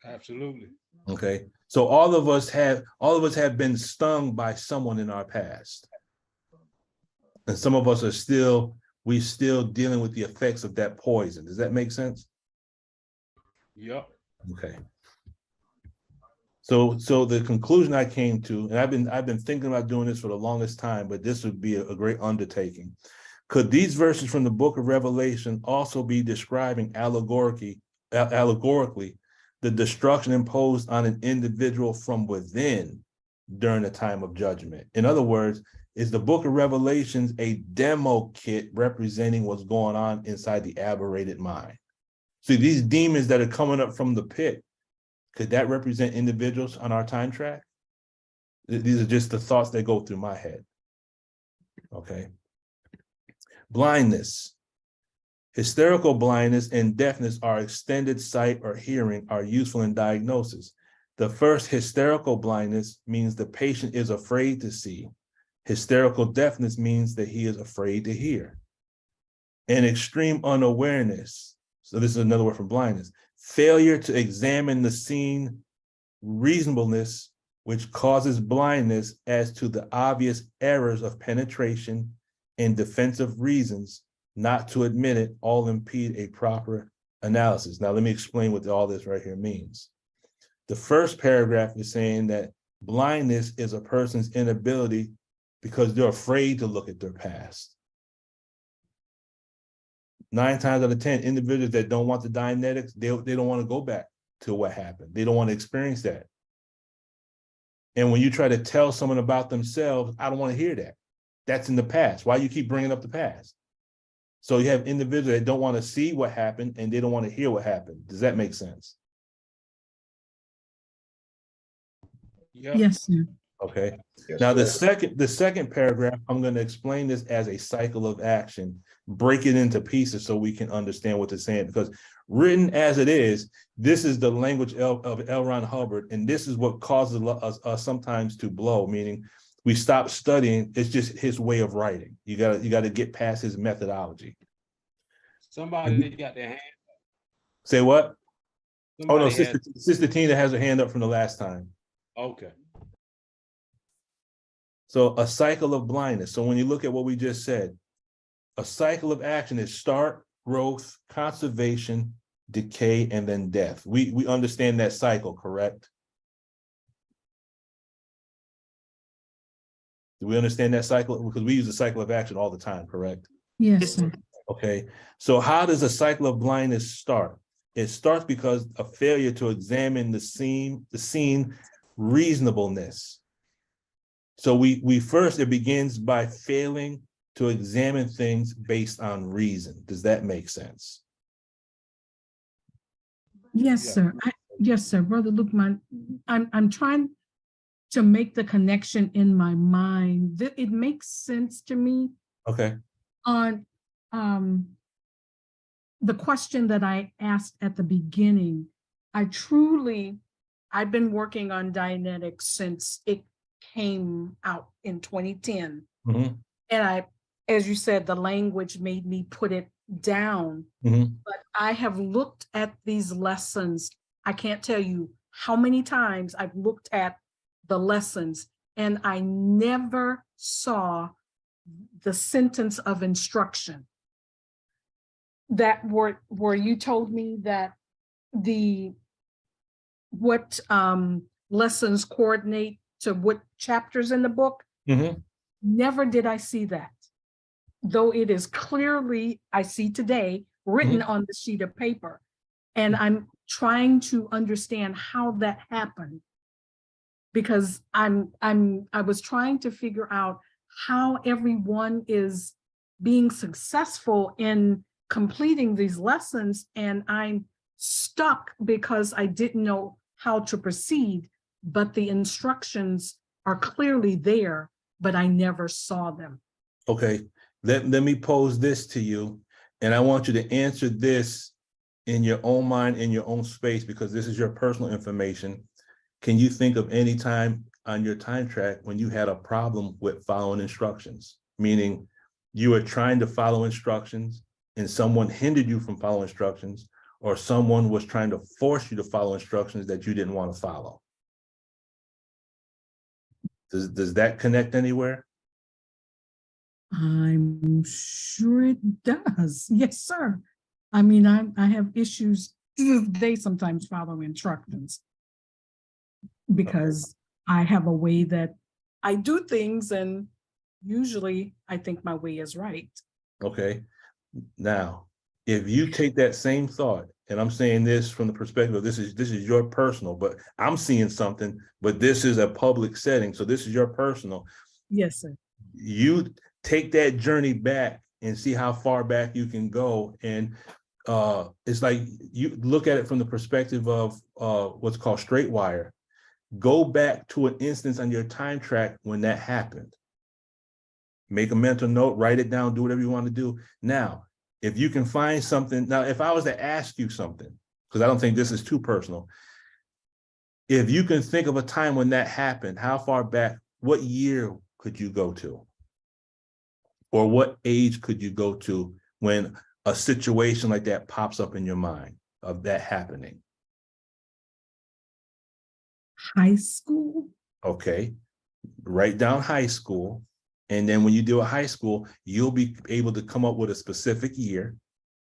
Absolutely. Okay. So all of us have been stung by someone in our past. And some of us are still we're still dealing with the effects of that poison. Does that make sense? Yep. Okay. So the conclusion I came to, and I've been thinking about doing this for the longest time, but this would be a great undertaking. Could these verses from the book of Revelation also be describing allegorically the destruction imposed on an individual from within during the time of judgment? In other words, is the book of Revelations a demo kit representing what's going on inside the aberrated mind? See, these demons that are coming up from the pit, could that represent individuals on our time track? These are just the thoughts that go through my head. Okay. Blindness. Hysterical blindness and deafness are extended sight or hearing are useful in diagnosis. The first, hysterical blindness, means the patient is afraid to see. Hysterical deafness means that he is afraid to hear. And extreme unawareness. So this is another word for blindness. Failure to examine the scene reasonableness, which causes blindness as to the obvious errors of penetration and defensive reasons not to admit it, all impede a proper analysis. Now, let me explain what all this right here means. The first paragraph is saying that blindness is a person's inability because they're afraid to look at their past. 9 times out of 10, individuals that don't want the Dianetics, they don't want to go back to what happened. They don't want to experience that. And when you try to tell someone about themselves, I don't want to hear that. That's in the past. Why you keep bringing up the past? So you have individuals that don't want to see what happened and they don't want to hear what happened. Does that make sense? Yep. Yes, sir. Okay. Yes, Now sir. the second paragraph, I'm going to explain this as a cycle of action, break it into pieces so we can understand what they're saying, because written as it is, this is the language of L. Ron Hubbard, and this is what causes us sometimes to blow, meaning we stop studying. It's just his way of writing. You gotta get past his methodology. Somebody got their hand. Say what? Oh no, Somebody Sister Tina has her hand up from the last time. Okay. So a cycle of blindness. So when you look at what we just said, a cycle of action is start, growth, conservation, decay, and then death. We understand that cycle, correct? Do we understand that cycle? Because we use the cycle of action all the time, correct? Yes, sir. Okay. So how does a cycle of blindness start? It starts because of failure to examine the scene reasonableness. So we first, it begins by failing to examine things based on reason. Does that make sense? Yes, Yeah. sir. Yes, sir. Brother Luke, I'm trying to make the connection in my mind. It makes sense to me Okay. on the question that I asked at the beginning. I've been working on Dianetics since it came out in 2010. Mm-hmm. And as you said, the language made me put it down. Mm-hmm. But I have looked at these lessons. I can't tell you how many times I've looked at the lessons and I never saw the sentence of instruction that where you told me that what lessons coordinate to what chapters in the book. Mm-hmm. Never did I see that, though it is clearly, I see today, written on the sheet of paper. And I'm trying to understand how that happened, because I was trying to figure out how everyone is being successful in completing these lessons, and I'm stuck because I didn't know how to proceed, but the instructions are clearly there, but I never saw them. Okay, let me pose this to you, and I want you to answer this in your own mind, in your own space, because this is your personal information. Can you think of any time on your time track when you had a problem with following instructions? Meaning you were trying to follow instructions and someone hindered you from following instructions, or someone was trying to force you to follow instructions that you didn't want to follow. Does that connect anywhere? I'm sure it does. Yes, sir. I mean, I have issues. They sometimes follow instructions because I have a way that I do things, and usually I think my way is right. Okay. Now, if you take that same thought, and I'm saying this from the perspective of this is your personal, but I'm seeing something, but this is a public setting, so this is your personal. Yes, sir. You take that journey back and see how far back you can go. And it's like you look at it from the perspective of what's called straight wire. Go back to an instance on your time track when that happened. Make a mental note, write it down, do whatever you want to do. Now, if you can find something, now, if I was to ask you something, because I don't think this is too personal, if you can think of a time when that happened, how far back, what year could you go to? Or what age could you go to when a situation like that pops up in your mind of that happening? High school. Okay, write down high school. And then when you do a high school, you'll be able to come up with a specific year,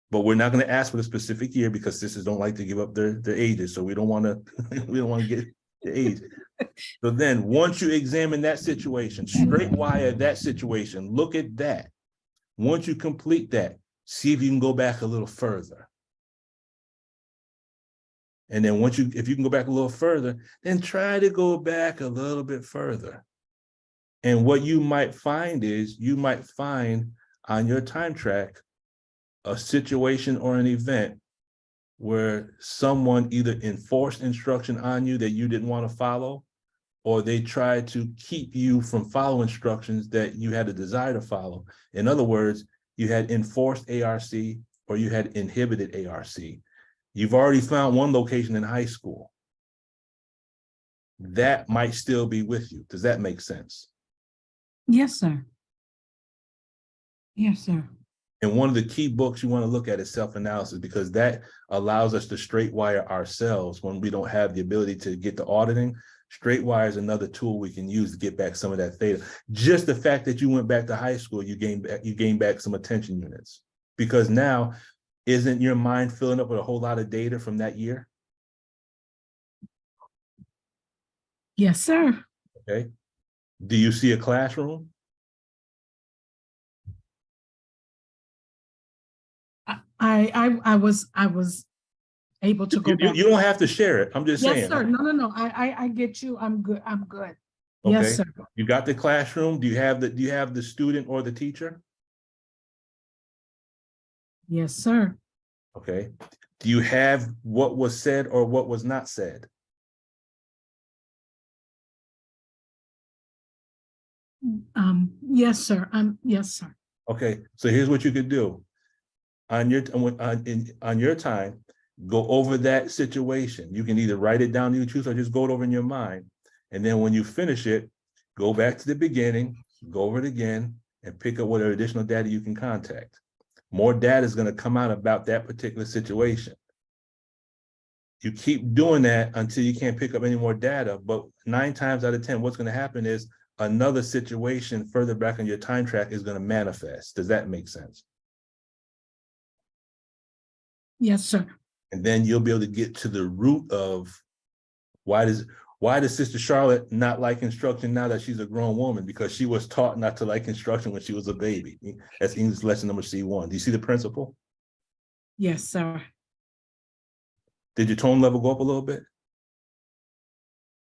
but we're not going to ask for the specific year because sisters don't like to give up their ages. So we don't want to get the age. So then once you examine that situation, straight wire that situation, look at that. Once you complete that, see if you can go back a little further. And then if you can go back a little further, then try to go back a little bit further. And what you might find is you might find on your time track a situation or an event where someone either enforced instruction on you that you didn't want to follow, or they tried to keep you from following instructions that you had a desire to follow. In other words, you had enforced ARC or you had inhibited ARC. You've already found one location in high school. That might still be with you. Does that make sense? Yes, sir. Yes, sir. And one of the key books you want to look at is self-analysis, because that allows us to straight wire ourselves when we don't have the ability to get the auditing. Straight wire is another tool we can use to get back some of that theta. Just the fact that you went back to high school, you gain back some attention units, because now isn't your mind filling up with a whole lot of data from that year? Yes, sir. Okay. Do you see a classroom? I was able to go back. You don't have to share it. I'm just saying. Yes, sir. No. I get you. I'm good. I'm good. Okay. Yes, sir. You got the classroom. Do you have the student or the teacher? Yes, sir. Okay. Do you have what was said or what was not said? Yes, sir. Yes, sir. Okay. So here's what you could do. On your time, go over that situation. You can either write it down, you choose, or just go it over in your mind. And then when you finish it, go back to the beginning, go over it again, and pick up whatever additional data you can contact. More data is going to come out about that particular situation. You keep doing that until you can't pick up any more data, but 9 times out of 10, what's going to happen is another situation further back on your time track is going to manifest. Does that make sense? Yes, sir. And then you'll be able to get to the root of why does Sister Charlotte not like instruction now that she's a grown woman? Because she was taught not to like instruction when she was a baby. That's English lesson number C1. Do you see the principle? Yes, sir. Did your tone level go up a little bit?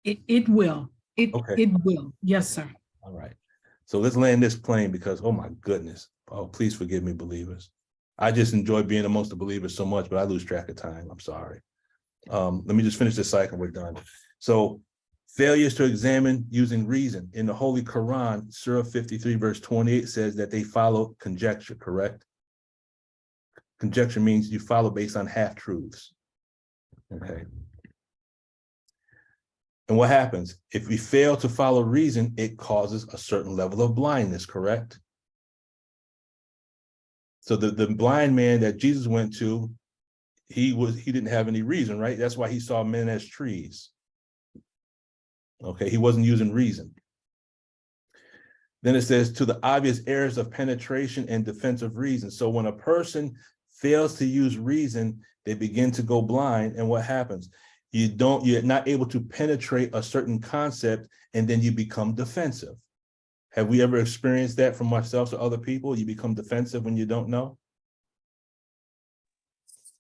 It will. Okay. It will. Yes, sir. All right. So let's land this plane, because, oh my goodness. Oh, please forgive me, believers. I just enjoy being amongst the believers so much, but I lose track of time. I'm sorry. Let me just finish this cycle. We're done. So failures to examine using reason. In the Holy Quran, Surah 53, verse 28 says that they follow conjecture, correct? Conjecture means you follow based on half-truths. Okay. And what happens? If we fail to follow reason, it causes a certain level of blindness, correct? So the blind man that Jesus went to, he didn't have any reason, right? That's why he saw men as trees. Okay, he wasn't using reason. Then it says to the obvious errors of penetration and defensive reason. So when a person fails to use reason, they begin to go blind. And what happens? You're not able to penetrate a certain concept, and then you become defensive. Have we ever experienced that from ourselves or other people? You become defensive when you don't know?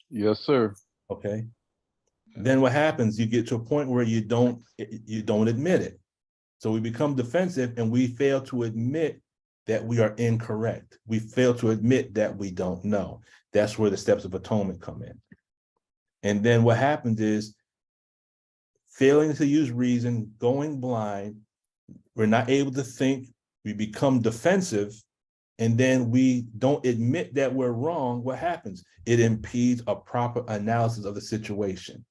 Yes, sir. Okay. Then what happens? You get to a point where you don't admit it. So we become defensive and we fail to admit that we are incorrect. We fail to admit that we don't know. That's where the steps of atonement come in. And then what happens is failing to use reason, going blind, we're not able to think, we become defensive, and then we don't admit that we're wrong. What happens? It impedes a proper analysis of the situation.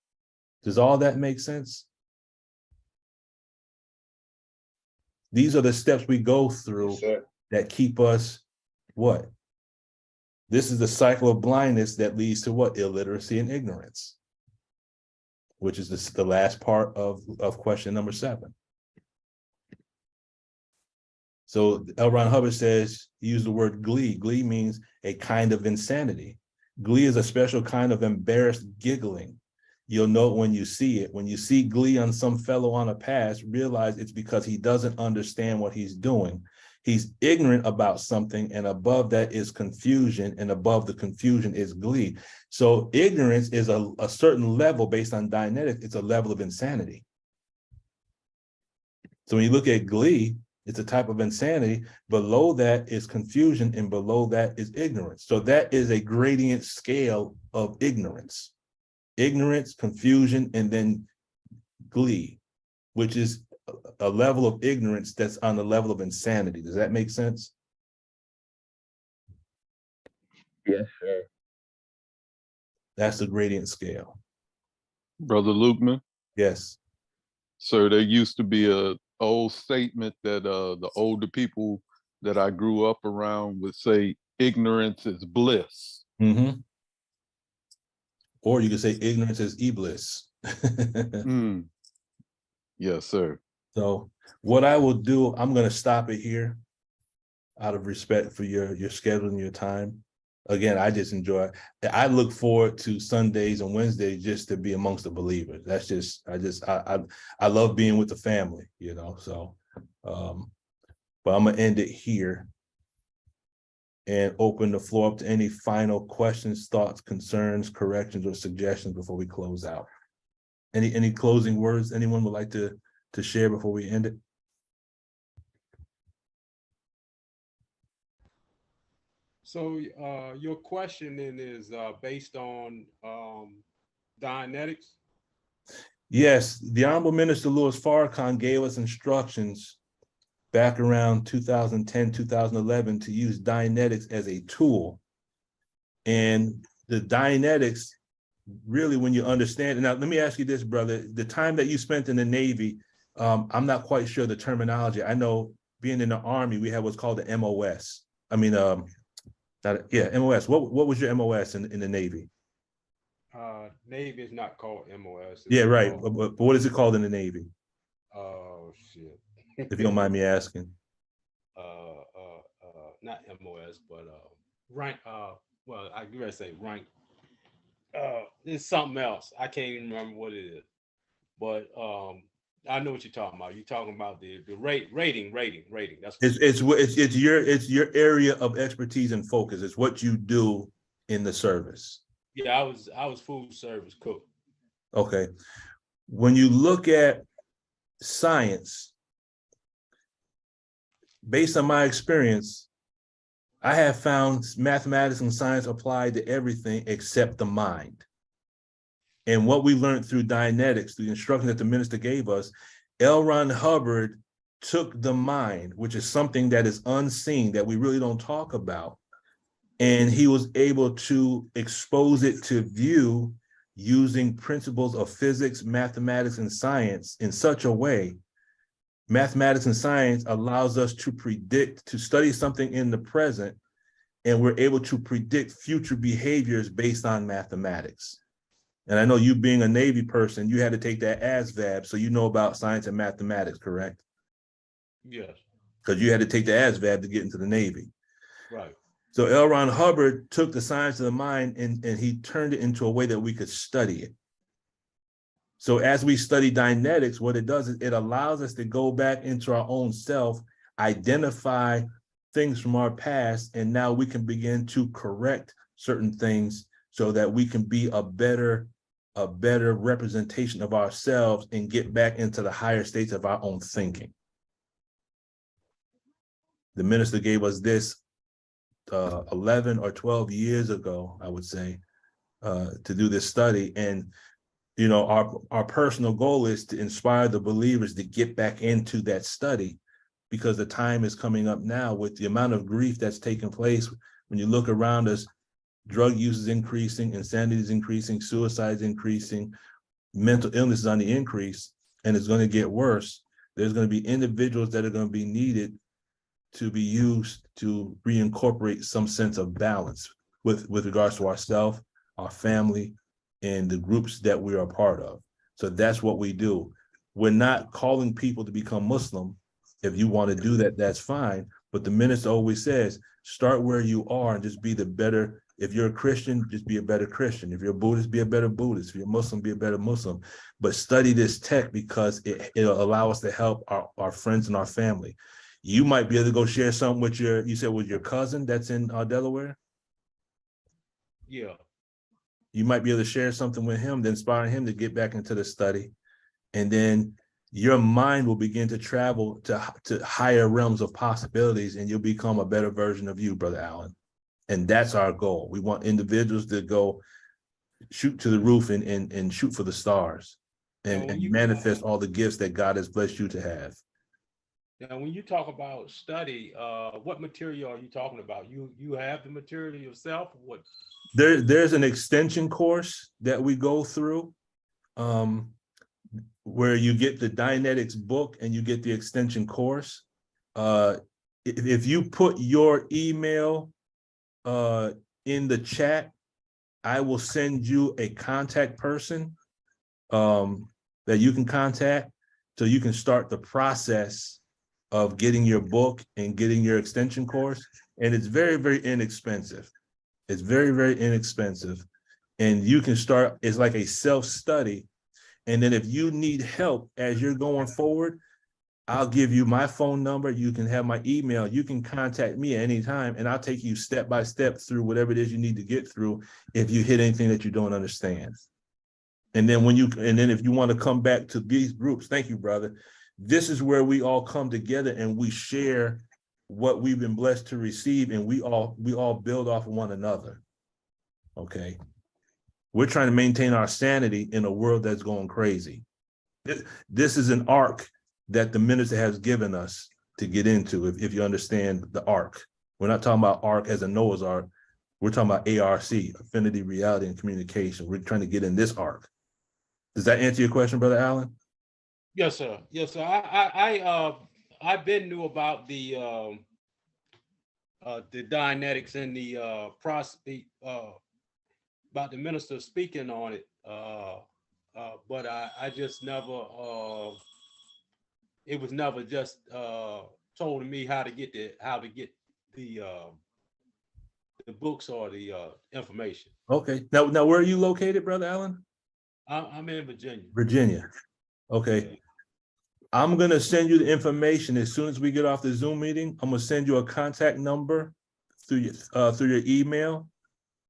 Does all that make sense? These are the steps we go through that keep us what? This is the cycle of blindness that leads to what? Illiteracy and ignorance, which is the last part of question number 7. So L. Ron Hubbard says, he used the word glee. Glee means a kind of insanity. Glee is a special kind of embarrassed giggling. You'll know it when you see it. When you see glee on some fellow on a pass, realize it's because he doesn't understand what he's doing. He's ignorant about something, and above that is confusion, and above the confusion is glee. So ignorance is a certain level based on Dianetics. It's a level of insanity. So when you look at glee, it's a type of insanity. Below that is confusion, and below that is ignorance. So that is a gradient scale of ignorance. Ignorance, confusion, and then glee, which is a level of ignorance that's on the level of insanity. Does that make sense? Yes, sir. That's the gradient scale. Brother Lukeman? Yes. Sir, there used to be a old statement that the older people that I grew up around would say, ignorance is bliss. Mm-hmm. Or you could say ignorance is iblis. Yes, sir. So what I will do, I'm going to stop it here out of respect for your schedule and your time. Again, I just enjoy it. I look forward to Sundays and Wednesdays just to be amongst the believers. That's just, I love being with the family, you know, so, but I'm going to end it here and open the floor up to any final questions, thoughts, concerns, corrections, or suggestions before we close out. Any closing words anyone would like to share before we end it? So your questioning is based on Dianetics? Yes, the Honorable Minister Louis Farrakhan gave us instructions back around 2010, 2011 to use Dianetics as a tool. And the Dianetics, really, when you understand it, now let me ask you this, brother, the time that you spent in the Navy, I'm not quite sure the terminology. I know being in the Army, we have what's called the MOS. I mean, MOS. What was your MOS in the Navy? Navy is not called MOS. Yeah, right. But what is it called in the Navy? Oh, shit. If you don't mind me asking. Not MOS, but rank. Well, I gotta say rank. It's something else. I can't even remember what it is. But I know what you're talking about. You're talking about the rating. That's It's your area of expertise and focus. It's what you do in the service. Yeah, I was food service cook. Okay. When you look at science, based on my experience, I have found mathematics and science applied to everything except the mind. And what we learned through Dianetics, the instruction that the minister gave us, L. Ron Hubbard took the mind, which is something that is unseen, that we really don't talk about, and he was able to expose it to view using principles of physics, mathematics, and science in such a way. Mathematics and science allows us to predict, to study something in the present, and we're able to predict future behaviors based on mathematics. And I know you being a Navy person, you had to take that ASVAB, so you know about science and mathematics, correct? Yes. because you had to take the ASVAB to get into the Navy. Right. So L. Ron Hubbard took the science of the mind and he turned it into a way that we could study it. So as we study Dianetics, what it does is it allows us to go back into our own self, identify things from our past, and now we can begin to correct certain things so that we can be a better representation of ourselves and get back into the higher states of our own thinking. The minister gave us this 11 or 12 years ago, I would say, to do this study. And, you know, our personal goal is to inspire the believers to get back into that study, because the time is coming up now with the amount of grief that's taking place. When you look around us, drug use is increasing, insanity is increasing, suicide is increasing, mental illness is on the increase, and it's going to get worse. There's going to be individuals that are going to be needed to be used to reincorporate some sense of balance with regards to ourselves, our family, and the groups that we are a part of. So that's what we do. We're not calling people to become Muslim. If you want to do that, that's fine. But the minister always says, start where you are and just be the better. If you're a Christian, just be a better Christian. If you're a Buddhist, be a better Buddhist. If you're a Muslim, be a better Muslim. But study this tech because it'll allow us to help our friends and our family. You might be able to go share something with you said with your cousin that's in Delaware? Yeah. You might be able to share something with him to inspire him to get back into the study. And then your mind will begin to travel to higher realms of possibilities, and you'll become a better version of you, Brother Allen. And that's our goal. We want individuals to go shoot to the roof and shoot for the stars and manifest all the gifts that God has blessed you to have. Now, when you talk about study, what material are you talking about? You have the material yourself? What? There's an extension course that we go through where you get the Dianetics book and you get the extension course. If you put your email in the chat, I will send you a contact person that you can contact so you can start the process of getting your book and getting your extension course. And it's very, very inexpensive. It's very, very inexpensive. And you can start, it's like a self-study. And then if you need help as you're going forward, I'll give you my phone number. You can have my email. You can contact me at any time, and I'll take you step by step through whatever it is you need to get through if you hit anything that you don't understand. And then if you want to come back to these groups, thank you, brother. This is where we all come together and we share what we've been blessed to receive, and we all build off of one another. Okay. We're trying to maintain our sanity in a world that's going crazy. This is an arc that the minister has given us to get into, if you understand the arc. We're not talking about arc as a Noah's Ark. We're talking about ARC, Affinity, Reality, and Communication. We're trying to get in this arc. Does that answer your question, Brother Allen? Yes, sir. Yes, sir. I've been knew about the Dianetics and the about the minister speaking on it, but I just never. It was never just told me how to get the books or the information. Okay. Now where are you located, Brother Allen? I'm in Virginia. Virginia. Okay. I'm going to send you the information as soon as we get off the Zoom meeting. I'm going to send you a contact number through your email,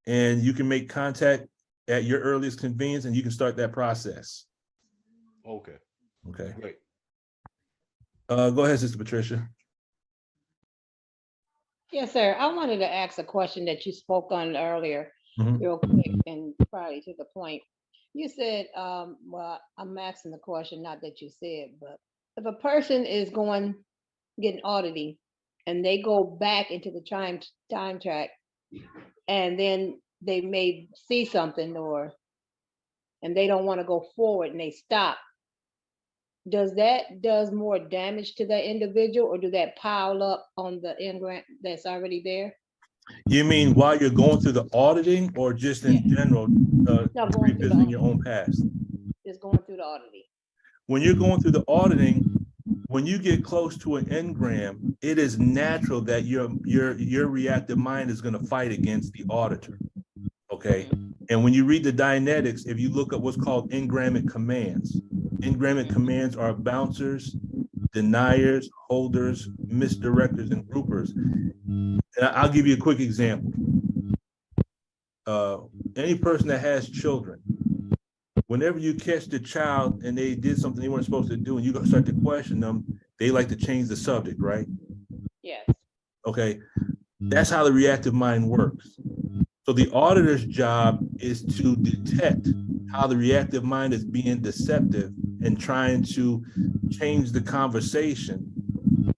and you can make contact at your earliest convenience, and you can start that process. Okay. Okay. Great. Go ahead, Sister Patricia. Yes, sir. I wanted to ask a question that you spoke on earlier, real quick, and probably to the point. You said, well, I'm asking the question, not that you said, but if a person is getting auditing and they go back into the time track and then they may see something and they don't want to go forward and they stop, does more damage to that individual, or do that pile up on the engram that's already there? You mean while you're going through the auditing, or just in general, revisiting your own past? Just going through the auditing. When you're going through the auditing, when you get close to an engram, it is natural that your reactive mind is going to fight against the auditor. Okay. And when you read the Dianetics, if you look at what's called engrammic commands are bouncers, deniers, holders, misdirectors, and groupers. And I'll give you a quick example. Any person that has children, whenever you catch the child and they did something they weren't supposed to do and you start to question them, they like to change the subject, right? Yes. Okay. That's how the reactive mind works. So the auditor's job is to detect how the reactive mind is being deceptive and trying to change the conversation.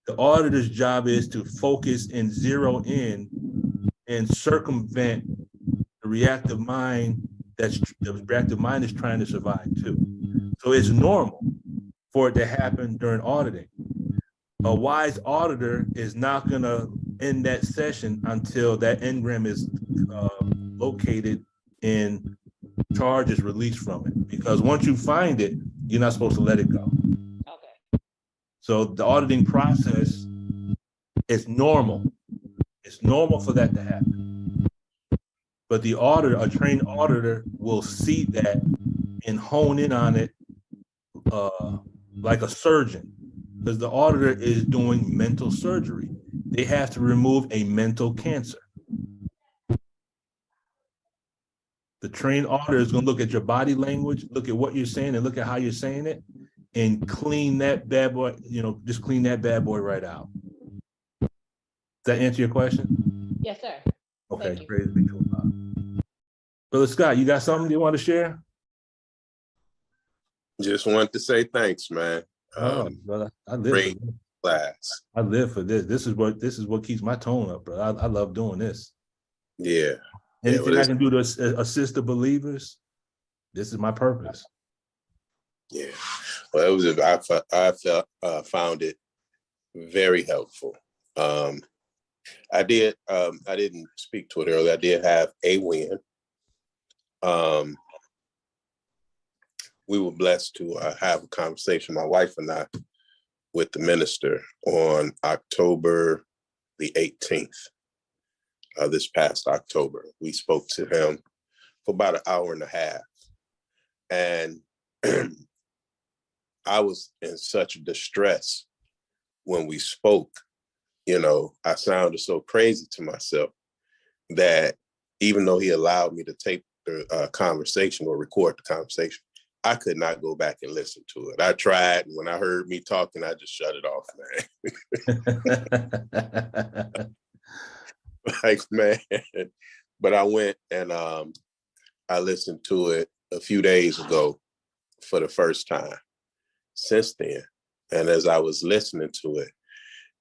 The auditor's job is to focus and zero in and circumvent the reactive mind the reactive mind is trying to survive too. So it's normal for it to happen during auditing. A wise auditor is not going to end that session until that engram is located and charge is released from it. Because once you find it, you're not supposed to let it go. Okay. So the auditing process is normal. It's normal for that to happen. But the auditor, a trained auditor, will see that and hone in on it like a surgeon, because the auditor is doing mental surgery. They have to remove a mental cancer. The trained auditor is going to look at your body language, look at what you're saying, and look at how you're saying it, and clean that bad boy, just clean that bad boy right out. Does that answer your question? Yes, sir. Okay, praise be to God. Brother Scott, you got something you want to share? Just wanted to say thanks, man. Brother, I live great for this. class. I live for this. This is what keeps my tone up, bro. I love doing this. Yeah. Anything I can do to assist the believers, this is my purpose. Yeah. Well, it was. I found it very helpful. I didn't speak to it earlier. I did have a win. We were blessed to have a conversation, my wife and I, with the minister on October the 18th. This past October, we spoke to him for about an hour and a half. And I was in such distress when we spoke. I sounded so crazy to myself that even though he allowed me to tape the conversation or record the conversation, I could not go back and listen to it. I tried, and when I heard me talking, I just shut it off, man. Like, man. But I went and I listened to it a few days ago for the first time since then. And as I was listening to it,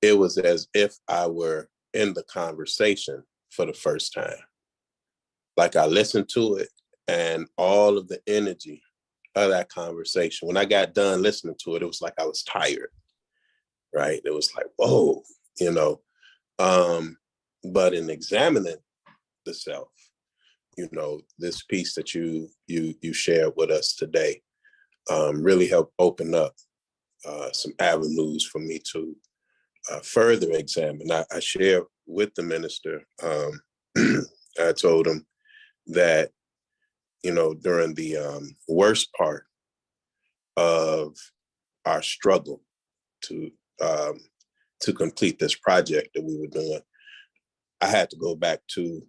it was as if I were in the conversation for the first time. Like, I listened to it and all of the energy of that conversation. When I got done listening to it, it was like I was tired, right? It was like, whoa, but in examining the self, this piece that you shared with us today really helped open up some avenues for me to further examine. I shared with the minister, I told him that, during the worst part of our struggle to complete this project that we were doing, I had to go back to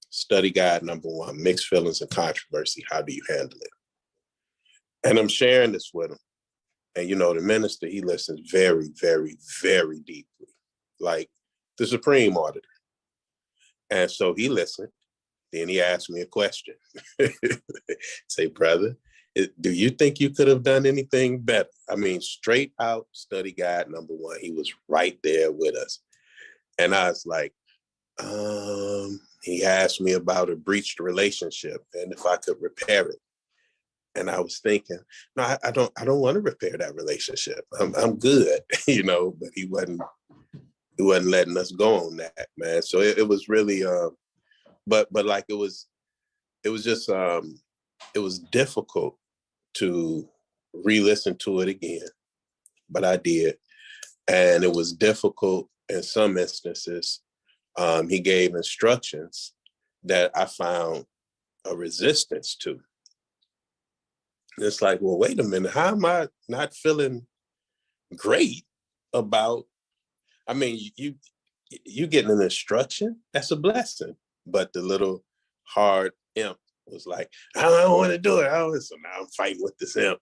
study guide number 1, mixed feelings and controversy. How do you handle it? And I'm sharing this with him. And, the minister, he listens very, very, very deeply, like the Supreme Auditor. And so he listened. Then he asked me a question. Say, brother, do you think you could have done anything better? I mean, straight out study guide number 1. He was right there with us. And I was like, he asked me about a breached relationship and if I could repair it. And I was thinking, no, I don't want to repair that relationship. I'm good, but he wasn't letting us go on that, man. So it was really, but like it was just, it was difficult to re-listen to it again, but I did. And it was difficult in some instances. He gave instructions that I found a resistance to. It's like, well, wait a minute, how am I not feeling great about, I mean, you getting an instruction, that's a blessing. But the little hard imp was like, I don't want to do it. So now I'm fighting with this imp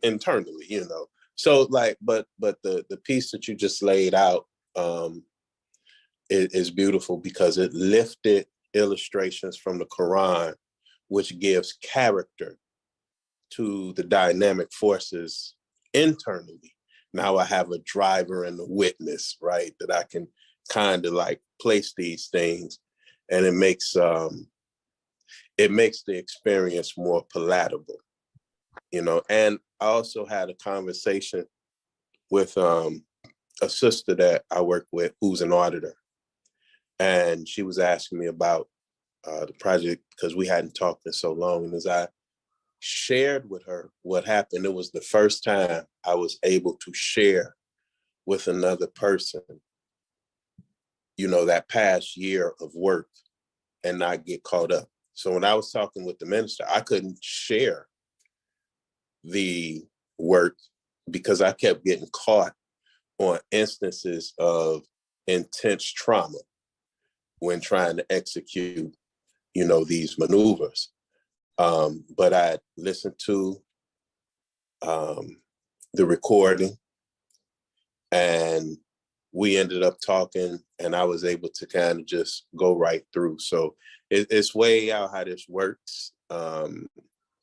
internally, you know. So like, but the piece that you just laid out is beautiful because it lifted illustrations from the Quran, which gives character to the dynamic forces internally. Now I have a driver and a witness, right? That I can kind of like place these things, and it makes the experience more palatable, you know. And I also had a conversation with a sister that I work with who's an auditor, and she was asking me about the project because we hadn't talked in so long. And as I shared with her what happened, it was the first time I was able to share with another person, you know, that past year of work and not get caught up. So when I was talking with the minister, I couldn't share the work because I kept getting caught on instances of intense trauma when trying to execute, you know, these maneuvers. But I listened to the recording, and we ended up talking, and I was able to kind of just go right through. So it's way out how this works.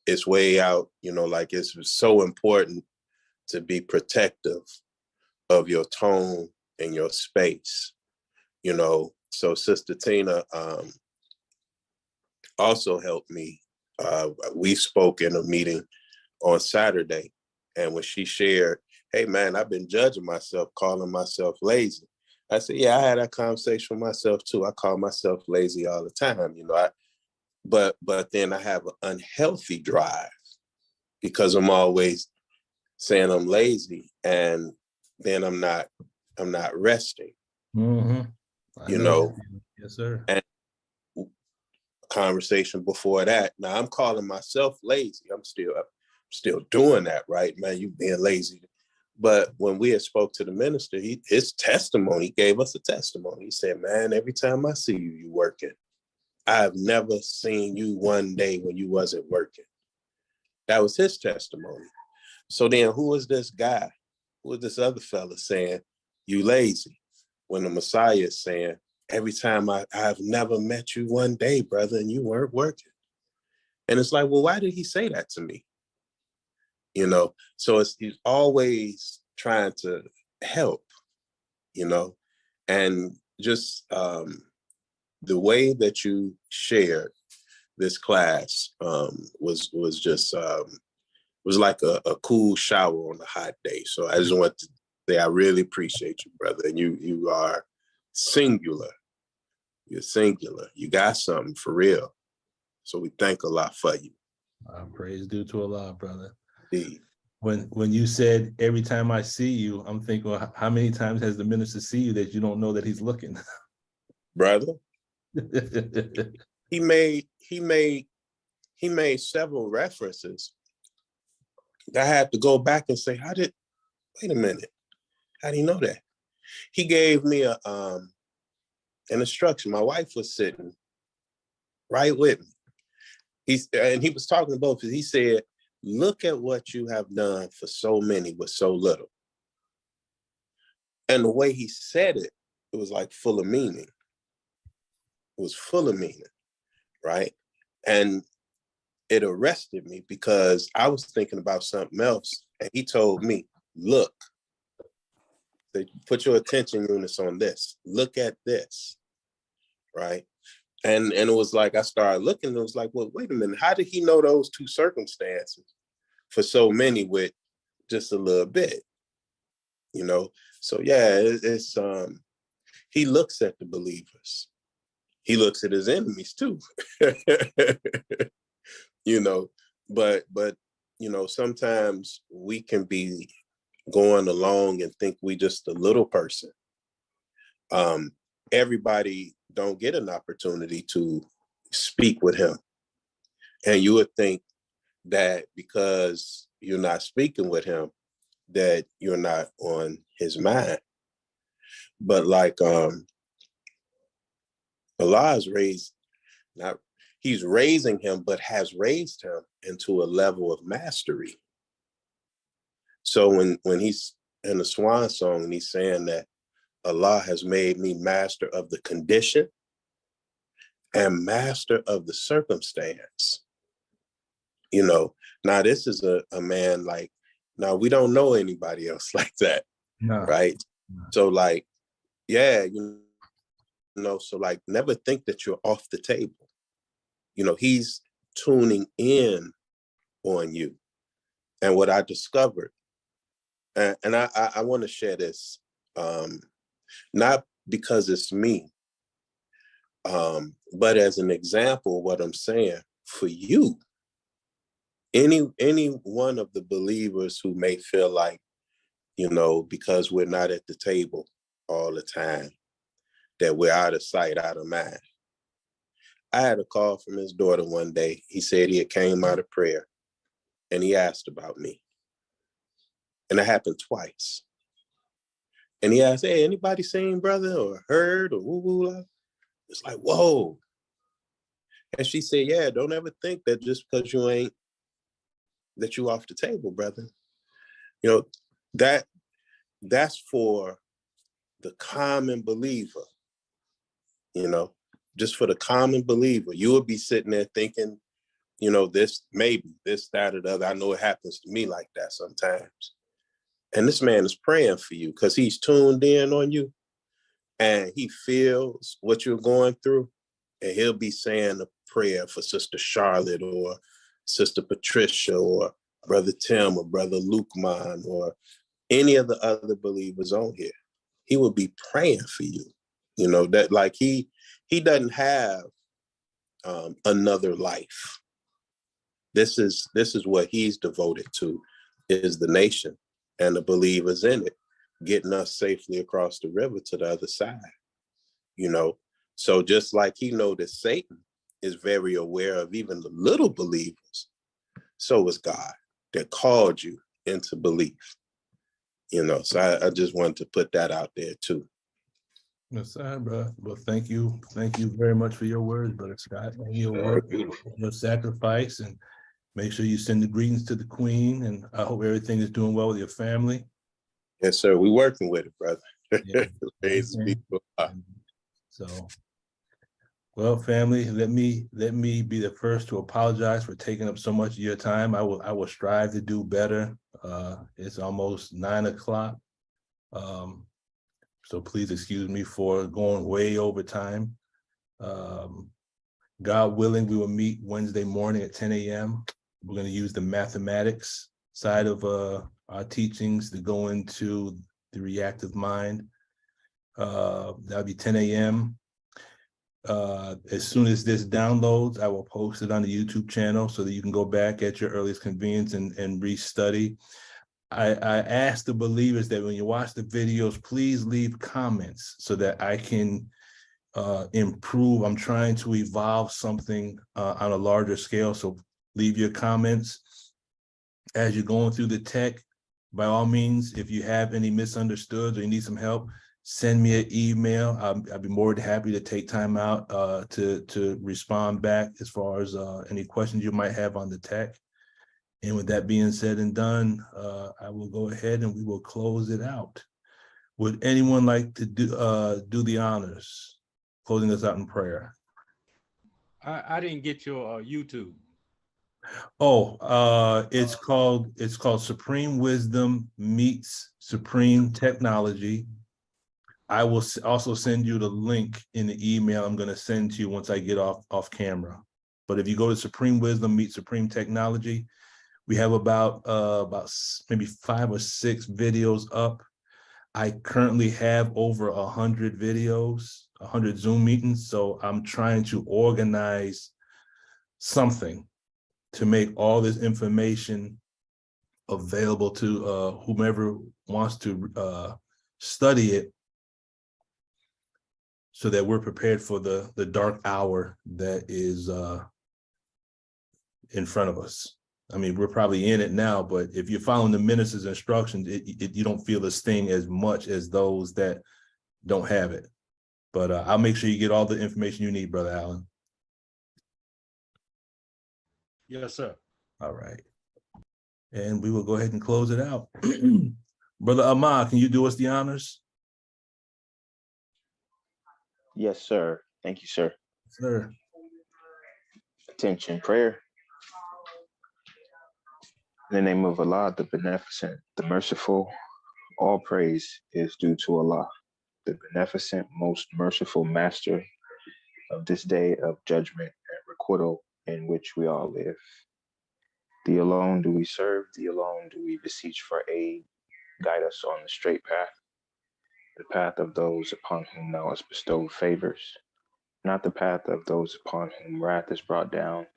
It's way out, you know, like it's so important to be protective of your tone and your space, you know. So Sister Tina also helped me. We spoke in a meeting on Saturday, and when she shared, hey man, I've been judging myself, calling myself lazy. I said, yeah, I had that conversation with myself too. I call myself lazy all the time, you know. But then I have an unhealthy drive because I'm always saying I'm lazy, and then I'm not resting. Mm-hmm. You know. Yes, sir. And conversation before that. Now I'm calling myself lazy. I'm still doing that, right, man? You being lazy. But when we had spoke to the minister, his testimony gave us a testimony. He said, man, every time I see you, you working. I've never seen you one day when you wasn't working. That was his testimony. So then who is this guy? Who is this other fella saying, you lazy? When the Messiah is saying, every time I've never met you one day, brother, and you weren't working. And it's like, well, why did he say that to me? You know, so he's always trying to help, you know, and just the way that you shared this class was just, was like a cool shower on a hot day. So I just want to say, I really appreciate you, brother. And you are singular. You're singular. You got something for real. So we thank Allah for you. Praise due to Allah, brother. Indeed. When you said every time I see you, I'm thinking, well, how many times has the minister see you that you don't know that he's looking? Brother. He made several references. I had to go back and say, wait a minute, how do you know that? He gave me an instruction. My wife was sitting right with me. He was talking about, because he said, look at what you have done for so many with so little. And the way he said it, it was like full of meaning. It was full of meaning, right? And it arrested me because I was thinking about something else. And he told me, look, put your attention units on this. Look at this, right? And it was like, I started looking, and it was like, well, wait a minute. How did he know those two circumstances for so many with just a little bit, you know? So yeah, it's he looks at the believers. He looks at his enemies too, you know, but, you know, sometimes we can be going along and think we just a little person. Everybody don't get an opportunity to speak with him. And you would think that because you're not speaking with him, that you're not on his mind. But like Allah is he's raising him, but has raised him into a level of mastery. So when he's in the Swan Song and he's saying that Allah has made me master of the condition and master of the circumstance. You know, now this is a man like, now we don't know anybody else like that, right? So like, yeah, you know, so like never think that you're off the table. You know, he's tuning in on you. And what I discovered, and I want to share this, not because it's me, but as an example of what I'm saying for you, any one of the believers who may feel like, you know, because we're not at the table all the time, that we're out of sight, out of mind. I had a call from his daughter one day. He said he had came out of prayer and he asked about me. And it happened twice. And he asked, hey, anybody seen brother or heard or woo-woo? It's like, whoa. And she said, yeah, don't ever think that just because you ain't, that you off the table, brother. You know, that's for the common believer, you know, just for the common believer. You would be sitting there thinking, you know, this, maybe this, that, or the other. I know it happens to me like that sometimes. And this man is praying for you because he's tuned in on you and he feels what you're going through. And he'll be saying a prayer for Sister Charlotte or Sister Patricia or Brother Tim or Brother Lukeman or any of the other believers on here. He will be praying for you. You know, that like he doesn't have another life. This is what he's devoted to, is the nation and the believers in it, getting us safely across the river to the other side. You know, so just like he knows that Satan is very aware of even the little believers, so is God that called you into belief. You know, so I just wanted to put that out there too. Yes, sir, bro. Well, thank you very much for your words, Brother Scott, and your work, your sacrifice, and make sure you send the greetings to the Queen. And I hope everything is doing well with your family. Yes, sir. We're working with it, brother. Yeah. So, well, family, let me be the first to apologize for taking up so much of your time. I will strive to do better. It's almost 9 o'clock. So please excuse me for going way over time. God willing, we will meet Wednesday morning at 10 a.m. We're going to use the mathematics side of our teachings to go into the reactive mind. That'll be 10 a.m. As soon as this downloads, I will post it on the YouTube channel so that you can go back at your earliest convenience and re-study. I ask the believers that when you watch the videos, please leave comments so that I can improve. I'm trying to evolve something on a larger scale. So leave your comments as you're going through the tech. By all means, if you have any misunderstood or you need some help, send me an email. I'd be more than happy to take time out to respond back as far as any questions you might have on the tech. And with that being said and done, I will go ahead and we will close it out. Would anyone like to do the honors, closing us out in prayer? I didn't get your YouTube. Oh, it's called Supreme Wisdom Meets Supreme Technology. I will also send you the link in the email I'm going to send to you once I get off camera. But if you go to Supreme Wisdom Meets Supreme Technology, we have about maybe 5 or 6 videos up. I currently have over 100 videos, 100 Zoom meetings. So I'm trying to organize something to make all this information available to whomever wants to study it, so that we're prepared for the dark hour that is in front of us. I mean, we're probably in it now, but if you're following the minister's instructions, you don't feel the sting as much as those that don't have it. But I'll make sure you get all the information you need, Brother Allen. Yes, sir. All right. And we will go ahead and close it out. Brother Ahmad, can you do us the honors? Yes, sir. Thank you, sir. Sir. Attention, prayer. In the name of Allah, the Beneficent, the Merciful, all praise is due to Allah, the Beneficent, most merciful Master of this day of judgment and requital in which we all live. Thee alone do we serve, thee alone do we beseech for aid. Guide us on the straight path, the path of those upon whom thou hast bestowed favors, not the path of those upon whom wrath is brought down,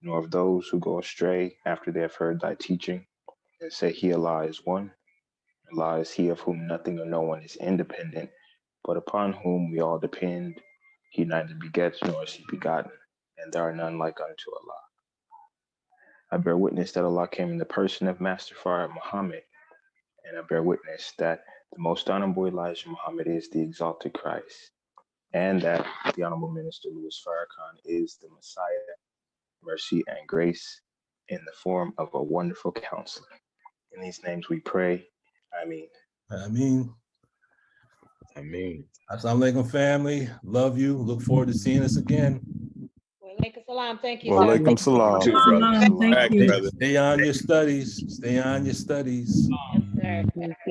nor of those who go astray after they have heard thy teaching, and say he, Allah, is one. Allah is he of whom nothing or no one is independent, but upon whom we all depend. He neither begets nor is he begotten, and there are none like unto Allah. I bear witness that Allah came in the person of Master Farad Muhammad, and I bear witness that the most honorable Elijah Muhammad is the exalted Christ, and that the Honorable Minister Louis Farrakhan is the Messiah, mercy and grace in the form of a wonderful counselor. In these names we pray. Ameen. Ameen. Ameen. Assalamu alaikum, family. Love you. Look forward to seeing us again. Walaikum salam. Thank you, Wa sir. alaikum salam. Too, brother. Thank you. Stay on your studies. Stay on your studies. Yes, sir.